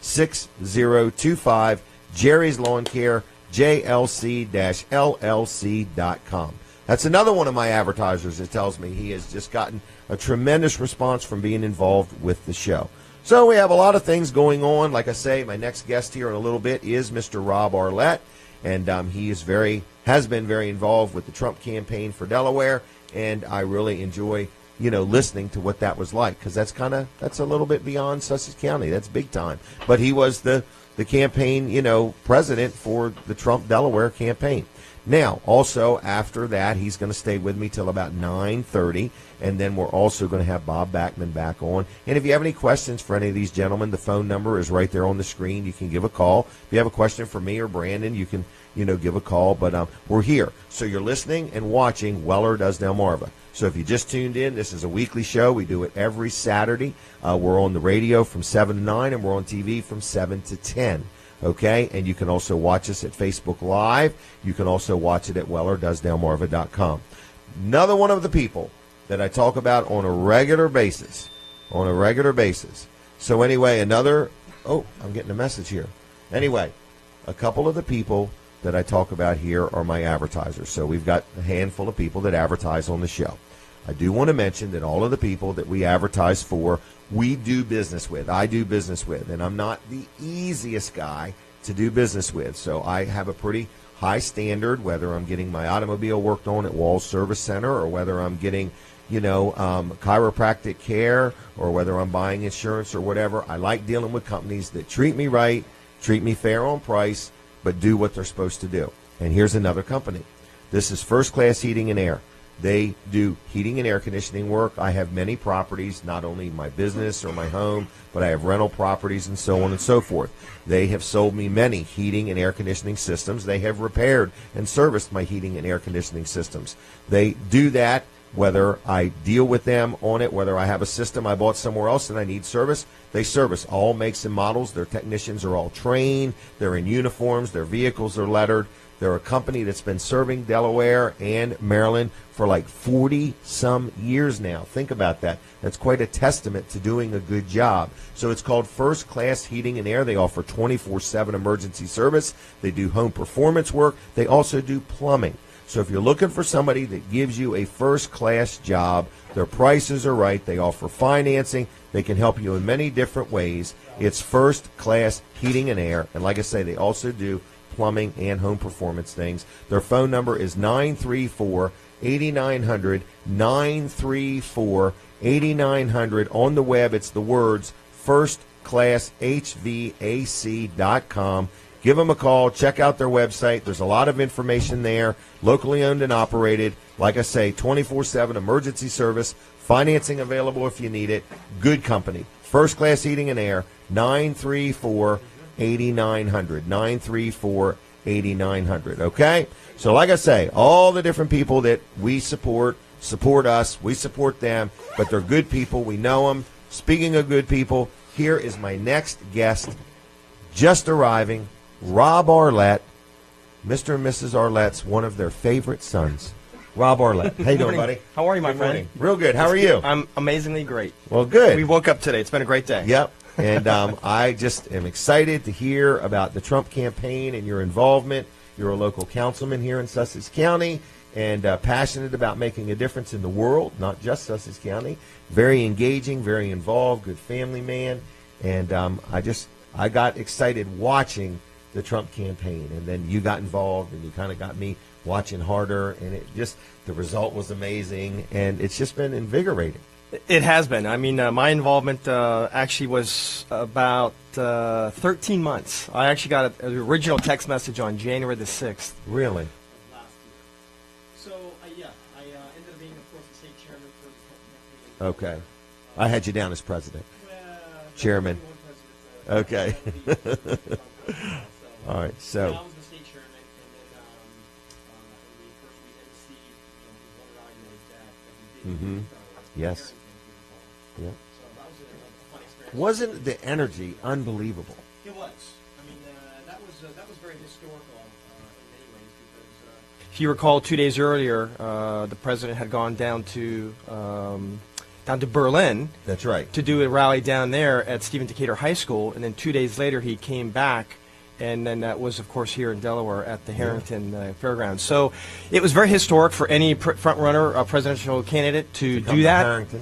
363-6025. Jerry's Lawn Care, JLC-LLC.com. That's another one of my advertisers that tells me he has just gotten a tremendous response from being involved with the show. So we have a lot of things going on. Like I say, my next guest here in a little bit is Mr. Rob Arlett. And he has been very involved with the Trump campaign for Delaware, and I really enjoy, listening to what that was like, because that's a little bit beyond Sussex County. That's big time. But he was the campaign, president for the Trump Delaware campaign. Now, also after that, he's going to stay with me till about 9:30, and then we're also going to have Bob Backman back on. And if you have any questions for any of these gentlemen, the phone number is right there on the screen. You can give a call. If you have a question for me or Brandon, you can, give a call. But we're here. So you're listening and watching Weller Does Delmarva. So if you just tuned in, this is a weekly show. We do it every Saturday. We're on the radio from 7 to 9, and we're on TV from 7 to 10. Okay, and you can also watch us at Facebook Live. You can also watch it at WellerDoesDelmarva.com. Another one of the people that I talk about on a regular basis. So anyway, I'm getting a message here. Anyway, a couple of the people that I talk about here are my advertisers. So we've got a handful of people that advertise on the show. I do want to mention that all of the people that we advertise for, we do business with. I do business with. And I'm not the easiest guy to do business with. So I have a pretty high standard, whether I'm getting my automobile worked on at Walls Service Center, or whether I'm getting, chiropractic care, or whether I'm buying insurance or whatever. I like dealing with companies that treat me right, treat me fair on price, but do what they're supposed to do. And here's another company. This is First Class Heating and Air. They do heating and air conditioning work. I have many properties, not only my business or my home, but I have rental properties and so on and so forth. They have sold me many heating and air conditioning systems. They have repaired and serviced my heating and air conditioning systems. They do that whether I deal with them on it, whether I have a system I bought somewhere else and I need service, they service all makes and models. Their technicians are all trained. They're in uniforms. Their vehicles are lettered. They're a company that's been serving Delaware and Maryland for like 40-some years now. Think about that. That's quite a testament to doing a good job. So it's called First Class Heating and Air. They offer 24/7 emergency service. They do home performance work. They also do plumbing. So if you're looking for somebody that gives you a first-class job, their prices are right. They offer financing. They can help you in many different ways. It's First Class Heating and Air. And like I say, they also do plumbing and home performance things. Their phone number is 934-8900, 934-8900. On the web, it's the words firstclasshvac.com. Give them a call. Check out their website. There's a lot of information there, locally owned and operated. Like I say, 24/7 emergency service, financing available if you need it. Good company. First Class Heating and Air, 934-8900, 934-8900. Okay? So like I say, all the different people that we support us. We support them, but they're good people. We know them. Speaking of good people, here is my next guest, just arriving, Rob Arlett, Mr. and Mrs. Arlett's one of their favorite sons. Rob Arlett. How you doing, buddy? How are you, my Good friend? morning. Real good. How are you? I'm amazingly great. Well, good. We woke up today. It's been a great day. Yep. And I just am excited to hear about the Trump campaign and your involvement. You're a local councilman here in Sussex County and passionate about making a difference in the world, not just Sussex County. Very engaging, very involved, good family man. And I got excited watching the Trump campaign. And then you got involved and you kind of got me watching harder. And the result was amazing. And it's just been invigorating. It has been. I mean, my involvement actually was about 13 months. I actually got an original text message on January the 6th. Really? So, I ended up being, of course, the state chairman for the Okay. I had you down as president. Chairman. Okay. All right. So. I was the state chairman, and then we emceed one ride that we did. Mm-hmm. Yes. Yeah. So that was a fun experience. Wasn't the energy unbelievable? It was. I mean, that was very historical in many ways because, if you recall, 2 days earlier, the president had gone down to Berlin. That's right. To do a rally down there at Stephen Decatur High School, and then 2 days later he came back. And then that was, of course, here in Delaware at the Harrington Fairgrounds. So it was very historic for any front-runner presidential candidate to do that. Harrington.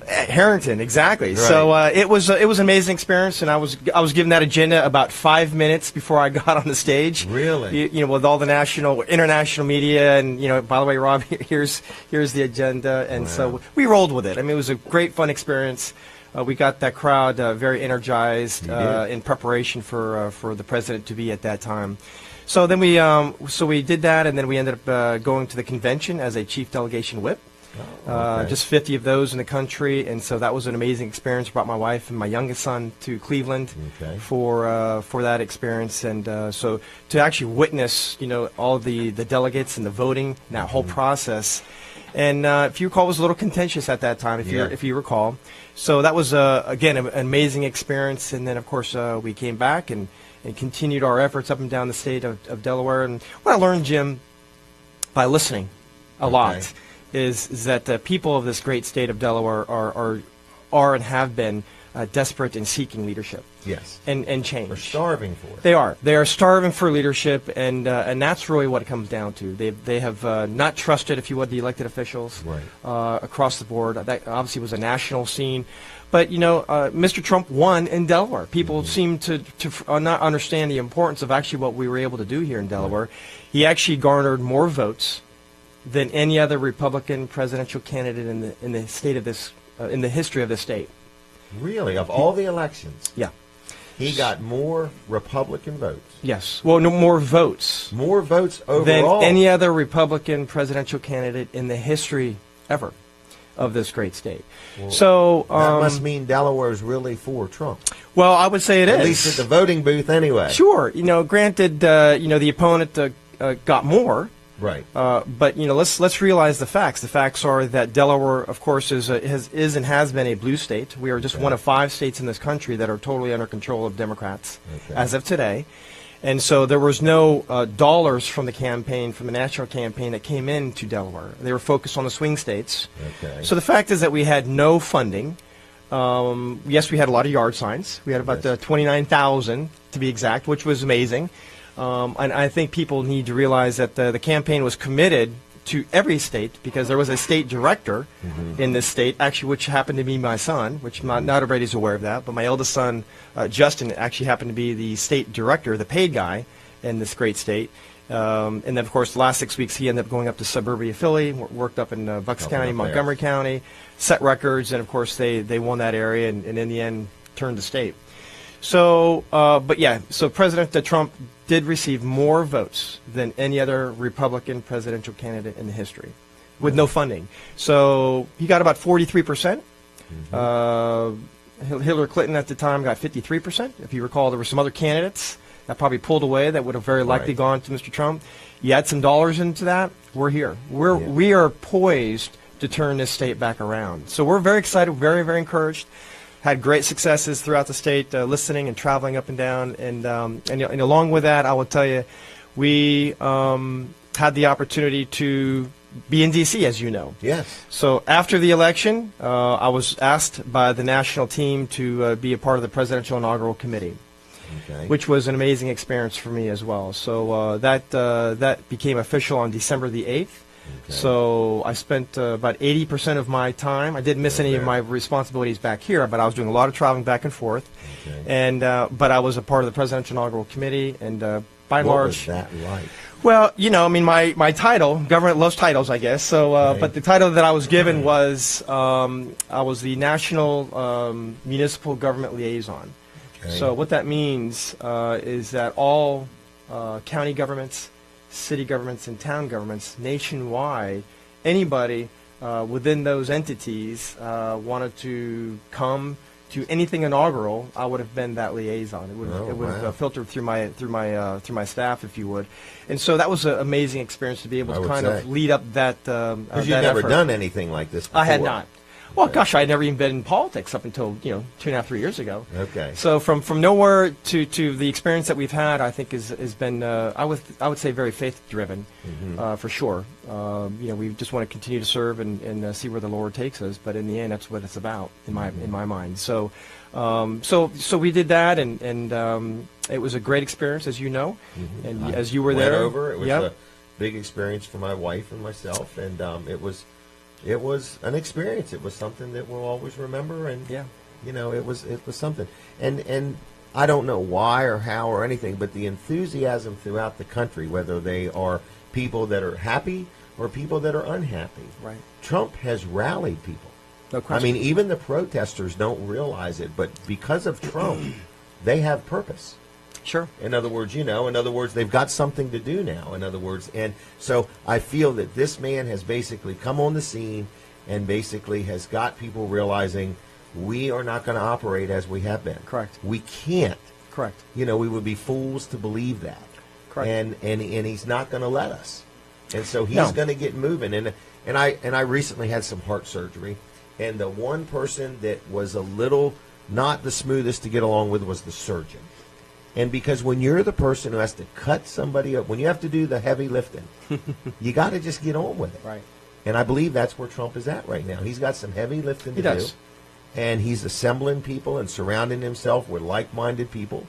Harrington, exactly. Right. So it was an amazing experience, and I was given that agenda about 5 minutes before I got on the stage. Really? With all the international media, and by the way, Rob, here's the agenda, and so we rolled with it. I mean, it was a great, fun experience. We got that crowd very energized in preparation for the president to be at that time. So then we did that, and then we ended up going to the convention as a chief delegation whip. Okay. Just 50 of those in the country, and so that was an amazing experience. Brought my wife and my youngest son to Cleveland for that experience, and so to actually witness all the delegates and the voting and that whole process. And if you recall, it was a little contentious at that time, if you recall. So that was, again, an amazing experience. And then, of course, we came back and continued our efforts up and down the state of Delaware. And what I learned, Jim, by listening a lot, is that the people of this great state of Delaware are and have been desperate in seeking leadership. Yes. And change. They're starving for it. They are. They are starving for leadership, and that's really what it comes down to. They have not trusted, if you would, the elected officials across the board. That obviously was a national scene. But, Mr. Trump won in Delaware. People seem to not understand the importance of actually what we were able to do here in Delaware. He actually garnered more votes than any other Republican presidential candidate in the state of this in the history of this state. Really? Of all the elections? Yeah. He got more Republican votes. Yes. Well, no, more votes. More votes overall. Than any other Republican presidential candidate in the history ever of this great state. Well, so that must mean Delaware is really for Trump. Well, I would say it is. At least at the voting booth anyway. Sure. Granted, the opponent got more. Right. But let's realize the facts. The facts are that Delaware, of course, is and has been a blue state. We are just one of 5 states in this country that are totally under control of Democrats as of today. And so there was no dollars from the campaign, from the national campaign, that came into Delaware. They were focused on the swing states. Okay. So the fact is that we had no funding. Yes, we had a lot of yard signs. We had about 29,000 to be exact, which was amazing. And I think people need to realize that the campaign was committed to every state, because there was a state director in this state, actually, which happened to be my son, which not everybody's aware of that, but my eldest son, Justin, actually happened to be the state director, the paid guy in this great state. And then, of course, the last 6 weeks he ended up going up to suburbia Philly, worked up in Bucks County, Montgomery County, set records, and of course they won that area and in the end turned the state. So, so President Trump did receive more votes than any other Republican presidential candidate in the history, with no funding. So he got about 43%. Hillary Clinton at the time got 53%. If you recall, there were some other candidates that probably pulled away that would have very likely gone to Mr. Trump. You add some dollars into that, we're here. We are poised to turn this state back around. So we're very excited, very, very encouraged. Had great successes throughout the state, listening and traveling up and down. And along with that, I will tell you, we had the opportunity to be in D.C., as you know. Yes. So after the election, I was asked by the national team to be a part of the Presidential Inaugural Committee, which was an amazing experience for me as well. So that became official on December the 8th. So I spent about 80% of my time. I didn't miss any of my responsibilities back here, but I was doing a lot of traveling back and forth. And but I was a part of the Presidential Inaugural Committee, and by and large, what was that like? Well, I mean, my title, government loves titles, I guess. So, but the title that I was given was I was the National Municipal Government Liaison. So what that means is that all county governments, city governments, and town governments nationwide, anybody within those entities wanted to come to anything inaugural, I would have been that liaison. It would have filtered through my staff, if you would. And so that was an amazing experience to be able to kind of lead up that. Because you've never done anything like this before. I had not. Well, gosh, I had never even been in politics up until 2.5, 3 years ago. Okay. So from nowhere to the experience that we've had, I think has been I would say very faith driven, for sure. We just want to continue to serve and see where the Lord takes us. But in the end, that's what it's about in my mind. So so we did that, and it was a great experience, as you know, and as you were there. It was a big experience for my wife and myself, and it was an experience. It was something that we'll always remember, and it was something. And I don't know why or how or anything, but the enthusiasm throughout the country, whether they are people that are happy or people that are unhappy, right? Trump has rallied people. No question. I mean, even the protesters don't realize it, but because of Trump, they have purpose. Sure. In other words, they've got something to do now. In other words, and so I feel that this man has basically come on the scene and basically has got people realizing we are not going to operate as we have been. Correct. We can't. Correct. We would be fools to believe that. Correct. And he's not going to let us. And so he's going to get moving. And I recently had some heart surgery, and the one person that was a little not the smoothest to get along with was the surgeon. And because when you're the person who has to cut somebody up, when you have to do the heavy lifting, you got to just get on with it. Right. And I believe that's where Trump is at right now. He's got some heavy lifting to do. And he's assembling people and surrounding himself with like-minded people.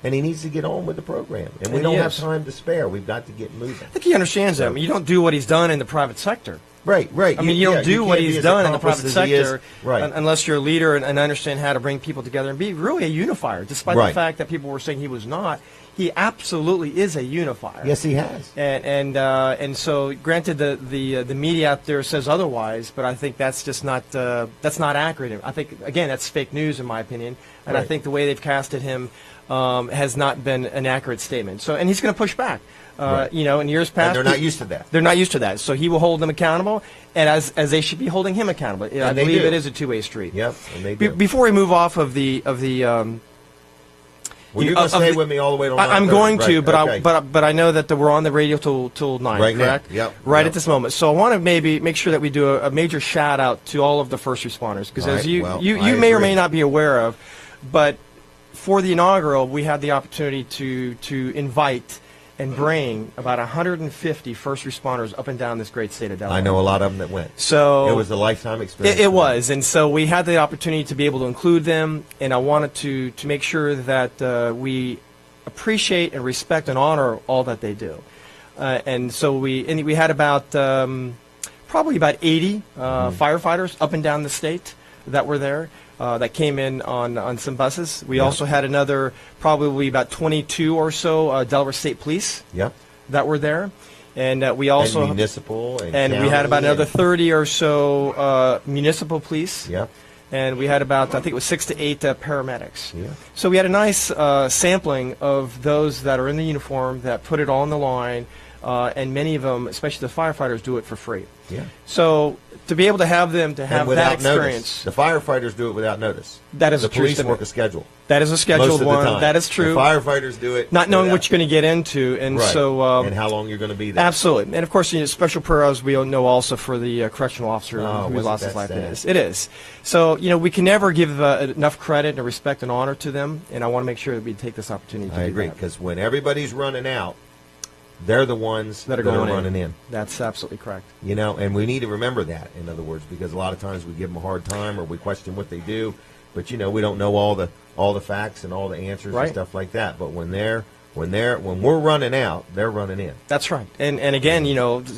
And he needs to get on with the program. And we don't have time to spare. We've got to get moving. I think he understands that. I mean, you don't do what he's done in the private sector. Right. I mean, you don't do what he's done in the private sector right. Unless you're a leader and understand how to bring people together and be really a unifier. Despite the fact that people were saying he was not, he absolutely is a unifier. Yes, he has. And so, granted, the media out there says otherwise, but I think that's just not accurate. I think again that's fake news in my opinion, and I think the way they've casted him has not been an accurate statement. So, and he's going to push back. In years past, and they're not used to that. They're not used to that. So he will hold them accountable, and as they should be holding him accountable. I believe it is a two-way street. Yep, and they do. Before we move off of the Well, you're going to stay with me all the way till 9:30. I'm going to, right. but I know that we're on the radio till 9, Right now. correct? Yep. Right at this moment. So I want to maybe make sure that we do a major shout out to all of the first responders, because as Right. you Well, you I may or agree. may not be aware of, but for the inaugural, we had the opportunity to invite and bring about 150 first responders up and down this great state of Delaware. I know a lot of them that went. So It was a lifetime experience. It for them. was, and so we had the opportunity to be able to include them, and I wanted to make sure that we appreciate and respect and honor all that they do. And so we had about probably about 80 firefighters up and down the state that were there. That came in on some buses. We also had another probably about 22 or so Delaware State Police Yep. that were there. And we also And municipal and we had about another 30 or so municipal police. Yep. And we had about, I think it was 6 to 8 paramedics. Yeah. So we had a nice sampling of those that are in the uniform that put it all on the line, and many of them, especially the firefighters, do it for free. Yeah. So to be able to have them to have And without that experience, notice. The firefighters do it without notice. that is The a true police statement. work a schedule. That is a Most scheduled of the one. time. That is true. The firefighters do it. Not knowing without- what you're going to get into, and Right. so and how long you're going to be there. absolutely. And of course, special prayers we know also for the correctional officer Oh, who wasn't lost that his life. sad? It is. So we can never give enough credit and respect and honor to them, and I want to make sure that we take this opportunity to I do agree, that. because when everybody's running out, they're the ones That are going running in. That's absolutely correct. And we need to remember that, in other words, because a lot of times we give them a hard time or we question what they do, but we don't know all the facts and all the answers Right. and stuff like that. But when we're running out, they're running in. That's right. And again,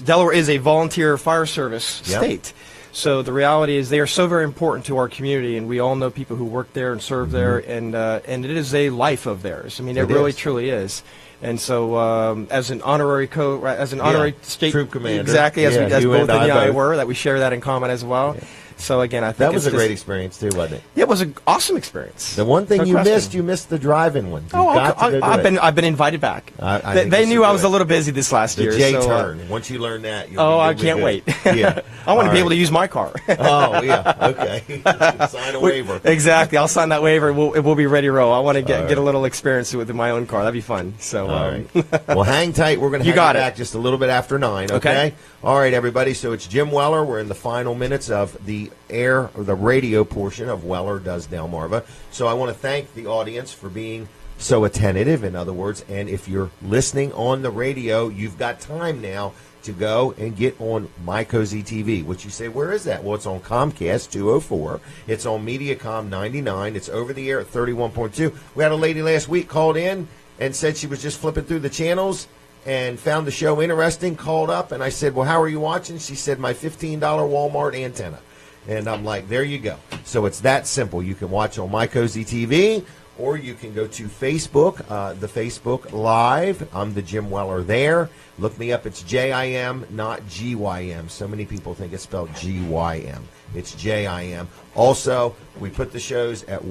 Delaware is a volunteer fire service Yep. state. So the reality is they are so very important to our community, and we all know people who work there and serve there, and it is a life of theirs. I mean, it really is. truly is. And so, as an honorary honorary state troop commander. exactly as Yeah, as you both and and I both. were, that we share that in common as well. So again, I think That was it's a great just- experience too, wasn't it? It was an awesome experience. The one thing No you question. missed the drive-in one. You've Oh, got to go do it. I've been invited back. I They think you knew should I do was it. a little busy this last The year. J so, turn. Once you learn that, you'll I be can't good. wait. Yeah. I want to All be able right. to use my car. Oh yeah. Okay. Sign a waiver. Exactly. I'll sign that waiver. We'll be ready to roll. I want to All get right. a little experience with my own car. That'd be fun. So, All right. Well, hang tight. We're going to You have got you it. back just a little bit after 9. Okay? Okay. All right, everybody. So it's Jim Weller. We're in the final minutes of the radio portion of Weller Does Delmarva. So I want to thank the audience for being so attentive, in other words. And if you're listening on the radio, you've got time now to go and get on My Cozy TV, which you say, where is that? Well, it's on Comcast 204. It's on Mediacom 99. It's over the air at 31.2. We had a lady last week called in and said she was just flipping through the channels and found the show interesting, called up, and I said, well, how are you watching? She said, my $15 Walmart antenna. And I'm like, there you go. So it's that simple. You can watch on My Cozy TV, or you can go to Facebook, the Facebook Live. I'm the Jim Weller there. Look me up. It's J-I-M, not G-Y-M. So many people think it's spelled G-Y-M. It's J-I-M. Also, we put the shows at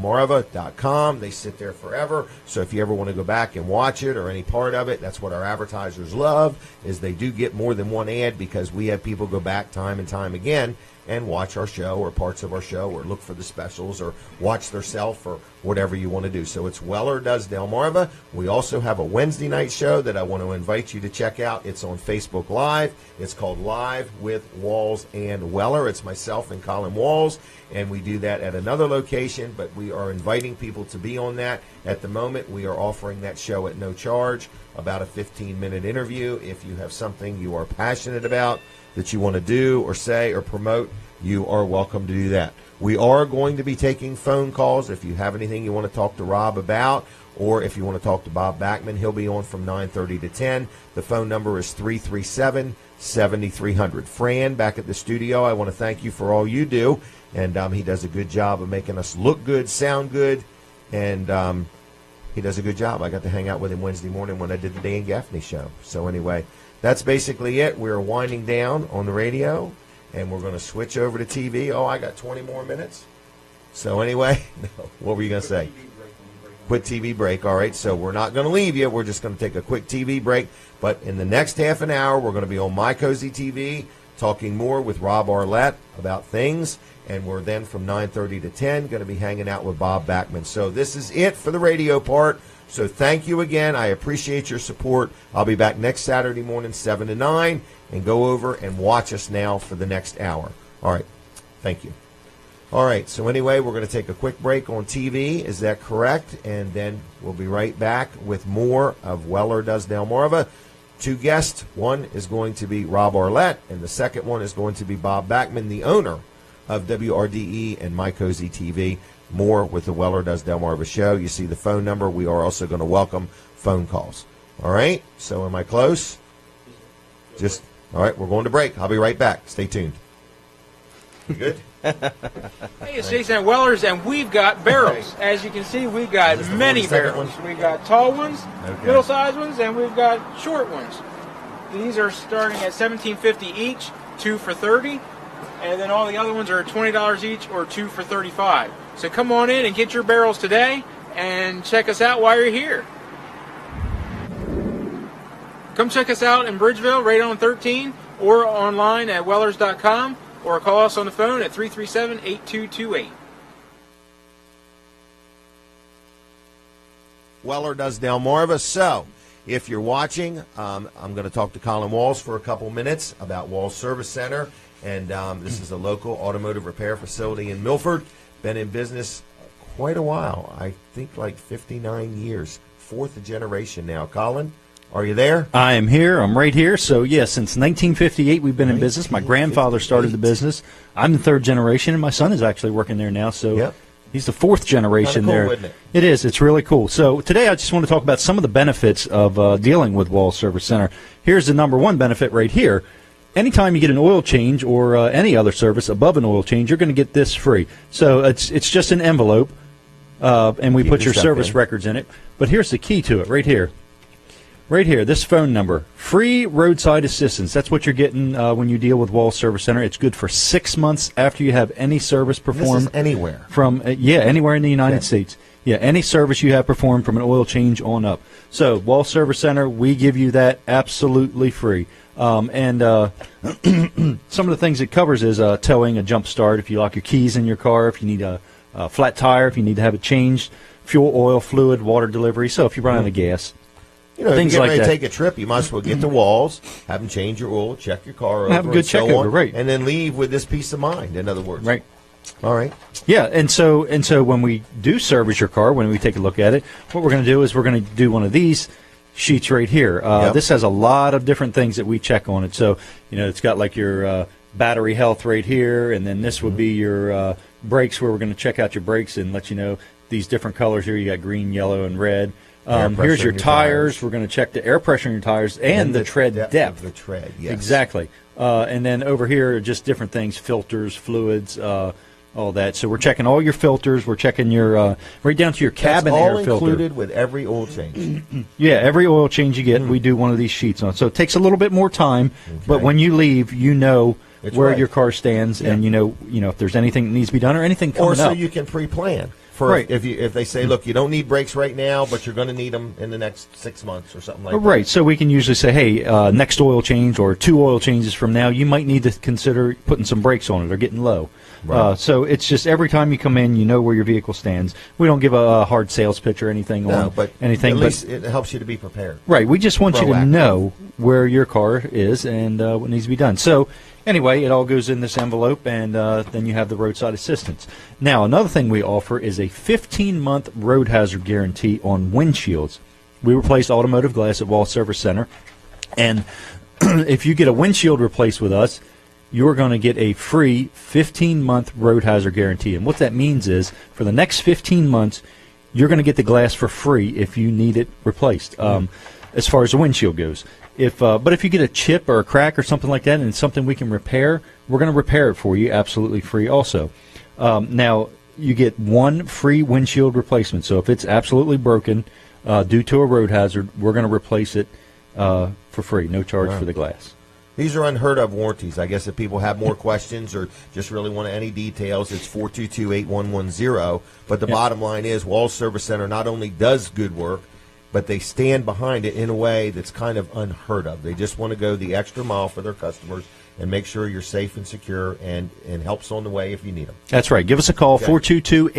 wellerdoesdelmarva.com. They sit there forever. So if you ever want to go back and watch it or any part of it, that's what our advertisers love, is they do get more than one ad, because we have people go back time and time again and watch our show or parts of our show, or look for the specials, or watch theirself, or whatever you want to do. So it's Weller Does Delmarva. We also have a Wednesday night show that I want to invite you to check out. It's on Facebook Live. It's called Live with Walls and Weller. It's myself and Colin Walls, and we do that at another location, but we are inviting people to be on that. At the moment, we are offering that show at no charge, about a 15-minute interview. If you have something you are passionate about that you want to do or say or promote, you are welcome to do that. We are going to be taking phone calls. If you have anything you want to talk to Rob about, or if you want to talk to Bob Backman, he'll be on from 9:30 to 10. The phone number is 337-7300. Fran, back at the studio, I want to thank you for all you do, and he does a good job of making us look good, sound good, and he does a good job. I got to hang out with him Wednesday morning when I did the Dan Gaffney show. So anyway, that's basically it. We're winding down on the radio, and we're going to switch over to TV. Oh, I got 20 more minutes. So anyway, what were you going to say? Quick TV break. All right, so we're not going to leave you. We're just going to take a quick TV break. But in the next half an hour, we're going to be on My Cozy TV talking more with Rob Arlett about things. And we're then from 9:30 to 10 going to be hanging out with Bob Backman. So this is it for the radio part. So thank you again. I appreciate your support. I'll be back next Saturday morning, 7 to 9, and go over and watch us now for the next hour. All right. Thank you. All right. So anyway, we're going to take a quick break on TV. Is that correct? And then we'll be right back with more of Weller Does Delmarva. 2 guests. One is going to be Rob Arlett, and the second one is going to be Bob Backman, the owner of WRDE and My Cozy TV. More with the Weller Does Delmarva show. You see the phone number. We are also going to welcome phone calls. All right? So am I close? All right, we're going to break. I'll be right back. Stay tuned. You good? Hey, it's Jason at Weller's, and we've got barrels. As you can see, we've got many barrels. We've got tall ones, middle-sized ones, and we've got short ones. These are starting at $17.50 each, 2 for $30, and then all the other ones are $20 each or 2 for $35. So come on in and get your barrels today, and check us out while you're here. Come check us out in Bridgeville, right on 13, or online at wellers.com. Or call us on the phone at 337-8228. Weller Does Delmarva. So, if you're watching, I'm going to talk to Colin Walls for a couple minutes about Walls Service Center. And this is a local automotive repair facility in Milford. Been in business quite a while. I think like 59 years. 4th generation now. Colin? Are you there? I am here. I'm right here. So, yeah, since 1958 we've been in business. My grandfather started the business. I'm the 3rd generation, and my son is actually working there now. So he's the 4th generation cool, there. Isn't it? It is. It's really cool. So today I just want to talk about some of the benefits of dealing with Walls Service Center. Here's the number 1 benefit right here. Anytime you get an oil change or any other service above an oil change, you're going to get this free. So it's just an envelope, and we put your service records in it. But here's the key to it right here. Right here, this phone number, free roadside assistance. That's what you're getting when you deal with Walls Service Center. It's good for 6 months after you have any service performed. This is anywhere. From anywhere in the United States. Yeah, any service you have performed from an oil change on up. So, Walls Service Center, we give you that absolutely free. And some of the things it covers is towing, a jump start, if you lock your keys in your car, if you need a flat tire, if you need to have it changed, fuel, oil, fluid, water delivery. So, if you run out of gas. You know, things if you're like ready to that. take a trip, you might as well get to Walls, have them change your oil, check your car over, Have a good and so check over, on, right. and then leave with this peace of mind, in other words. Right. All right. Yeah, and so when we do service your car, when we take a look at it, what we're going to do is we're going to do one of these sheets right here. This has a lot of different things that we check on it. So, you know, it's got like your battery health right here, and then this would be your brakes, where we're going to check out your brakes and let you know these different colors here. You got green, yellow, and red. Here's your tires. We're going to check the air pressure in your tires and the tread depth. Of the tread, yes. Exactly. And then over here are just different things, filters, fluids, all that. So we're checking all your filters. We're checking your right down to your cabin air filter. That's all included with every oil change. Yeah, every oil change you get, we do one of these sheets on. So it takes a little bit more time, but when you leave, you know where your car stands, and you know if there's anything that needs to be done or anything coming up. Or so you can pre-plan. If they say, look, you don't need brakes right now, but you're going to need them in the next 6 months or something like that. Right. So we can usually say, hey, next oil change or 2 oil changes from now, you might need to consider putting some brakes on it or getting low. Right. So it's just every time you come in, you know where your vehicle stands. We don't give a hard sales pitch or anything on anything. At least it helps you to be prepared. Right. We just want you to know where your car is and what needs to be done. So anyway, it all goes in this envelope, and then you have the roadside assistance. Now, another thing we offer is a 15-month road hazard guarantee on windshields. We replace automotive glass at Walls Service Center, and if you get a windshield replaced with us, you're going to get a free 15-month road hazard guarantee. And what that means is, for the next 15 months, you're going to get the glass for free if you need it replaced, as far as the windshield goes. But if you get a chip or a crack or something like that and it's something we can repair, we're going to repair it for you absolutely free also. Now, you get 1 free windshield replacement. So if it's absolutely broken due to a road hazard, we're going to replace it for free, no charge for the glass. These are unheard of warranties. I guess if people have more questions or just really want any details, it's 422-8110. But the bottom line is Walls Service Center not only does good work, but they stand behind it in a way that's kind of unheard of. They just want to go the extra mile for their customers and make sure you're safe and secure, and help's on the way if you need them. That's right. Give us a call, 422-8110,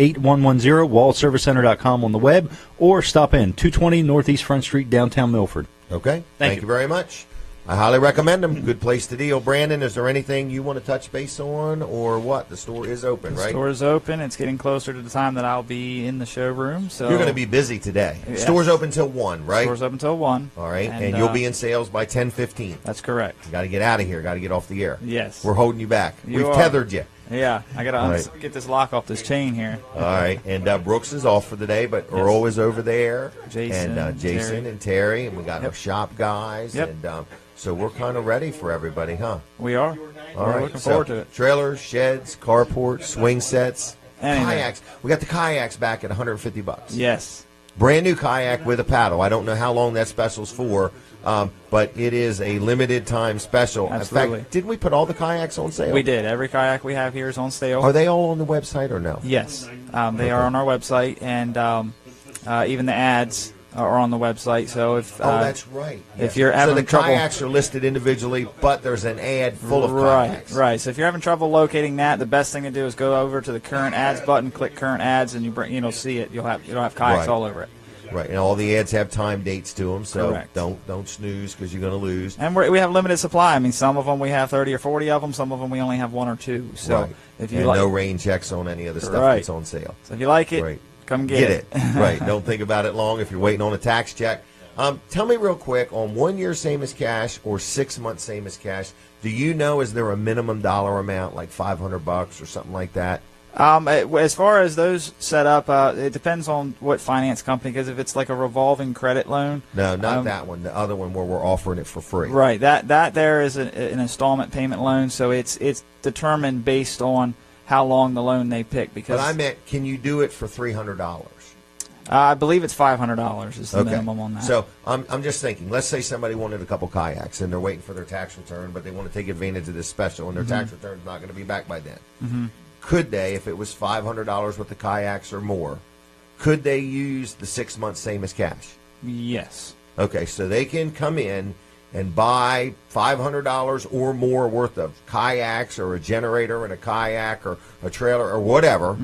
wallservicecenter.com on the web, or stop in, 220 Northeast Front Street, downtown Milford. Okay. Thank you very much. I highly recommend them. Good place to deal. Brandon, is there anything you want to touch base on, or what? The store is open, right? The store is open. It's getting closer to the time that I'll be in the showroom. So you're going to be busy today. Yes. Store's open till 1, right? Store's open till 1. All right, and you'll be in sales by 10:15. That's correct. You got to get out of here. Got to get off the air. Yes. We're holding you back. We've tethered you. Yeah, I got to get this lock off this chain here. All right, and Brooks is off for the day, but Earl is over there. Jason, and Jason and Terry, and we got our shop guys. Yep. And so we're kind of ready for everybody, huh? We are. All We're right. looking forward to it. Trailers, sheds, carports, swing sets, Anything. kayaks. We got the kayaks back at $150. Yes. Brand new kayak with a paddle. I don't know how long that special's for, but it is a limited time special. Absolutely. In fact, didn't we put all the kayaks on sale? We did. Every kayak we have here is on sale. Are they all on the website or no? Yes. They are on our website, and even the ads are on the website. So if that's right. If you're having the trouble, kayaks are listed individually, but there's an ad full of kayaks. Right. So if you're having trouble locating that, the best thing to do is go over to the current ads button, click current ads, and you'll see it. You'll have kayaks all over it. Right, and all the ads have time dates to them, so Correct. don't snooze because you're going to lose. And we have limited supply. I mean, some of them we have 30 or 40 of them. Some of them we only have 1 or 2. So right. if you and like, no rain checks on any of the stuff that's on sale. So if you like it, come get it. Right. Don't think about it long if you're waiting on a tax check. Tell me real quick, on 1 year same as cash or 6 months same as cash, do you know, is there a minimum dollar amount, like $500 or something like that? As far as those set up, it depends on what finance company, because if it's like a revolving credit loan. No, not that one. The other one where we're offering it for free. Right. That there is an installment payment loan, so it's determined based on how long the loan they pick. Because but I meant, can you do it for $300? I believe it's $500 is the minimum on that. So I'm just thinking, let's say somebody wanted a couple kayaks and they're waiting for their tax return, but they want to take advantage of this special, and their tax return's not going to be back by then. Mm-hmm. Could they, if it was $500 worth of kayaks or more, could they use the 6 months same as cash? Yes. Okay, so they can come in and buy $500 or more worth of kayaks or a generator and a kayak or a trailer or whatever,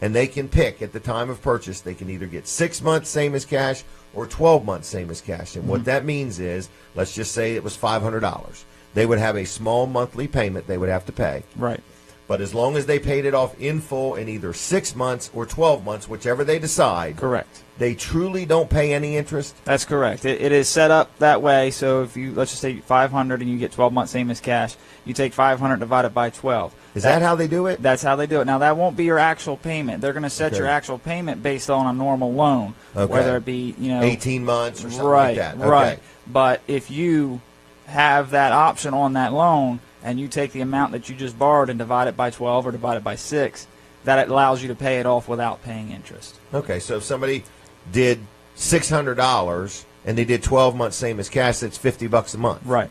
and they can pick at the time of purchase. They can either get 6 months same as cash or 12 months same as cash. And what that means is, let's just say it was $500. They would have a small monthly payment they would have to pay. Right. But as long as they paid it off in full in either 6 months or 12 months, whichever they decide. Correct. They truly don't pay any interest? That's correct. It is set up that way. So if you, let's just say 500 and you get 12 months same as cash, you take 500 divided by 12. Is that how they do it? That's how they do it. Now, that won't be your actual payment. They're going to set your actual payment based on a normal loan, whether it be 18 months or something like that. Okay. Right. But if you have that option on that loan, and you take the amount that you just borrowed and divide it by 12 or divide it by 6, that allows you to pay it off without paying interest. Okay, so if somebody did $600 and they did 12 months same as cash, that's $50 a month. Right.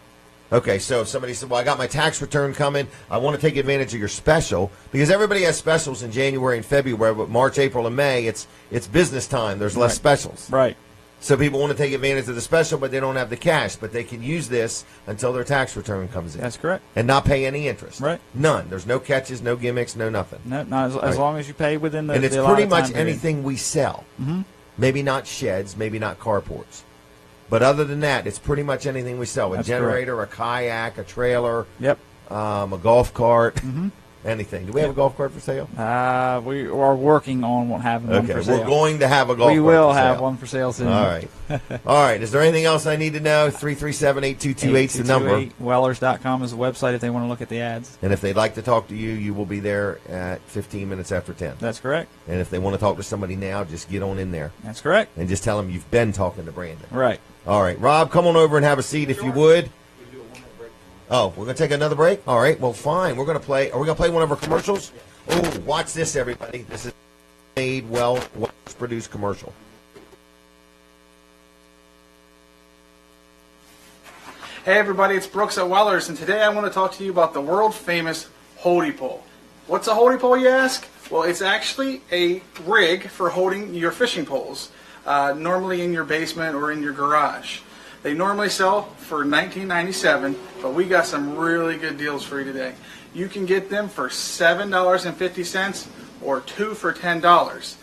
Okay, so if somebody said, well, I got my tax return coming, I want to take advantage of your special, because everybody has specials in January and February, but March, April, and May, it's business time. There's less specials. Right. So people want to take advantage of the special, but they don't have the cash. But they can use this until their tax return comes in. That's correct. And not pay any interest. Right. None. There's no catches, no gimmicks, no nothing. No, not as long as you pay within the. And it's the pretty allotted much time period. anything we sell. Mm-hmm. Maybe not sheds, maybe not carports. But other than that, it's pretty much anything we sell. A generator, a kayak, a trailer, a golf cart, anything. Do we have a golf cart for sale? We are working on having one for sale. We're going to have a golf cart We will for sale. have one for sale soon. All right. All right. Is there anything else I need to know? 337-8228 is the number. Wellers.com is the website if they want to look at the ads. And if they'd like to talk to you, you will be there at 15 minutes after 10. That's correct. And if they want to talk to somebody now, just get on in there. That's correct. And just tell them you've been talking to Brandon. Right. All right. Rob, come on over and have a seat if you would. Oh, we're going to take another break? All right. Well, fine. We're going to play. Are we going to play one of our commercials? Oh, watch this, everybody. This is made well-produced commercial. Hey everybody, it's Brooks at Wellers, and today I want to talk to you about the world-famous Holdie Pole. What's a Holdie Pole, you ask? Well, it's actually a rig for holding your fishing poles. normally in your basement or in your garage. They normally sell for $19.97, but we got some really good deals for you today. You can get them for $7.50 or 2 for $10.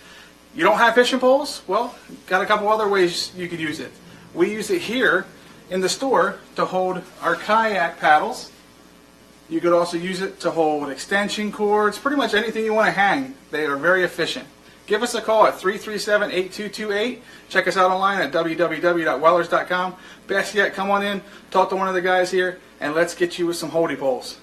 You don't have fishing poles? Well, got a couple other ways you could use it. We use it here in the store to hold our kayak paddles. You could also use it to hold extension cords, pretty much anything you want to hang. They are very efficient. Give us a call at 337-8228. Check us out online at www.wellers.com. Best yet, come on in, talk to one of the guys here, and let's get you with some holdie poles.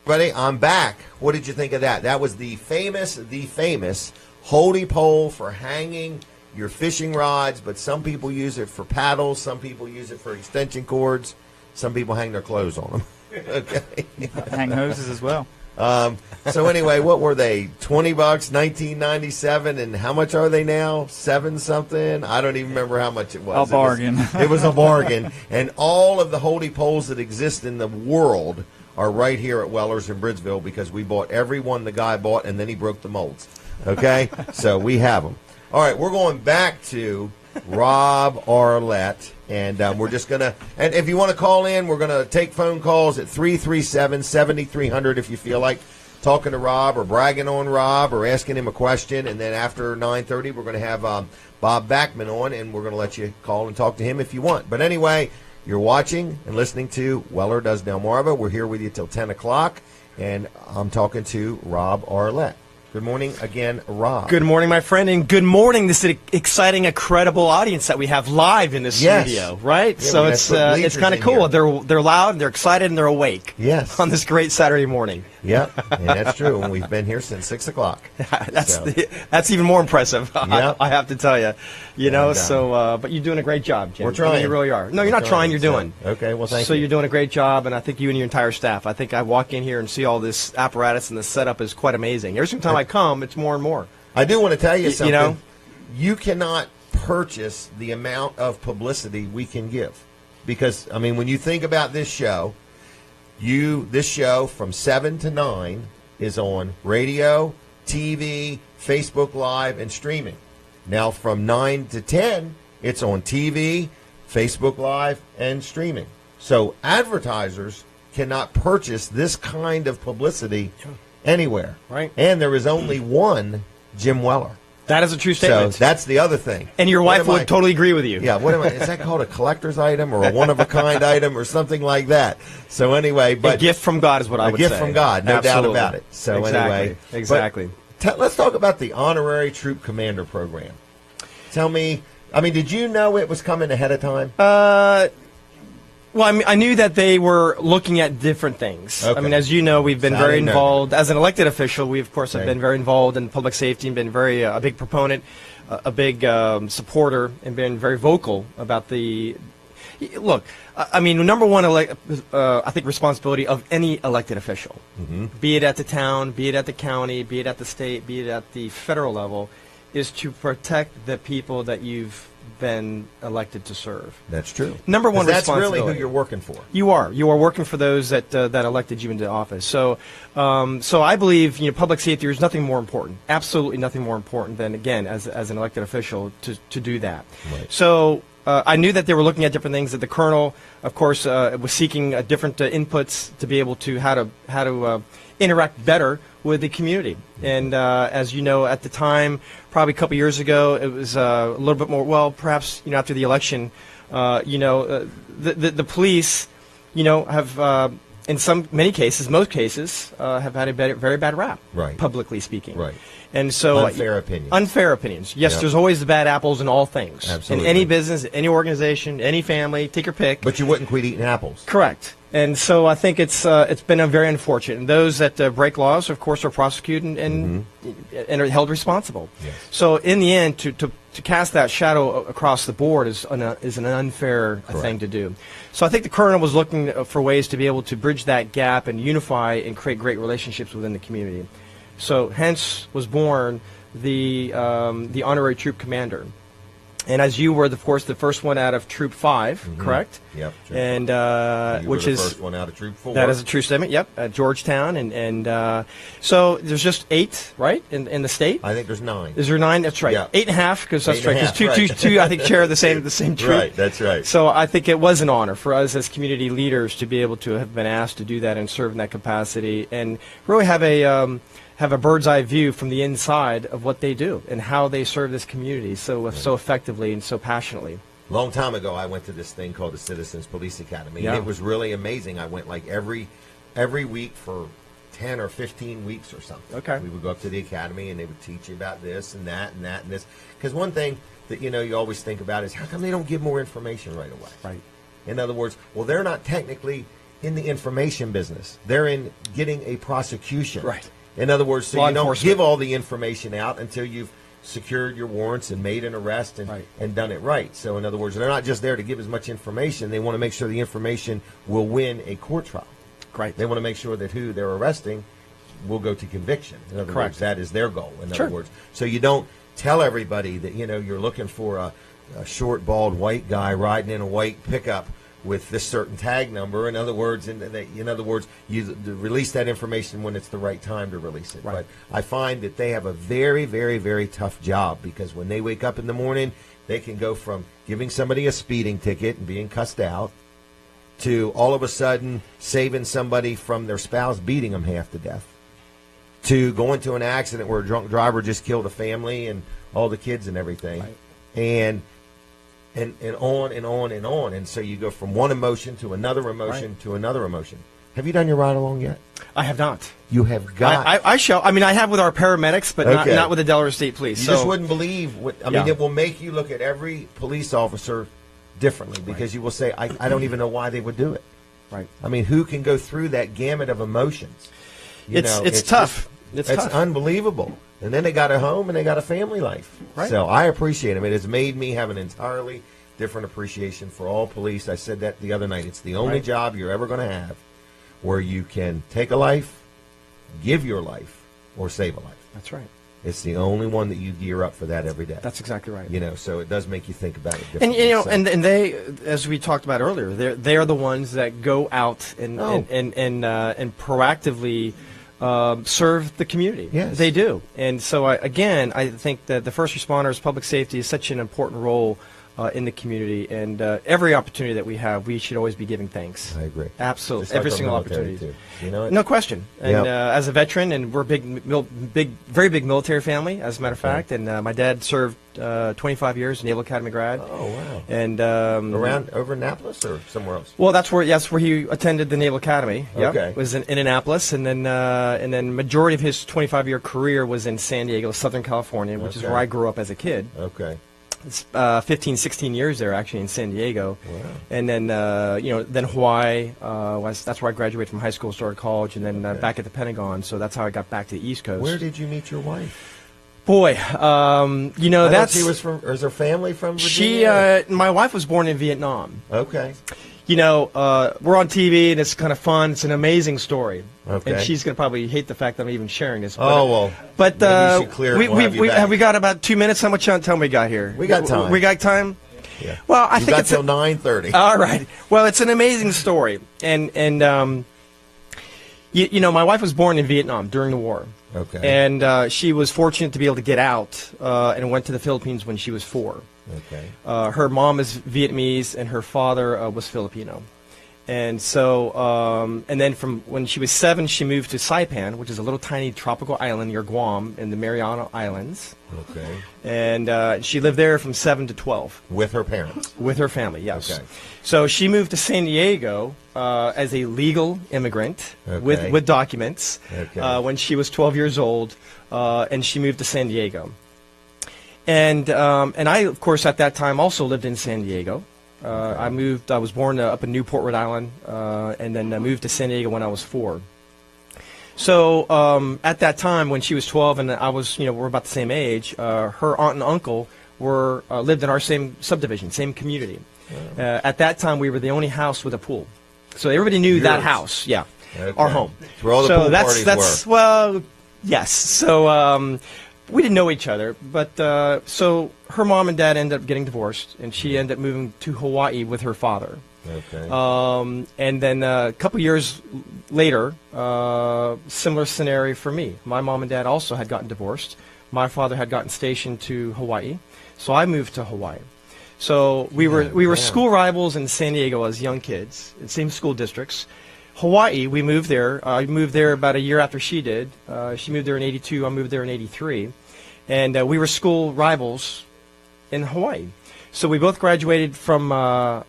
Buddy, I'm back. What did you think of that? That was the famous holdie pole for hanging your fishing rods, but some people use it for paddles, some people use it for extension cords, some people hang their clothes on them. Okay. Hang hoses as well. So anyway, what were they? $20, $19.97, and how much are they now? 7 something? I don't even remember how much it was. A bargain. It was a bargain. And all of the holdie poles that exist in the world are right here at Weller's in Bridgeville because we bought every one the guy bought, and then he broke the molds. Okay? So we have them. All right, we're going back to Rob Arlett, and we're just going to, and if you want to call in, we're going to take phone calls at 337-7300 if you feel like talking to Rob or bragging on Rob or asking him a question, and then after 9:30, we're going to have Bob Backman on, and we're going to let you call and talk to him if you want. But anyway, you're watching and listening to Weller Does Delmarva. We're here with you till 10 o'clock, and I'm talking to Rob Arlett. Good morning again, Rob. Good morning, my friend, and good morning. This is an exciting, incredible audience that we have live in the studio, right? Yeah, so it's kind of cool. They're loud, they're excited, and they're awake. Yes. On this great Saturday morning. Yep, and that's true. And we've been here since 6 o'clock. That's even more impressive. Yep. I have to tell you. But you're doing a great job, Jim. We're trying. You really are. No, you're not trying. You're doing. Okay, well, thank you. So you're doing a great job, and I think you and your entire staff. I think I walk in here and see all this apparatus, and the setup is quite amazing. Every single time I come, it's more and more. I do want to tell you something. You know, you cannot purchase the amount of publicity we can give, because I mean, when you think about this show. This show from 7 to 9 is on radio, TV, Facebook Live, and streaming. Now from 9 to 10, it's on TV, Facebook Live, and streaming. So advertisers cannot purchase this kind of publicity anywhere. Right. And there is only one Jim Weller. That is a true statement. So that's the other thing. And your wife would totally agree with you. Yeah, is that called a collector's item or a one-of-a-kind item or something like that? So anyway, a gift from God is what I would say. A gift from God, no doubt about it. So anyway. Exactly. Let's talk about the Honorary Troop Commander Program. Tell me, did you know it was coming ahead of time? Well, I knew that they were looking at different things. Okay. As you know, we've been very involved. As an elected official, we, of course, have been very involved in public safety and been very a big proponent, a big supporter, and been very vocal about the... Look, number one, I think, responsibility of any elected official, be it at the town, be it at the county, be it at the state, be it at the federal level, is to protect the people that you've been elected to serve. That's true. Number one responsibility. That's really who you're working for. You are working for those that elected you into office. So I believe public safety. There's nothing more important. Absolutely nothing more important than, again, as an elected official to do that. Right. So I knew that they were looking at different things. That the colonel, of course, was seeking different inputs to be able to how to interact better with the community. And as you know, at the time, probably a couple years ago, it was a little bit more, well, perhaps, after the election, the police, have, in many cases, most cases, have had a very bad rap, right, publicly speaking. Right. And so unfair opinions. Unfair opinions. Yes, there's always the bad apples in all things. Absolutely. In any business, any organization, any family, take your pick. But you wouldn't quit eating apples. Correct. And so I think it's been very unfortunate. And those that break laws, of course, are prosecuted and are held responsible. Yes. So in the end, to cast that shadow across the board is an unfair thing to do. So I think the colonel was looking for ways to be able to bridge that gap and unify and create great relationships within the community. So hence was born the Honorary Troop Commander. And as you were, of course, the first one out of Troop 5, correct? Yep. And you which were the is first one out of Troop 4. That is a true statement. Yep, at Georgetown, and so there's just 8, right, in the state. I think there's 9. Is there 9? That's right. Yeah. 8.5, because that's right. Because 8.5, right. two, I think, share the same troop. Right. That's right. So I think it was an honor for us as community leaders to be able to have been asked to do that and serve in that capacity, and really have a bird's eye view from the inside of what they do and how they serve this community so effectively and so passionately. Long time ago, I went to this thing called the Citizens Police Academy, and it was really amazing. I went like every week for 10 or 15 weeks or something. Okay. We would go up to the academy, and they would teach you about this and that and that and this. Because one thing that you always think about is how come they don't give more information right away? Right. In other words, well, they're not technically in the information business. They're in getting a prosecution. Right. In other words, so Law you don't enforcement. give all the information out until you've secured your warrants and made an arrest and done it right. So in other words, they're not just there to give as much information. They want to make sure the information will win a court trial. Right. They want to make sure that who they're arresting will go to conviction. In other words, that is their goal. In other words, so you don't tell everybody that you're looking for a short, bald, white guy riding in a white pickup with this certain tag number. In other words, you release that information when it's the right time to release it. Right. But I find that they have a very, very, very tough job, because when they wake up in the morning, they can go from giving somebody a speeding ticket and being cussed out to all of a sudden saving somebody from their spouse beating them half to death, to going to an accident where a drunk driver just killed a family and all the kids and everything. Right. And on and on and on. And so you go from one emotion to another emotion to another emotion. Have you done your ride along yet? I have not. You have got. I have with our paramedics, but not with the Delaware State Police. You so, just wouldn't believe what. I mean, it will make you look at every police officer differently, because you will say, I don't even know why they would do it. Right. I mean, who can go through that gamut of emotions? It's tough. It's tough. Unbelievable. And then they got a home and they got a family life. Right. So I appreciate them. It has made me have an entirely different appreciation for all police. I said that the other night. It's the only job you're ever going to have where you can take a life, give your life, or save a life. That's right. It's the only one that you gear up for that every day. That's exactly right. So it does make you think about it differently. And and they, as we talked about earlier, they're the ones that go out and proactively serve the community. Yes. They do. And so I think that the first responders, public safety is such an important role in the community, and every opportunity that we have, we should always be giving thanks. I agree. Absolutely, Just like every our single military, opportunity. too. No question. And as a veteran, and we're very big military family, as a matter of fact. And my dad served 25 years, Naval Academy grad. Oh wow! And around over Annapolis or somewhere else? Well, that's where he attended the Naval Academy. Yep. Okay. Was in Annapolis, and then majority of his 25-year career was in San Diego, Southern California, which is where I grew up as a kid. Okay. It's 15, 16 years there, actually, in San Diego. Wow. And then, then Hawaii. That's where I graduated from high school, started college, and then back at the Pentagon. So that's how I got back to the East Coast. Where did you meet your wife? Boy, that's... She was from, or is her family from Virginia? My wife was born in Vietnam. Okay. We're on TV, and it's kind of fun. It's an amazing story. Okay. And she's going to probably hate the fact that I'm even sharing this. But, But maybe you should clear it. have we got about 2 minutes? How much time we got here? We got time. We got time? Yeah. Well, I you think got it's till 9:30. All right. Well, it's an amazing story. And my wife was born in Vietnam during the war. Okay. And she was fortunate to be able to get out and went to the Philippines when she was 4. Okay. Her mom is Vietnamese and her father was Filipino. And so, and then from when she was 7, she moved to Saipan, which is a little tiny tropical island near Guam in the Mariana Islands. Okay. And she lived there from 7 to 12. With her parents? With her family, yes. Okay. So she moved to San Diego as a legal immigrant with documents when she was 12 years old, and she moved to San Diego. And I, of course, at that time also lived in San Diego. I was born up in Newport, Rhode Island, and then moved to San Diego when I was 4. So at that time, when she was 12 and I was, we're about the same age, her aunt and uncle lived in our same subdivision, same community. Wow. At that time, we were the only house with a pool. So everybody knew that house, our home. Where all the pool parties were. Well, yes. So we didn't know each other, but so her mom and dad ended up getting divorced, and she ended up moving to Hawaii with her father. Okay. And then a couple years later, similar scenario for me. My mom and dad also had gotten divorced. My father had gotten stationed to Hawaii, so I moved to Hawaii. So we were school rivals in San Diego as young kids, in same school districts. Hawaii, we moved there. I moved there about a year after she did. She moved there in '82. I moved there in '83, and we were school rivals in Hawaii. So we both graduated from.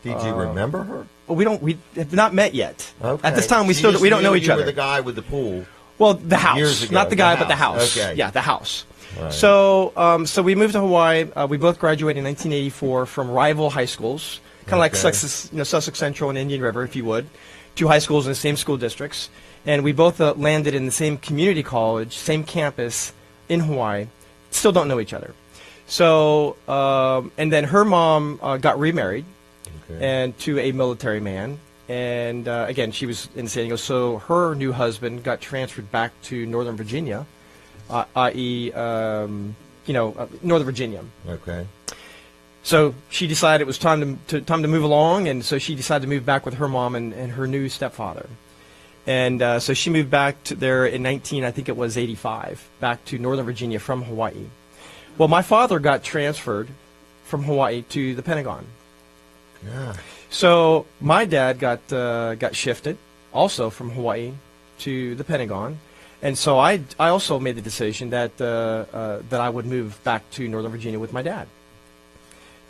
Did you remember her? Well, we have not met yet. Okay. At this time, we don't know each you other. were the guy with the pool. Well, the house, years ago. not the guy, but the house. Okay. Yeah, the house. Right. So, so we moved to Hawaii. We both graduated in 1984 from rival high schools, kind of like Sussex Central and Indian River, if you would. Two high schools in the same school districts, and we both landed in the same community college, same campus in Hawaii. Still don't know each other. So, and then her mom got remarried, and to a military man, and again she was in San Diego. So her new husband got transferred back to Northern Virginia, i.e., Northern Virginia. Okay. So she decided it was time to move along, and so she decided to move back with her mom and her new stepfather. And so she moved back to there in 85, back to Northern Virginia from Hawaii. Well, my father got transferred from Hawaii to the Pentagon. Yeah. So my dad got shifted also from Hawaii to the Pentagon. And so I also made the decision that that I would move back to Northern Virginia with my dad.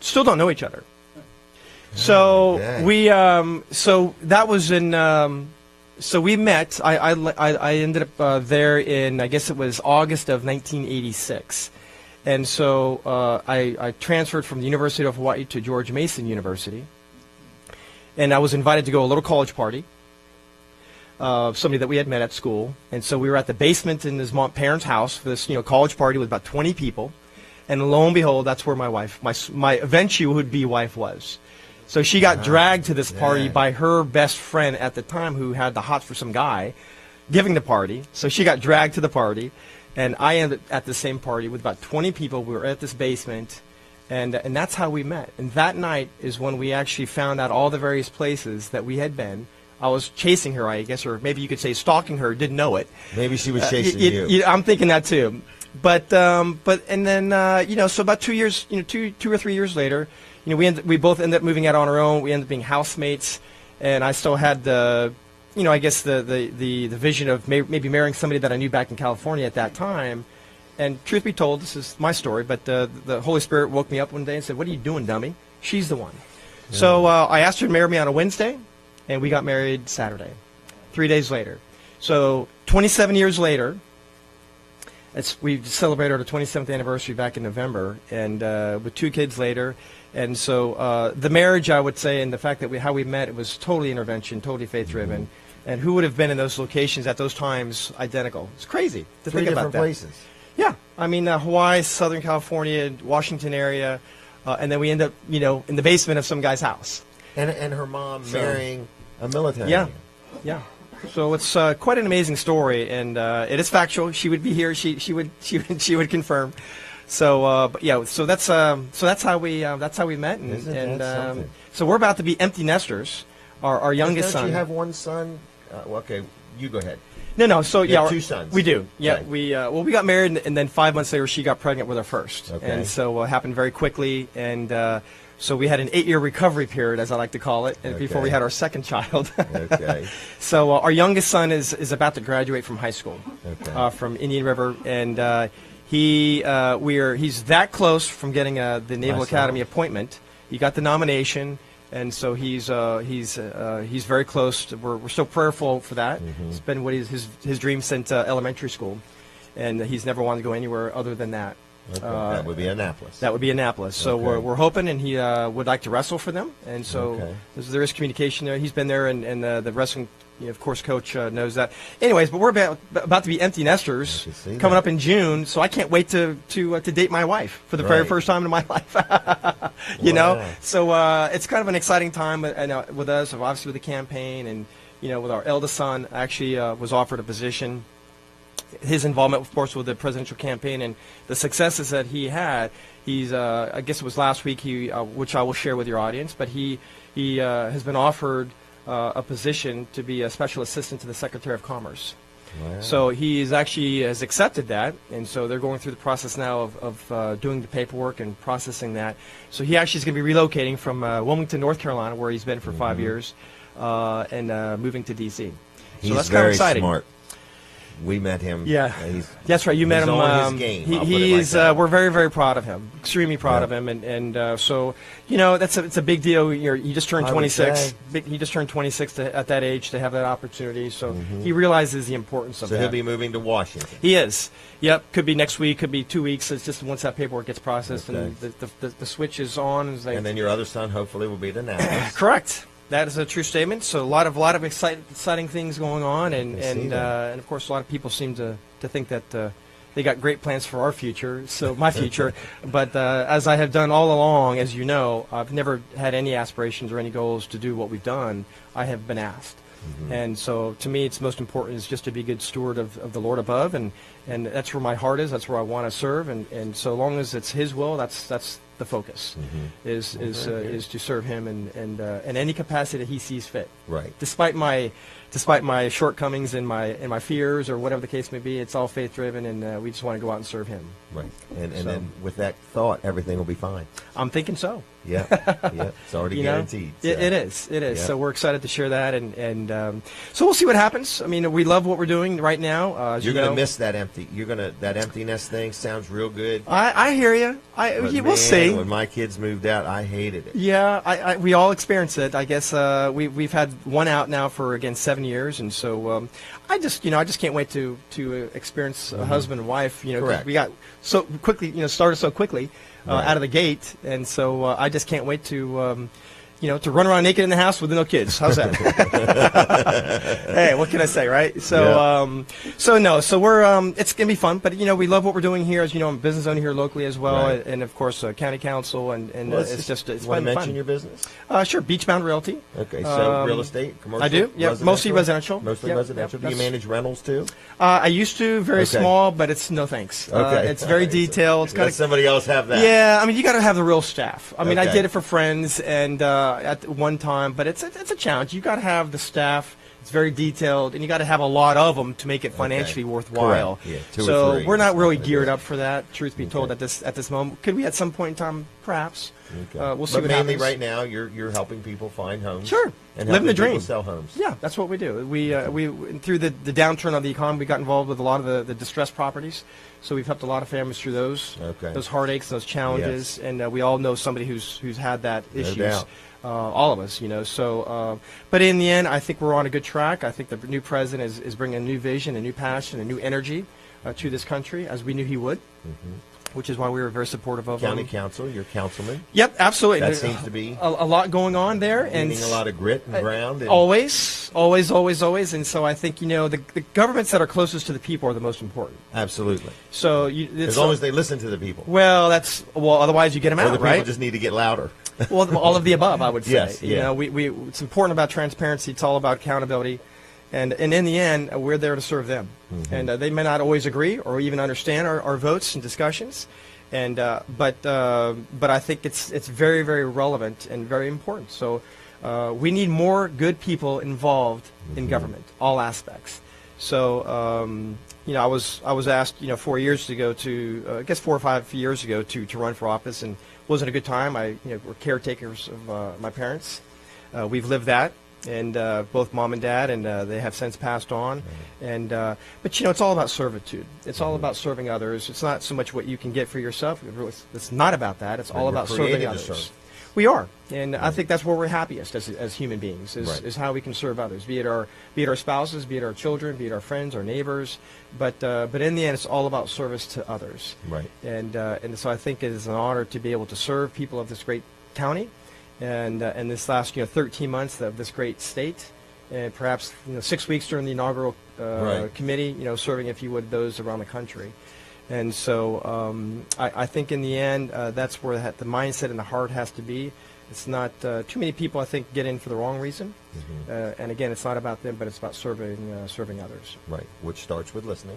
Still don't know each other. So we so that was in so we met. I ended up there in, I guess it was August of 1986, and so I transferred from the University of Hawaii to George Mason University, and I was invited to go to a little college party. Somebody that we had met at school, and so we were at the basement in his parents' house for this college party with about 20 people, and lo and behold, that's where my wife, my eventual would-be wife, was. So she got dragged to this party by her best friend at the time, who had the hots for some guy giving the party. So she got dragged to the party, and I ended at the same party with about 20 people. We were at this basement, and that's how we met. And that night is when we actually found out all the various places that we had been. I was chasing her, I guess, or maybe you could say stalking her. Didn't know it. Maybe she was chasing you. I'm thinking that too. But and then so about 2 years, 2 or 3 years later, we both ended up moving out on our own. We ended up being housemates, and I still had the vision of maybe marrying somebody that I knew back in California at that time. And truth be told, this is my story, but the Holy Spirit woke me up one day and said, "What are you doing, dummy? She's the one." Yeah. So I asked her to marry me on a Wednesday, and we got married Saturday, 3 days later. So 27 years later. We celebrated our 27th anniversary back in November, and with 2 kids later. And so the marriage, I would say, and the fact that how we met, it was totally intervention, totally faith-driven. Mm-hmm. And who would have been in those locations at those times identical? It's crazy to think about that. 3 different places. Yeah. I mean, Hawaii, Southern California, Washington area, and then we end up, in the basement of some guy's house. And her mom marrying a military. Yeah. Yeah. So it's quite an amazing story, and it is factual. She would be here. She would confirm. So but yeah. So that's how we met, and so we're about to be empty nesters. Our youngest son. Don't you have one son? Okay, you go ahead. No. So you have 2 sons. We do. Yeah. Okay. We got married, and then 5 months later she got pregnant with our first, and so it happened very quickly, and. So we had an 8-year recovery period, as I like to call it, before we had our second child. Okay. So our youngest son is about to graduate from high school, from Indian River, and he's that close from getting the Naval Academy appointment. He got the nomination, and so he's very close. We're so prayerful for that. Mm-hmm. It's been what his dream since elementary school, and he's never wanted to go anywhere other than that. Okay. That would be Annapolis. That would be Annapolis. So we're hoping, and he would like to wrestle for them, and so there is communication there. He's been there, and the wrestling, of course, coach knows that. Anyways, but we're about to be empty nesters coming up in June, so I can't wait to date my wife for the very first time in my life. So it's kind of an exciting time with us, obviously with the campaign, and with our eldest son. I actually was offered a position his involvement, of course, with the presidential campaign and the successes that he had. He's, I guess it was last week, which I will share with your audience, but he has been offered a position to be a special assistant to the Secretary of Commerce. Wow. So he has accepted that, and so they're going through the process now of doing the paperwork and processing that. So he actually is going to be relocating from Wilmington, North Carolina, where he's been for 5 years, and moving to D.C. So that's kind of exciting. Smart. We met him. Yeah, that's right. You met him. On his game. We're very, very proud of him. Extremely proud of him, and so it's a big deal. He just turned 26. He just turned 26 at that age to have that opportunity. So he realizes the importance of that. So he'll be moving to Washington. He is. Yep. Could be next week. Could be 2 weeks. It's just once that paperwork gets processed and the switch is on. And then your other son hopefully will be the nationalist. Correct. That is a true statement. So a lot of exciting things going on, and of course a lot of people seem to think that they got great plans for our future, so my future. But as I have done all along, as you know, I've never had any aspirations or any goals to do what we've done. I have been asked. And so to me, it's most important is just to be a good steward of the Lord above, and that's where my heart is. That's where I want to serve, and so long as it's His will, that's the focus is to serve Him in any capacity that He sees fit. Right. Despite my shortcomings and my fears or whatever the case may be, it's all faith driven, and we just want to go out and serve Him. Right. And then with that thought, everything will be fine. I'm thinking so. Yeah. It's already guaranteed. So. It is. Yeah. So we're excited to share that, and so we'll see what happens. I mean, we love what we're doing right now. You're going to miss that that emptiness thing. Sounds real good. I hear you. We'll see. When my kids moved out, I hated it. Yeah, we all experience it. I guess we've had one out now for again 7 years, and so I just can't wait to experience a husband and wife. Correct. We got so quickly, started so quickly out of the gate, and so I just can't wait to run around naked in the house with no kids. How's that? Hey, what can I say, right? So, so we're it's gonna be fun, but we love what we're doing here. As you know, I'm a business owner here locally as well, and of course, county council, and it's been fun. Mention your business? Sure, Beachbound Realty. Okay, so real estate, commercial. I do. Yeah, mostly residential. Mostly residential. Do you manage rentals too? I used to, very small, but it's no thanks. Okay, it's very detailed. Let somebody else have that. Yeah, I mean, you got to have the real staff. I mean, I did it for friends and at one time, but it's a challenge. You got to have the staff. It's very detailed, and you got to have a lot of them to make it financially worthwhile. Yeah, so we're not really geared up for that. Truth be told, at this moment, could we at some point in time, perhaps? We'll see. But mainly right now, you're helping people find homes. Sure, and living the dream. Sell homes. Yeah, that's what we do. We through the downturn of the economy, we got involved with a lot of the distressed properties. So we've helped a lot of families through those heartaches, those challenges, and we all know somebody who's had that issues. No doubt. All of us, So, but in the end, I think we're on a good track. I think the new president is bringing a new vision, a new passion, a new energy to this country, as we knew he would. Which is why we were very supportive of county council, your councilman. Yep, absolutely. That seems to be a lot going on there, and a lot of grit and ground. And always. And so I think the governments that are closest to the people are the most important. Absolutely. So as long as they listen to the people. Well, otherwise you get them out, or the right? People just need to get louder. Well, all of the above, I would say. Yes, it's important about transparency. It's all about accountability. And in the end, we're there to serve them. And they may not always agree or even understand our votes and discussions. And but I think it's very, very relevant and very important. So we need more good people involved in government, all aspects. So I was asked 4 years ago I guess 4 or 5 years ago to run for office, and it wasn't a good time. We're caretakers of my parents. We've lived that. And both mom and dad, and they have since passed on. And but it's all about servitude. It's all about serving others. It's not so much what you can get for yourself. It's not about that. It's all about serving others. We are, and I think that's where we're happiest as human beings is how we can serve others. Be it our spouses, be it our children, be it our friends, our neighbors. But in the end, it's all about service to others. Right. And so I think it is an honor to be able to serve people of this great county. And this last 13 months of this great state, and perhaps 6 weeks during the inaugural committee, serving, if you would, those around the country. And so I think in the end, that's where the mindset and the heart has to be. It's not too many people, I think, get in for the wrong reason. And again, it's not about them, but it's about serving others. Right, which starts with listening.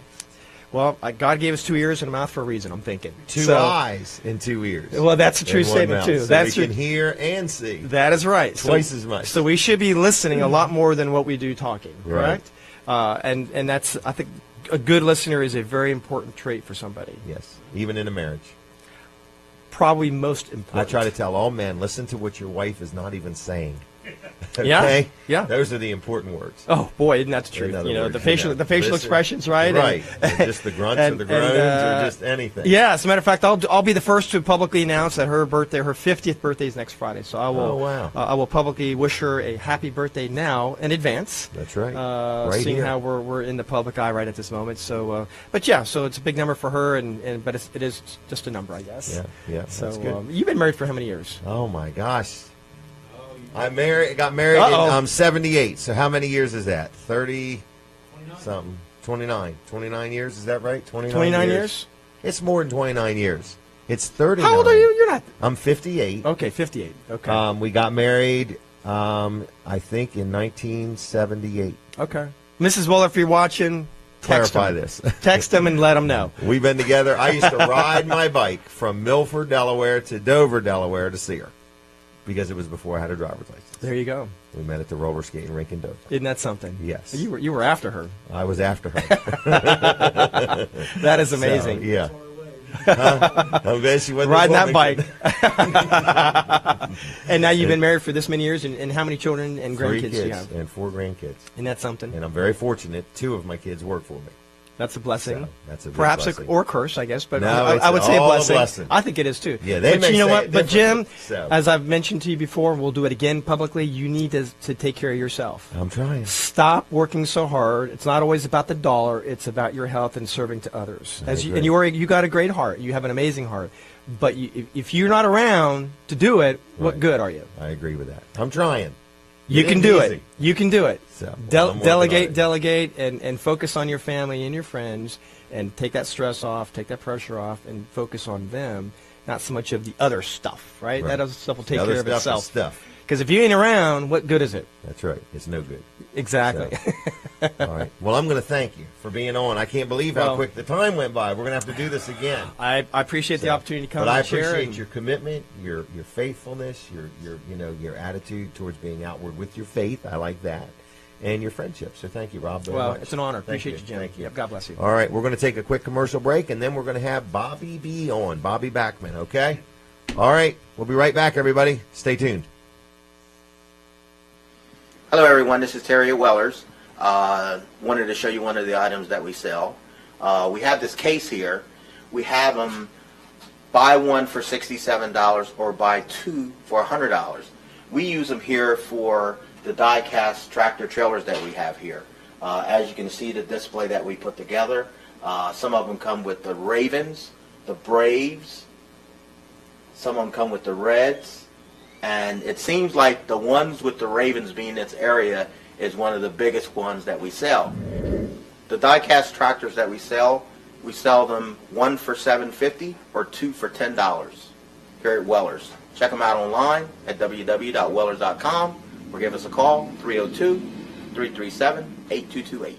Well, God gave us 2 ears and a mouth for a reason, I'm thinking. Two eyes and 2 ears. Well, that's a true and one statement, mouth. too. So That's we can hear and see. That is right. Twice as much. So we should be listening a lot more than what we do talking, Right. correct? And that's, I think, a good listener is a very important trait for somebody. Yes, even in a marriage. Probably most I important. try to tell all men, listen to what your wife is not even saying. Yeah, Okay? yeah. Those are the important words. Oh boy, isn't that the truth? In other You know, words, the facial listen, expressions, right? Right. And- Just the grunts or the groans or just anything. Yeah, as a matter of fact, I'll be the first to publicly announce that her 50th birthday is next Friday. So I will. Oh, wow. I will publicly wish her a happy birthday now in advance. That's right. Right seeing here. how we're in the public eye right at this moment. So, but yeah, so it's a big number for her, but it is just a number, I guess. Yeah, So that's good. you've been married for how many years? Oh my gosh. I got married Uh-oh. in 78. So how many years is that? 30 something. 29 years, is that right? 29 years? It's more than 29 years. It's 39. How old are you? You're not. I'm 58. Okay, 58. Okay. We got married I think in 1978. Okay. Mrs. Weller, if you're watching, text Clarify them. this. Text them and let them know. We've been together. I used to ride my bike from Milford, Delaware to Dover, Delaware to see her because it was before I had a driver's license. There you go. We met at the roller skating rink in Dover. Isn't that something? Yes. You were after her. I was after her. That is amazing. So, yeah. I bet she wasn't Riding that woman. bike. And now you've been married for this many years, and how many children and 3 grandkids do you have? kids and 4 grandkids. Isn't that something? And I'm very fortunate. 2 of my kids work for me. That's a blessing. So, that's a big Perhaps blessing. or a curse, I guess, but No, I would it's say a all a blessing. blessing. I think it is too. Yeah, they but may you know say what? it But Jim, differently, so. as I've mentioned to you before, we'll do it again publicly. You need to take care of yourself. I'm trying. Stop working so hard. It's not always about the dollar. It's about your health and serving to others. I agree. And you got a great heart. You have an amazing heart. But if you're not around to do it, what Right. good are you? I agree with that. I'm trying. You It can ain't do easy. it. You can do it. So, well, I'm working on it. Delegate, and focus on your family and your friends, and take that stress off, take that pressure off, and focus on them, not so much of the other stuff, right? Right. That other stuff will take The other care of stuff is itself. stuff. Because if you ain't around, what good is it? That's right. It's no good. Exactly. So, all right. Well, I'm going to thank you for being on. I can't believe how Well- quick the time went by. We're going to have to do this again. I appreciate the opportunity to come But I and share. appreciate and- your commitment, your faithfulness, your attitude towards being outward with your faith. I like that, and your friendship. So thank you, Rob. Very Well, much. it's an honor. Thank Appreciate you, Jim. Thank you. Yep, God bless you. All right, we're going to take a quick commercial break, and then we're going to have Bobby B on, Bobby Backman. Okay. All right, we'll be right back, everybody. Stay tuned. Hello everyone, this is Terry at Weller's. Wanted to show you one of the items that we sell. We have this case here. We have them buy one for $67 or buy 2 for $100. We use them here for the die-cast tractor trailers that we have here. As you can see, the display that we put together, some of them come with the Ravens, the Braves, some of them come with the Reds, and it seems like the ones with the Ravens being its area is one of the biggest ones that we sell. The die-cast tractors that we sell them 1 for $7.50 or 2 for $10 here at Weller's. Check them out online at www.wellers.com or give us a call, 302-337-8228.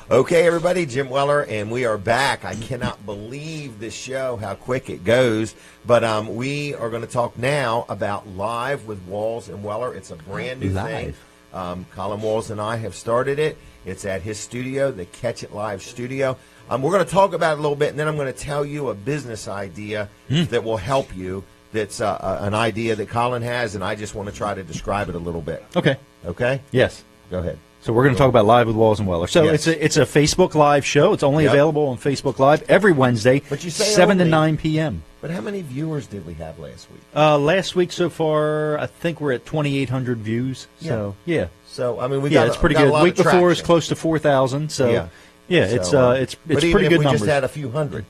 Okay, everybody, Jim Weller, and we are back. I cannot believe this show, how quick it goes. But we are going to talk now about Live with Walls and Weller. It's a brand new thing. Colin Walls and I have started it. It's at his studio, the Catch It Live studio. We're going to talk about it a little bit, and then I'm going to tell you a business idea that will help you. That's an idea that Colin has, and I just want to try to describe it a little bit. Okay. Okay? Yes. Go ahead. So we're going to talk about Live with Walls and Weller. So Yes. it's a Facebook Live show. It's only Yep. available on Facebook Live every Wednesday, But you say 7 to only. 9 p.m. But how many viewers did we have last week? Last week so far, I think we're at 2,800 views. So, yeah. So, I mean, we Yeah, got it's pretty got good. a lot Week of before is traction. close to 4,000. So, Yeah. it's So, it's but even pretty if good we numbers. just had a few hundred,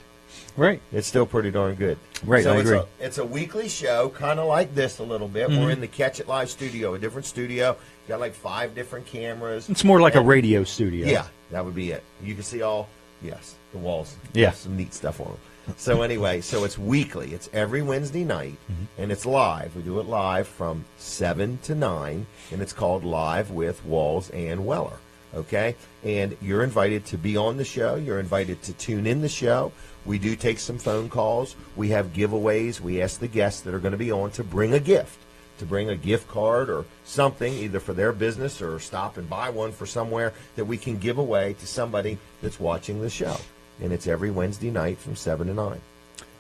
Right. it's still pretty darn good. Right, So I agree. It's a weekly show, kind of like this a little bit. Mm-hmm. We're in the Catch It Live studio, a different studio. Got like 5 different cameras. It's more like a And- radio studio. Yeah, that would be it. You can see all, the walls. Yeah. Some neat stuff on them. So anyway, so it's weekly. It's every Wednesday night, and it's live. We do it live from 7 to 9, and it's called Live with Walls and Weller. okay? And you're invited to be on the show. You're invited to tune in the show. We do take some phone calls. We have giveaways. We ask the guests that are going to be on to bring a gift, to bring a gift card or something, either for their business or stop and buy one for somewhere that we can give away to somebody that's watching the show. And it's every Wednesday night from 7 to 9.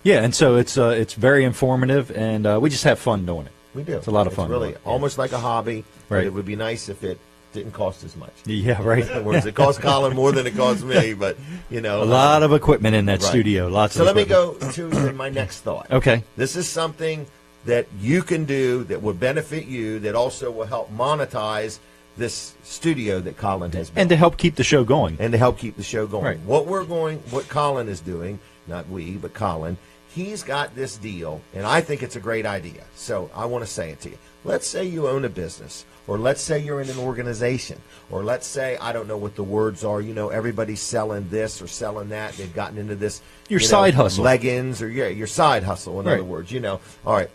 Yeah, and so it's very informative, and we just have fun doing it. We do. It's a lot of fun. It's really almost like a hobby, right. But it would be nice if it didn't cost as much. Yeah, right. In other words, it costs Colin more than it costs me, but, you know. A lot of equipment in that right. studio. Lots so of let me equipment. go to my next thought. Okay. This is something that you can do that will benefit you, that also will help monetize this studio that Colin has built. And to help keep the show going. And to help keep the show going. Right. What Colin is doing, not we, but Colin, he's got this deal, and I think it's a great idea. So I want to say it to you. Let's say you own a business, or let's say you're in an organization, or let's say, I don't know what the words are, you know, everybody's selling this or selling that. They've gotten into this. Your side hustle. Leggings, or your side hustle, in other words, you know. All right.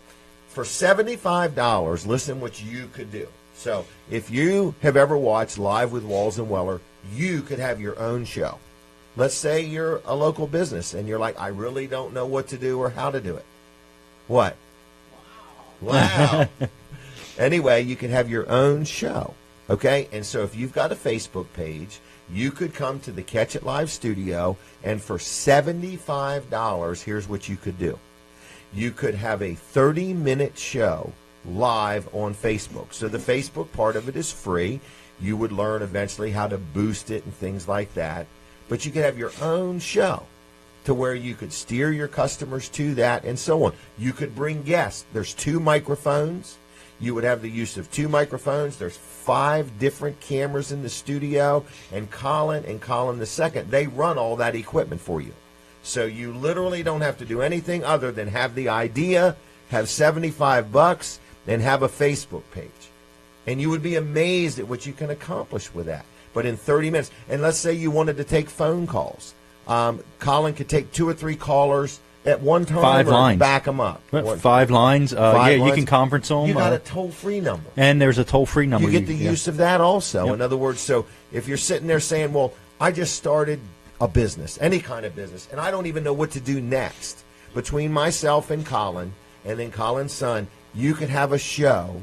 For $75, listen what you could do. So if you have ever watched Live with Walls and Weller, you could have your own show. Let's say you're a local business and you're like, I really don't know what to do or how to do it. What? Wow. Anyway, you can have your own show, okay? And so if you've got a Facebook page, you could come to the Catch It Live studio, and for $75, here's what you could do. You could have a 30-minute show live on Facebook. So the Facebook part of it is free. You would learn eventually how to boost it and things like that. But you could have your own show to where you could steer your customers to that and so on. You could bring guests. There's 2 microphones. You would have the use of 2 microphones. There's 5 different cameras in the studio. And Colin the second, they run all that equipment for you. So you literally don't have to do anything other than have the idea, have $75, and have a Facebook page. And you would be amazed at what you can accomplish with that. But in 30 minutes, and let's say you wanted to take phone calls. Colin could take 2 or 3 callers at one time. 5 lines. Back them up. 5 lines. 5 lines. You can conference them. You got a toll-free number. And there's a toll-free number. You get the use of that also. Yep. In other words, so if you're sitting there saying, well, I just started a business, any kind of business, and I don't even know what to do next. Between myself and Colin, and then Colin's son, you could have a show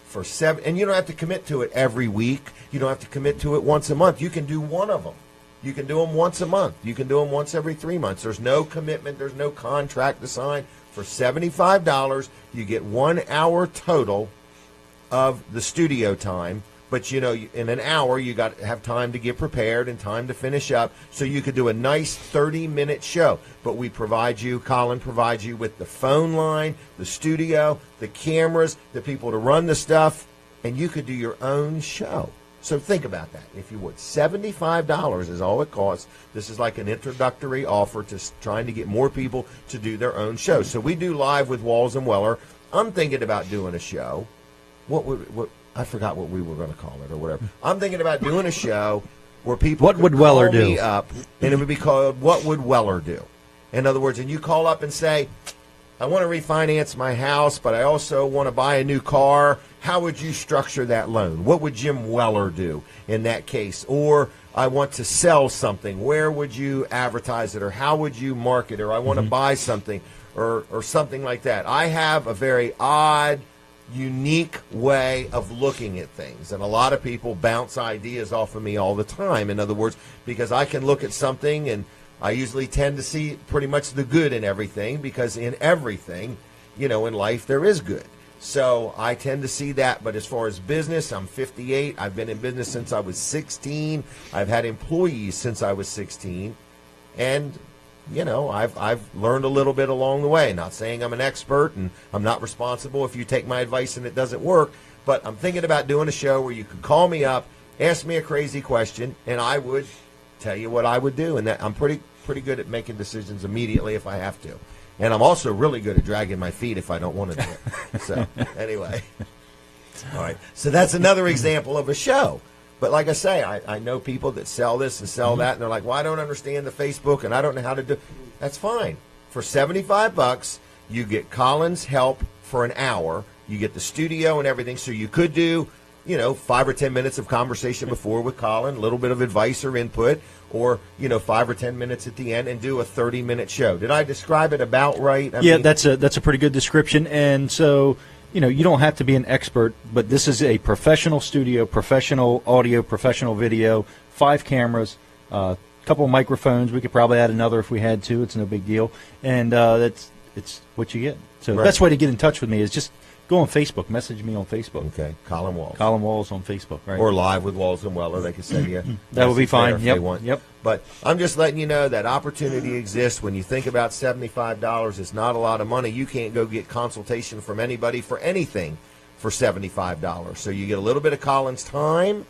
for 7, and you don't have to commit to it every week. You don't have to commit to it once a month. You can do one of them. You can do them once a month. You can do them once every 3 months. There's no commitment. There's no contract to sign. For $75, you get 1 hour total of the studio time. But, you know, in an hour, you got to have time to get prepared and time to finish up. So you could do a nice 30-minute show. But we provide you, Colin provides you with the phone line, the studio, the cameras, the people to run the stuff, and you could do your own show. So think about that, if you would. $75 is all it costs. This is like an introductory offer to trying to get more people to do their own show. So we do Live with Walls and Weller. I'm thinking about doing a show. I forgot what we were going to call it or whatever. I'm thinking about doing a show where people What would Weller do? me up, and it would be called What Would Weller Do? In other words, and you call up and say, I want to refinance my house, but I also want to buy a new car. How would you structure that loan? What would Jim Weller do in that case? Or I want to sell something. Where would you advertise it? Or how would you market it? Or I want to buy something or something like that. I have a very odd, unique way of looking at things, and a lot of people bounce ideas off of me all the time. In other words, because I can look at something, and I usually tend to see pretty much the good in everything, because in everything, you know, in life there is good. So I tend to see that. But as far as business, I'm 58. I've been in business since I was 16. I've had employees since I was 16, and you know, I've learned a little bit along the way. Not saying I'm an expert, and I'm not responsible if you take my advice and it doesn't work, but I'm thinking about doing a show where you could call me up, ask me a crazy question, and I would tell you what I would do. And that I'm pretty good at making decisions immediately if I have to. And I'm also really good at dragging my feet if I don't want to do it. So anyway. All right. So that's another example of a show. But like I say, I know people that sell this and sell that, and they're like, well, I don't understand the Facebook, and I don't know how to do it. That's fine. For $75, you get Colin's help for an hour. You get the studio and everything. So you could do 5 or 10 minutes of conversation before with Colin, a little bit of advice or input, or 5 or 10 minutes at the end, and do a 30-minute show. Did I describe it about right? I mean, that's a pretty good description. And so, you don't have to be an expert, but this is a professional studio, professional audio, professional video, 5 cameras, couple of microphones. We could probably add another if we had to. It's no big deal. And it's what you get. So Right. Best way to get in touch with me is just go on Facebook. Message me on Facebook. Okay, Colin Walls. Colin Walls on Facebook, right? Or live with Walls and Weller. They can send you That would be message there fine. if Yep. they want. Yep. But I'm just letting you know that opportunity exists. When you think about $75, it's not a lot of money. You can't go get consultation from anybody for anything for $75. So you get a little bit of Colin's time.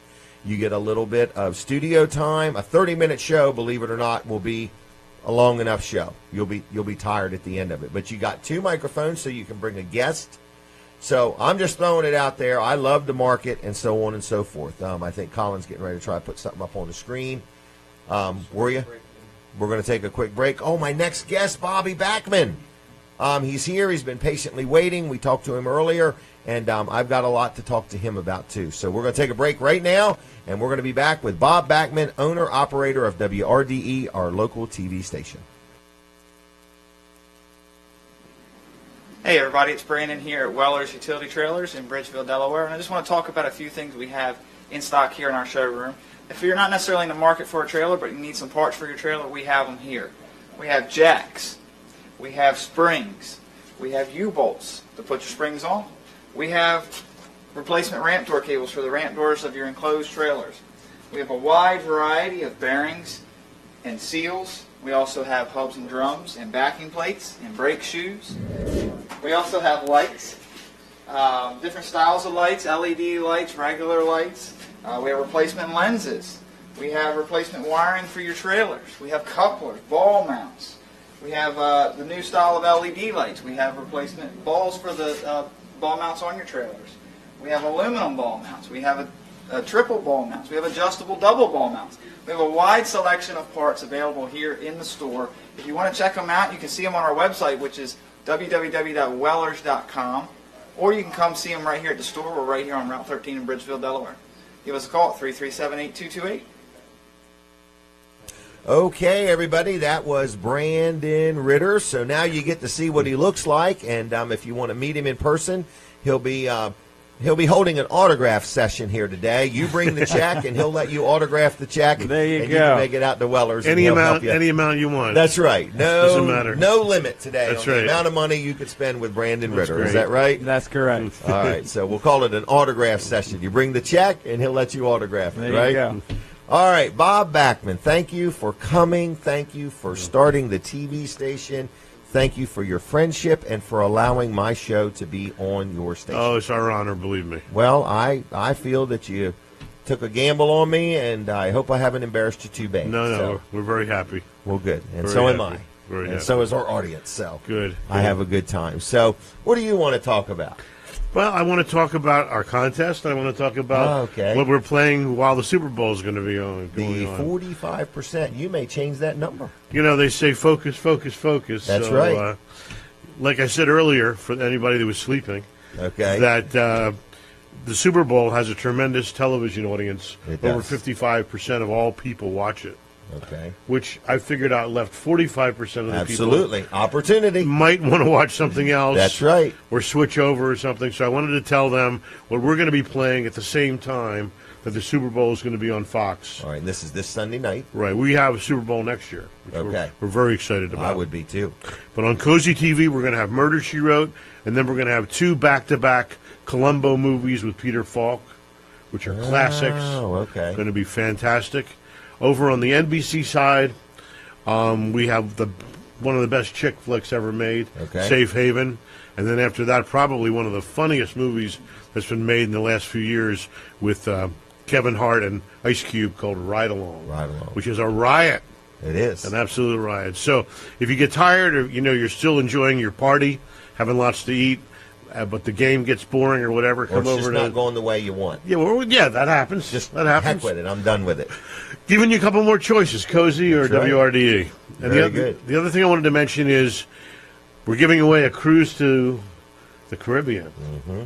You get a little bit of studio time. A 30-minute show, believe it or not, will be a long enough show. You'll be tired at the end of it. But you got 2 microphones so you can bring a guest. So I'm just throwing it out there. I love the market and so on and so forth. I think Colin's getting ready to try to put something up on the screen. Were you? We're going to take a quick break. Oh, my next guest, Bobby Backman. He's here. He's been patiently waiting. We talked to him earlier, and I've got a lot to talk to him about, too. So we're going to take a break right now, and we're going to be back with Bob Backman, owner-operator of WRDE, our local TV station. Hey everybody, it's Brandon here at Weller's Utility Trailers in Bridgeville, Delaware, and I just want to talk about a few things we have in stock here in our showroom. If you're not necessarily in the market for a trailer, but you need some parts for your trailer, we have them here. We have jacks, we have springs, we have U-bolts to put your springs on, we have replacement ramp door cables for the ramp doors of your enclosed trailers. We have a wide variety of bearings and seals. We also have hubs and drums and backing plates and brake shoes. We also have lights, different styles of lights, LED lights, regular lights. We have replacement lenses. We have replacement wiring for your trailers. We have couplers, ball mounts. We have the new style of LED lights. We have replacement balls for the ball mounts on your trailers. We have aluminum ball mounts. We have a triple ball mounts. We have adjustable double ball mounts. We have a wide selection of parts available here in the store. If you want to check them out, you can see them on our website, which is www.wellers.com, or you can come see them right here at the store. We're right here on Route 13 in Bridgeville, Delaware. Give us a call at 337-8228. Okay, everybody, that was Brandon Ritter. So now you get to see what he looks like, and if you want to meet him in person, he'll be holding an autograph session here today. You bring the check, and he'll let you autograph the check. There you and go. You can make it out to Weller's. Any and he'll help amount you want. That's right. Doesn't matter. No limit today That's on right. the amount of money you could spend with Brandon That's Ritter. great. Is that right? That's correct. All right, so we'll call it an autograph session. You bring the check, and he'll let you autograph it, There right? you go. All right, Bob Backman, thank you for coming. Thank you for starting the TV station. Thank you for your friendship and for allowing my show to be on your station. Oh, it's our honor, believe me. Well, I feel that you took a gamble on me, and I hope I haven't embarrassed you too bad. No, So, we're very happy. well, good. And Very so am happy. I. Very and happy. so is our audience. So Good. I have a good time. So what do you want to talk about? Well, I want to talk about our contest. I want to talk about what we're playing while the Super Bowl is going to be going The on. 45%. You may change that number. You know, they say focus, focus, focus. That's so, right. Like I said earlier, for anybody that was sleeping, Okay. that the Super Bowl has a tremendous television audience. It Over does. 55% of all people watch it, Okay. which I figured out left 45% of the Absolutely. Opportunity. people might want to watch something else. That's right. Or switch over or something. So I wanted to tell them what we're going to be playing at the same time that the Super Bowl is going to be on Fox. All right. This is this Sunday night. Right. We have a Super Bowl next year. Which Okay. We're very excited about. I would be too. But on Cozy TV, we're going to have Murder, She Wrote, and then we're going to have 2 back-to-back Columbo movies with Peter Falk, which are classics. Oh, okay. Going to be fantastic. Over on the NBC side, we have one of the best chick flicks ever made, Okay. Safe Haven. And then after that, probably one of the funniest movies that's been made in the last few years with Kevin Hart and Ice Cube called Ride Along. Ride Along. Which is a riot. It is. An absolute riot. So if you get tired or, you're still enjoying your party, having lots to eat, but the game gets boring or whatever, Or come it's over just to... not going the way you want. Yeah, that happens. That happens. Heck with it. I'm done with it. Giving you a couple more choices, Cozy or That's right. WRDE. And Very good. The other thing I wanted to mention is we're giving away a cruise to the Caribbean. Mm-hmm.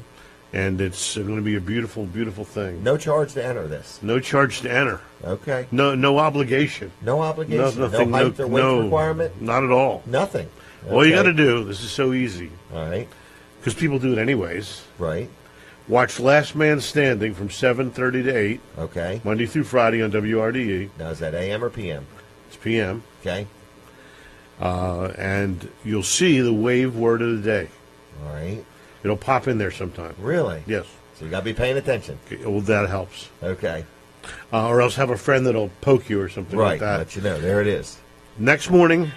and it's going to be a beautiful, beautiful thing. No charge to enter this. No charge to enter. Okay. No obligation. No obligation. Nothing, no height or weight requirement. Not at all. Nothing. Okay. All you got to do. This is so easy. All right. Because people do it anyways. Right. Watch Last Man Standing from 7:30 to 8. Okay. Monday through Friday on WRDE. Now is that AM or PM? It's PM. Okay. And you'll see the wave word of the day. All right. It'll pop in there sometime. Really? Yes. So you got to be paying attention. Okay, well, that helps. Okay. Or else have a friend that'll poke you or something like that. Right. Let you know. There it is. Next morning,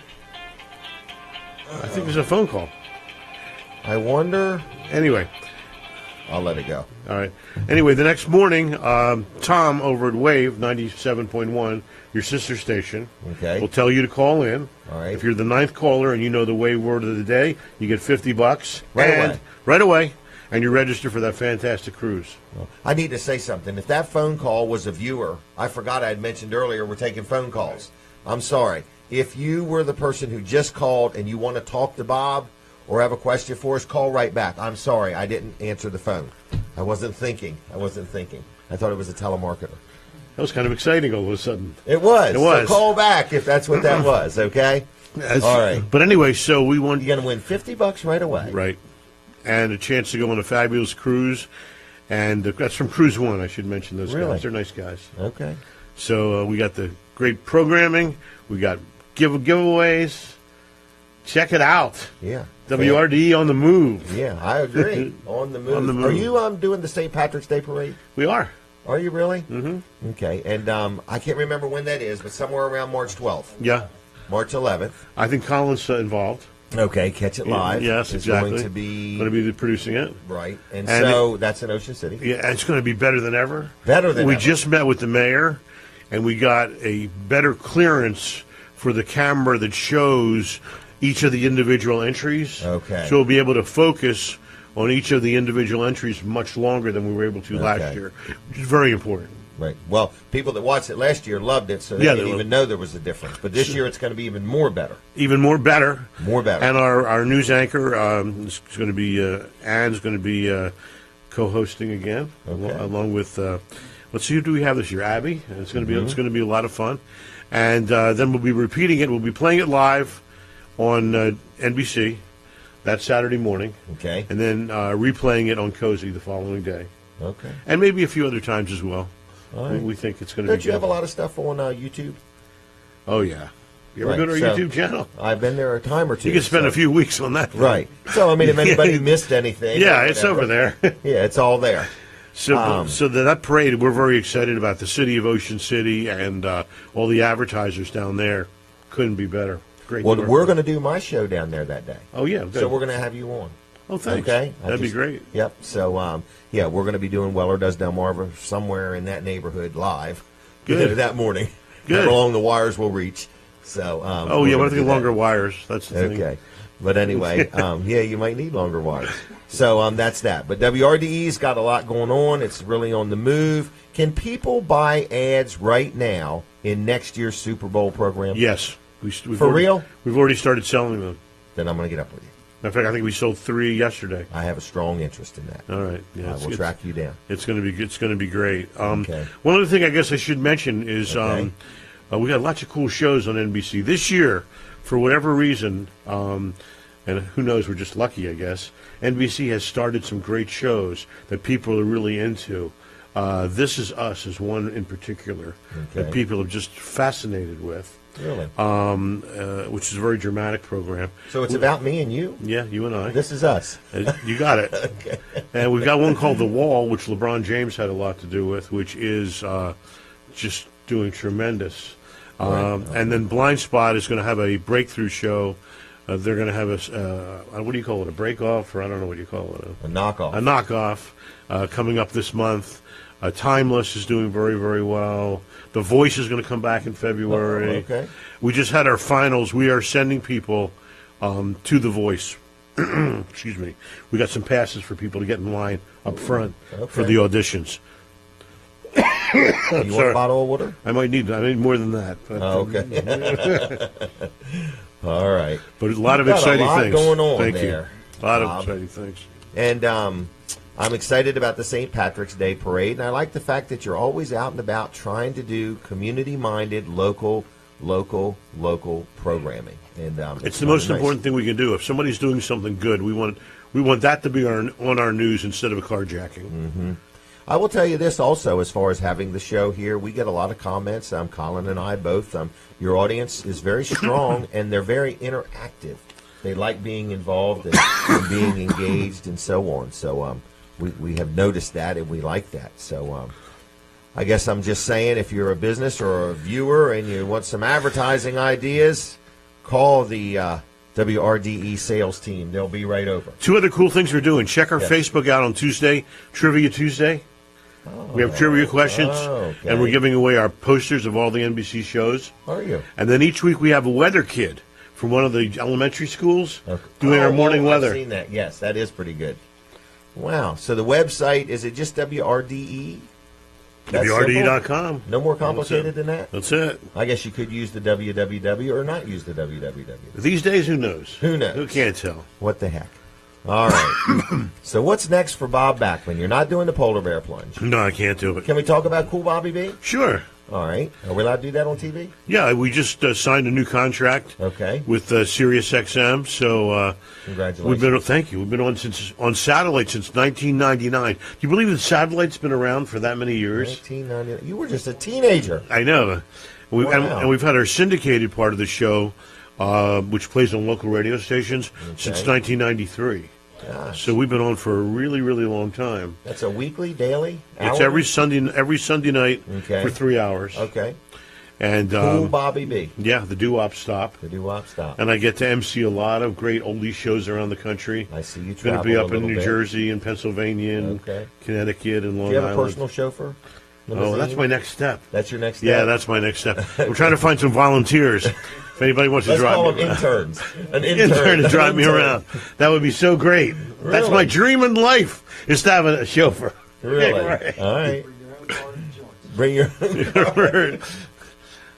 I think there's a phone call. I wonder. Anyway. I'll let it go. All right. Anyway, the next morning, Tom over at Wave 97.1, your sister station, will tell you to call in. All right. If you're the 9th caller and you know the Wave word of the day, you get $50 away. Right away, and you register for that fantastic cruise. I need to say something. If that phone call was a viewer, I forgot I had mentioned earlier we're taking phone calls. I'm sorry. If you were the person who just called and you want to talk to Bob or have a question for us, call right back. I'm sorry, I didn't answer the phone. I wasn't thinking. I thought it was a telemarketer. That was kind of exciting all of a sudden. It was. It was. So call back if that's what that was, okay? All right. But anyway, so we want... You're going to win $50 right away. Right. And a chance to go on a fabulous cruise. And that's from Cruise One, I should mention those guys. They're nice guys. Okay. So we got the great programming. We got giveaways. Check it out. Yeah. WRDE on the move. Yeah, I agree. On the move. On the move. Are you doing the St. Patrick's Day Parade? We are. Are you really? Mm-hmm. Okay. And I can't remember when that is, but somewhere around March 12th. Yeah. March 11th. I think Colin's involved. Okay, Catch It Live. Yes, is exactly. going to be producing it. Right. And so that's in Ocean City. Yeah, it's going to be better than ever. Better than ever. We just met with the mayor, and we got a better clearance for the camera that shows each of the individual entries. Okay. So we'll be able to focus on each of the individual entries much longer than we were able to last year, which is very important. Right. Well, people that watched it last year loved it, so they didn't even know there was a difference. But this year it's going to be even more better. Even more better. More better. And our news anchor is going to be, Anne's going to be co-hosting again, along with, let's see, who do we have this year? Abby. And it's going to be a lot of fun. And then we'll be repeating it. We'll be playing it live on NBC that Saturday morning. Okay. And then replaying it on Cozy the following day. Okay. And maybe a few other times as well. All right. We think it's going to be Don't you good. have a lot of stuff on YouTube? Oh, yeah. You ever go to our YouTube channel? I've been there a time or two. You can spend a few weeks on that. Right. So, I mean, if anybody missed anything. Yeah, it's over there. Yeah, it's all there. So that parade, we're very excited about. The city of Ocean City and all the advertisers down there. Couldn't be better. Great. Well, we're going to do my show down there that day. Oh, yeah. Good. So we're going to have you on. Oh, thanks. Okay. That'd be great. Yep. So, yeah, we're going to be doing Weller Does Delmarva somewhere in that neighborhood live. Good. That morning. Good. How long the wires will reach. So. Oh, yeah, but I think longer wires. That's the thing. Okay. But anyway, yeah, you might need longer wires. So that's that. But WRDE's got a lot going on. It's really on the move. Can people buy ads right now in next year's Super Bowl program? Yes. For real? We've already started selling them. Then I'm going to get up with you. In fact, I think we sold 3 yesterday. I have a strong interest in that. All right. Yeah, I will track you down. It's going to be great. Okay. One other thing I guess I should mention is we got lots of cool shows on NBC this year. For whatever reason, and who knows, we're just lucky, I guess. NBC has started some great shows that people are really into. This Is Us is one in particular that people are just fascinated with. Really? Which is a very dramatic program. So it's about me and you? Yeah, you and I. This Is Us. You got it. Okay. And we've got one called The Wall, which LeBron James had a lot to do with, which is just doing tremendous. And then Blind Spot is going to have a breakthrough show. They're going to have a, what do you call it, a break-off? Or I don't know what you call it. A knockoff. A knockoff coming up this month. Timeless is doing very, very well. The Voice is going to come back in February. Okay. We just had our finals. We are sending people to The Voice. Excuse me. We got some passes for people to get in line up front for the auditions. You want a bottle of water? I need more than that. But, okay. All right. But a lot of exciting things. Going on Thank there, you. A lot Bob. of exciting things. And I'm excited about the St. Patrick's Day Parade, and I like the fact that you're always out and about trying to do community-minded, local programming. And it's the most important thing we can do. If somebody's doing something good, we want that to be on our news instead of a carjacking. Mm-hmm. I will tell you this also, as far as having the show here, we get a lot of comments. Colin and I both. Your audience is very strong, and they're very interactive. They like being involved and being engaged and so on. So we have noticed that, and we like that. So I guess I'm just saying, if you're a business or a viewer and you want some advertising ideas, call the WRDE sales team. They'll be right over. 2 other cool things we're doing. Check our Facebook out on Tuesday, Trivia Tuesday. We have trivia questions, okay. and we're giving away our posters of all the NBC shows. Are you? And then each week we have a weather kid from one of the elementary schools doing our morning weather. I've seen that. Yes, that is pretty good. Wow. So the website, is it just WRDE? WRDE.com. No more complicated than that? That's it. I guess you could use the www or not use the www. These days, who knows? Who knows? Who can't tell? What the heck? All right. So what's next for Bob Bachman? You're not doing the polar bear plunge. No, I can't do it. Can we talk about Cool Bobby B? Sure. All right. Are we allowed to do that on TV? Yeah, we just signed a new contract. Okay. With Sirius XM. So congratulations. Thank you. We've been on satellite since 1999. Do you believe that satellite's been around for that many years? 1999. You were just a teenager. I know. Wow. And we've had our syndicated part of the show, which plays on local radio stations, since 1993. Gosh. So we've been on for a really, really long time. That's a weekly, daily, hourly? It's every Sunday night for 3 hours. Okay. And Cool Bobby B. Yeah, the doo-wop stop. The doo-wop stop. And I get to MC a lot of great oldie shows around the country. I see you travel. Going to be up in New Jersey and Pennsylvania and Connecticut and Long Island. Do you have a personal chauffeur? Oh, that's my next step. That's your next step? Yeah, that's my next step. We're trying to find some volunteers. If anybody wants to drive me around. Let's call them interns. An intern to drive me around. That would be so great. Really? That's my dream in life, is to have a chauffeur. Really? Yeah, right. All right. Bring your...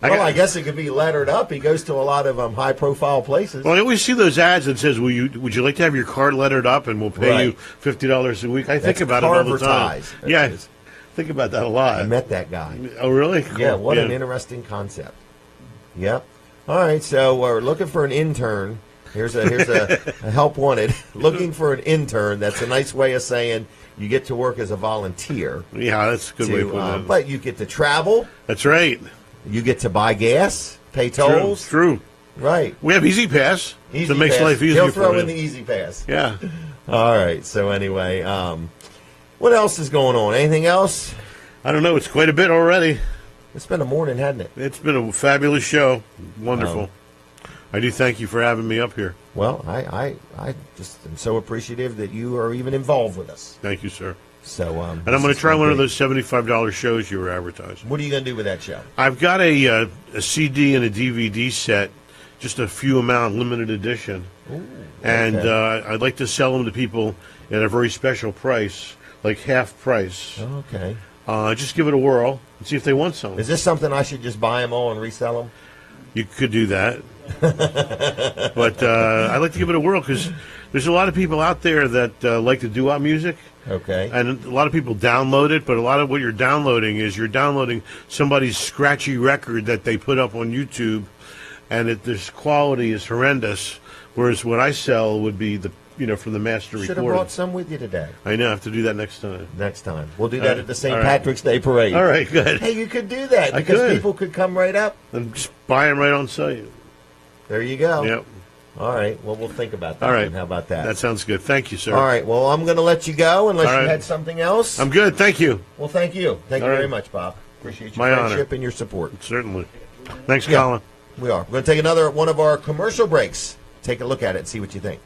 Well, I guess it could be lettered up. He goes to a lot of high-profile places. Well, I always see those ads that says, would you like to have your car lettered up and we'll pay you $50 a week? I think about it all the time. Yeah, think about that a lot. I met that guy. Oh, really? Cool. Yeah, what an interesting concept. Yep. All right, so we're looking for an intern. Here's a help wanted. Looking for an intern. That's a nice way of saying you get to work as a volunteer. Yeah, that's a good way to put it. But you get to travel. That's right. You get to buy gas, pay tolls. True. Right. We have Easy Pass. Easy that makes Pass. life easier He'll throw for in the Easy Pass. Yeah. All right. So anyway, what else is going on? Anything else? I don't know. It's quite a bit already. It's been a morning, hasn't it? It's been a fabulous show. Wonderful. I do thank you for having me up here. Well, I just am so appreciative that you are even involved with us. Thank you, sir. So, and I'm going to try one of those $75 shows you were advertising. What are you going to do with that show? I've got a CD and a DVD set, just a few amount, limited edition. Ooh, and I'd like to sell them to people at a very special price, like half price. Okay. Just give it a whirl and see if they want some. Is this something I should just buy them all and resell them? You could do that. But I'd like to give it a whirl because there's a lot of people out there that like to do music. Okay. And a lot of people download it, but a lot of what you're downloading is you're downloading somebody's scratchy record that they put up on YouTube, and this quality is horrendous, whereas what I sell would be from the master recording. Should have brought some with you today. I know. I have to do that next time. Next time. We'll do that at the St. Patrick's Day Parade. All right, good. Hey, you could do that because people could come right up. And just buy them right on site. There you go. Yep. All right. Well, we'll think about that. All right. How about that? That sounds good. Thank you, sir. All right. Well, I'm going to let you go unless you had something else. I'm good. Thank you. Well, thank you. Thank you very much, Bob. Appreciate your My friendship honor. and your support. Certainly. Thanks, Colin. We are. We're going to take another one of our commercial breaks. Take a look at it and see what you think.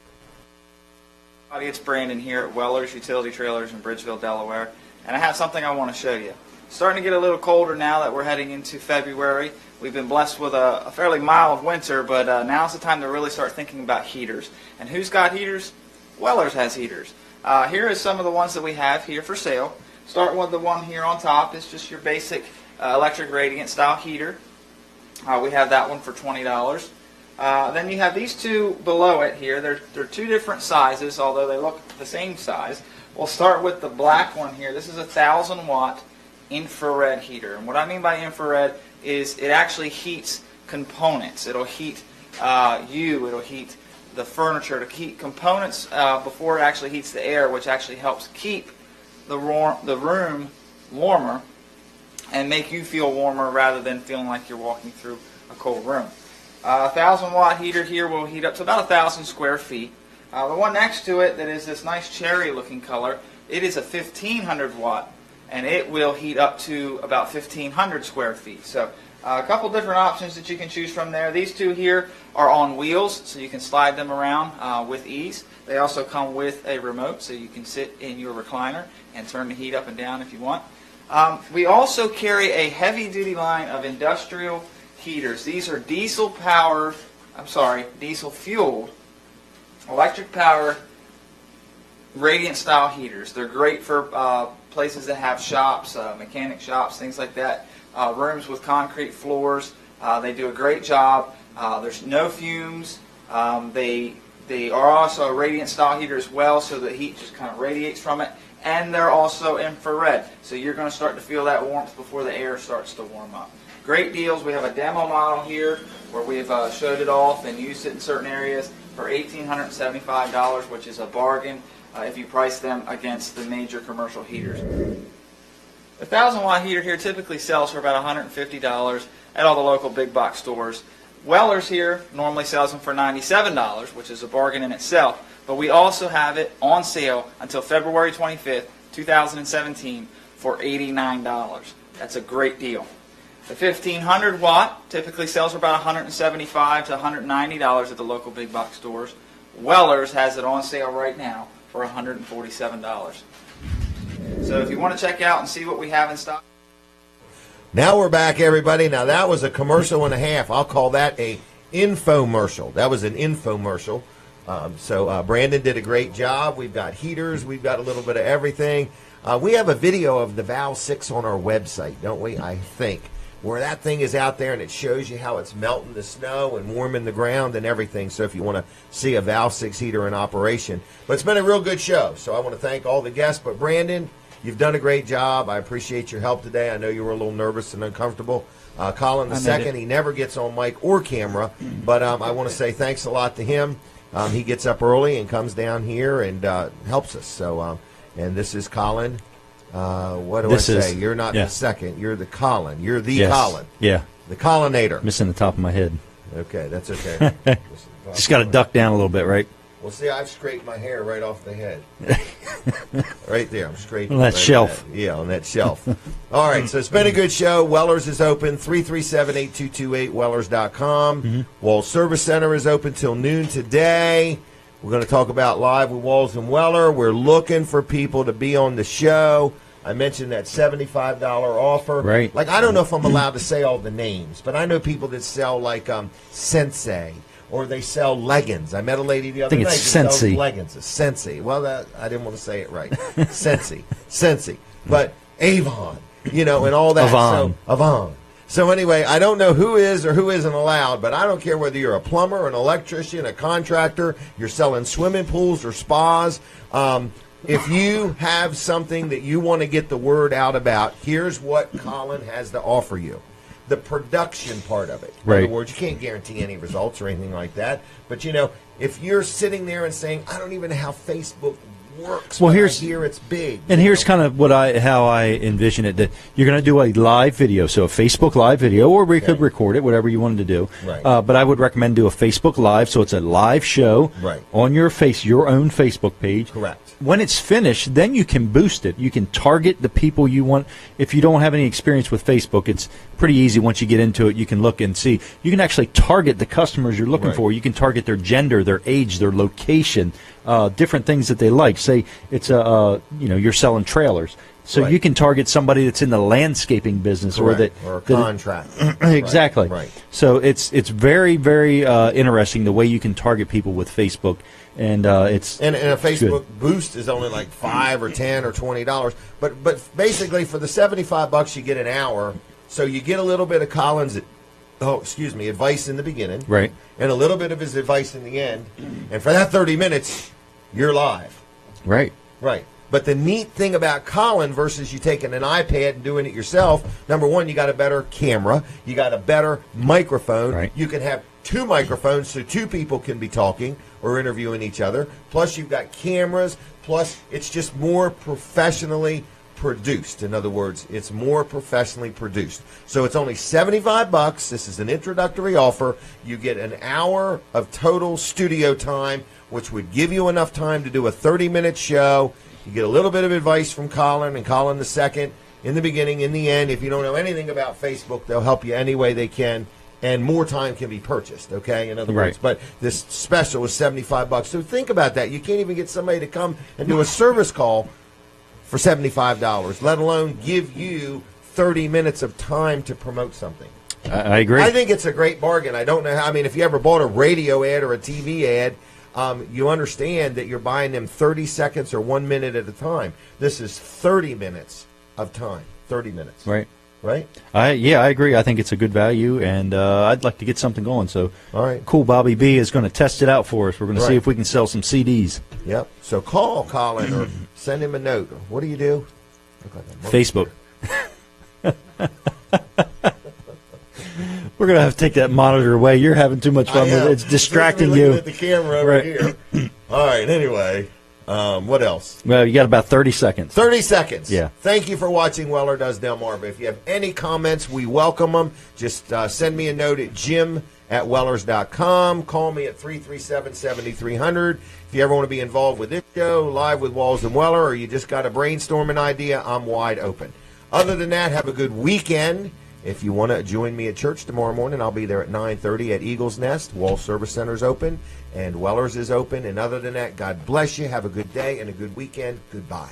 Hi, it's Brandon here at Weller's Utility Trailers in Bridgeville, Delaware, and I have something I want to show you. Starting to get a little colder now that we're heading into February. We've been blessed with a fairly mild winter, but now's the time to really start thinking about heaters. And who's got heaters? Weller's has heaters. Here is some of the ones that we have here for sale. Starting with the one here on top. It's just your basic electric radiant style heater. We have that one for $20. Then you have these two below it here. They're two different sizes, although they look the same size. We'll start with the black one here. This is a 1,000-watt infrared heater. And what I mean by infrared is it actually heats components. It'll heat it'll heat the furniture, to heat components before it actually heats the air, which actually helps keep the room warmer and make you feel warmer rather than feeling like you're walking through a cold room. A 1,000-watt heater here will heat up to about 1,000 square feet. The one next to it that is this nice cherry-looking color, it is a 1,500-watt, and it will heat up to about 1,500 square feet. So a couple different options that you can choose from there. These two here are on wheels, so you can slide them around with ease. They also come with a remote, so you can sit in your recliner and turn the heat up and down if you want. We also carry a heavy-duty line of industrial heaters. These are diesel-fueled, electric-powered, radiant-style heaters. They're great for places that have shops, mechanic shops, things like that. Rooms with concrete floors. They do a great job. There's no fumes. They are also a radiant style heater as well, so the heat just kind of radiates from it. And they're also infrared, so you're going to start to feel that warmth before the air starts to warm up. Great deals. We have a demo model here where we've showed it off and used it in certain areas for $1,875, which is a bargain if you price them against the major commercial heaters. The 1,000-watt heater here typically sells for about $150 at all the local big box stores. Weller's here normally sells them for $97, which is a bargain in itself. But we also have it on sale until February 25th, 2017 for $89. That's a great deal. The 1,500-watt typically sells for about $175 to $190 at the local big box stores. Weller's has it on sale right now for $147. So if you want to check out and see what we have in stock. Now we're back, everybody. Now that was a commercial and a half. I'll call that a infomercial. That was an infomercial. So Brandon did a great job. We've got heaters. We've got a little bit of everything. We have a video of the Valve 6 on our website, don't we? I think. Where that thing is out there and it shows you how it's melting the snow and warming the ground and everything. So if you want to see a Valve 6 heater in operation. But it's been a real good show. So I want to thank all the guests. But Brandon, you've done a great job. I appreciate your help today. I know you were a little nervous and uncomfortable. Colin the second, he never gets on mic or camera. But I want to say thanks a lot to him. He gets up early and comes down here and helps us. So, and this is Colin. What do I say? You're not the second. You're the Colin. You're the Colin. Yeah. The Collinator. Missing the top of my head. Okay, that's okay. Just got to duck down a little bit, right? Well, see, I've scraped my hair right off the head. Right there. I'm scraping on that shelf. Yeah, on that shelf. All right, so it's been a good show. Weller's is open, 337-8228, Wellers.com. Walls Service Center is open till noon today. We're going to talk about Live with Walls and Weller. We're looking for people to be on the show. I mentioned that $75 offer. Right. Like, I don't know if I'm allowed to say all the names, but I know people that sell, like, Sensei. Or they sell leggings. I met a lady the other day. I think it's Sensi. Leggings. It's Sensi. Well, I didn't want to say it right. Sensi. But Avon, and all that. Avon. So, Avon. So anyway, I don't know who is or who isn't allowed, but I don't care whether you're a plumber, an electrician, a contractor, you're selling swimming pools or spas. If you have something that you want to get the word out about, here's what Colin has to offer you. The production part of it. In other words, you can't guarantee any results or anything like that. But, if you're sitting there and saying, I don't even know how Facebook works, well, I hear it's big. And here's kind of how I envision it. That you're going to do a live video, so a Facebook live video, or we could record it, whatever you wanted to do. Right. But I would recommend do a Facebook live, so it's a live show on your own Facebook page. Correct. When it's finished, then you can boost it. You can target the people you want. If you don't have any experience with Facebook, it's pretty easy. Once you get into it, you can look and see. You can actually target the customers you're looking for. You can target their gender, their age, their location, different things that they like. Say it's you're selling trailers. So you can target somebody that's in the landscaping business or a contract. Exactly. Right. So it's very, very interesting the way you can target people with Facebook. And it's and a Facebook boost is only like $5 or $10 or $20, but basically for the $75 you get an hour, so you get a little bit of Colin's advice in the beginning, right, and a little bit of his advice in the end, and for that 30 minutes you're live, right. But the neat thing about Colin versus you taking an iPad and doing it yourself, number one, you got a better camera, you got a better microphone. Right. You can have 2 microphones so 2 people can be talking or interviewing each other. Plus, you've got cameras. Plus, it's just more professionally produced. In other words, it's more professionally produced. So it's only $75. This is an introductory offer. You get an hour of total studio time, which would give you enough time to do a 30-minute show. You get a little bit of advice from Colin and Colin the second in the beginning, in the end. If you don't know anything about Facebook, they'll help you any way they can, and more time can be purchased, okay, in other words. But this special is $75. So think about that. You can't even get somebody to come and do a service call for $75, let alone give you 30 minutes of time to promote something. I agree. I think it's a great bargain. I don't know how, I mean, if you ever bought a radio ad or a TV ad, you understand that you're buying them 30 seconds or 1 minute at a time. This is 30 minutes of time. 30 minutes. Right. Right? I agree. I think it's a good value, and I'd like to get something going. So, all right. Cool Bobby B is going to test it out for us. We're going to see if we can sell some CDs. Yep. So call Colin or send him a note. What do you do? Look like a Facebook. We're going to have to take that monitor away. You're having too much fun with it. It's distracting you. At the camera over here. All right. Anyway, what else? Well, you got about 30 seconds. 30 seconds. Yeah. Thank you for watching Weller Does Delmarva. If you have any comments, we welcome them. Just send me a note at jim@wellers.com. Call me at 337-7300. If you ever want to be involved with this show, live with Walls and Weller, or you just got a brainstorming idea, I'm wide open. Other than that, have a good weekend. If you want to join me at church tomorrow morning, I'll be there at 9:30 at Eagles Nest. Wall Service Center's open, and Weller's is open. And other than that, God bless you. Have a good day and a good weekend. Goodbye.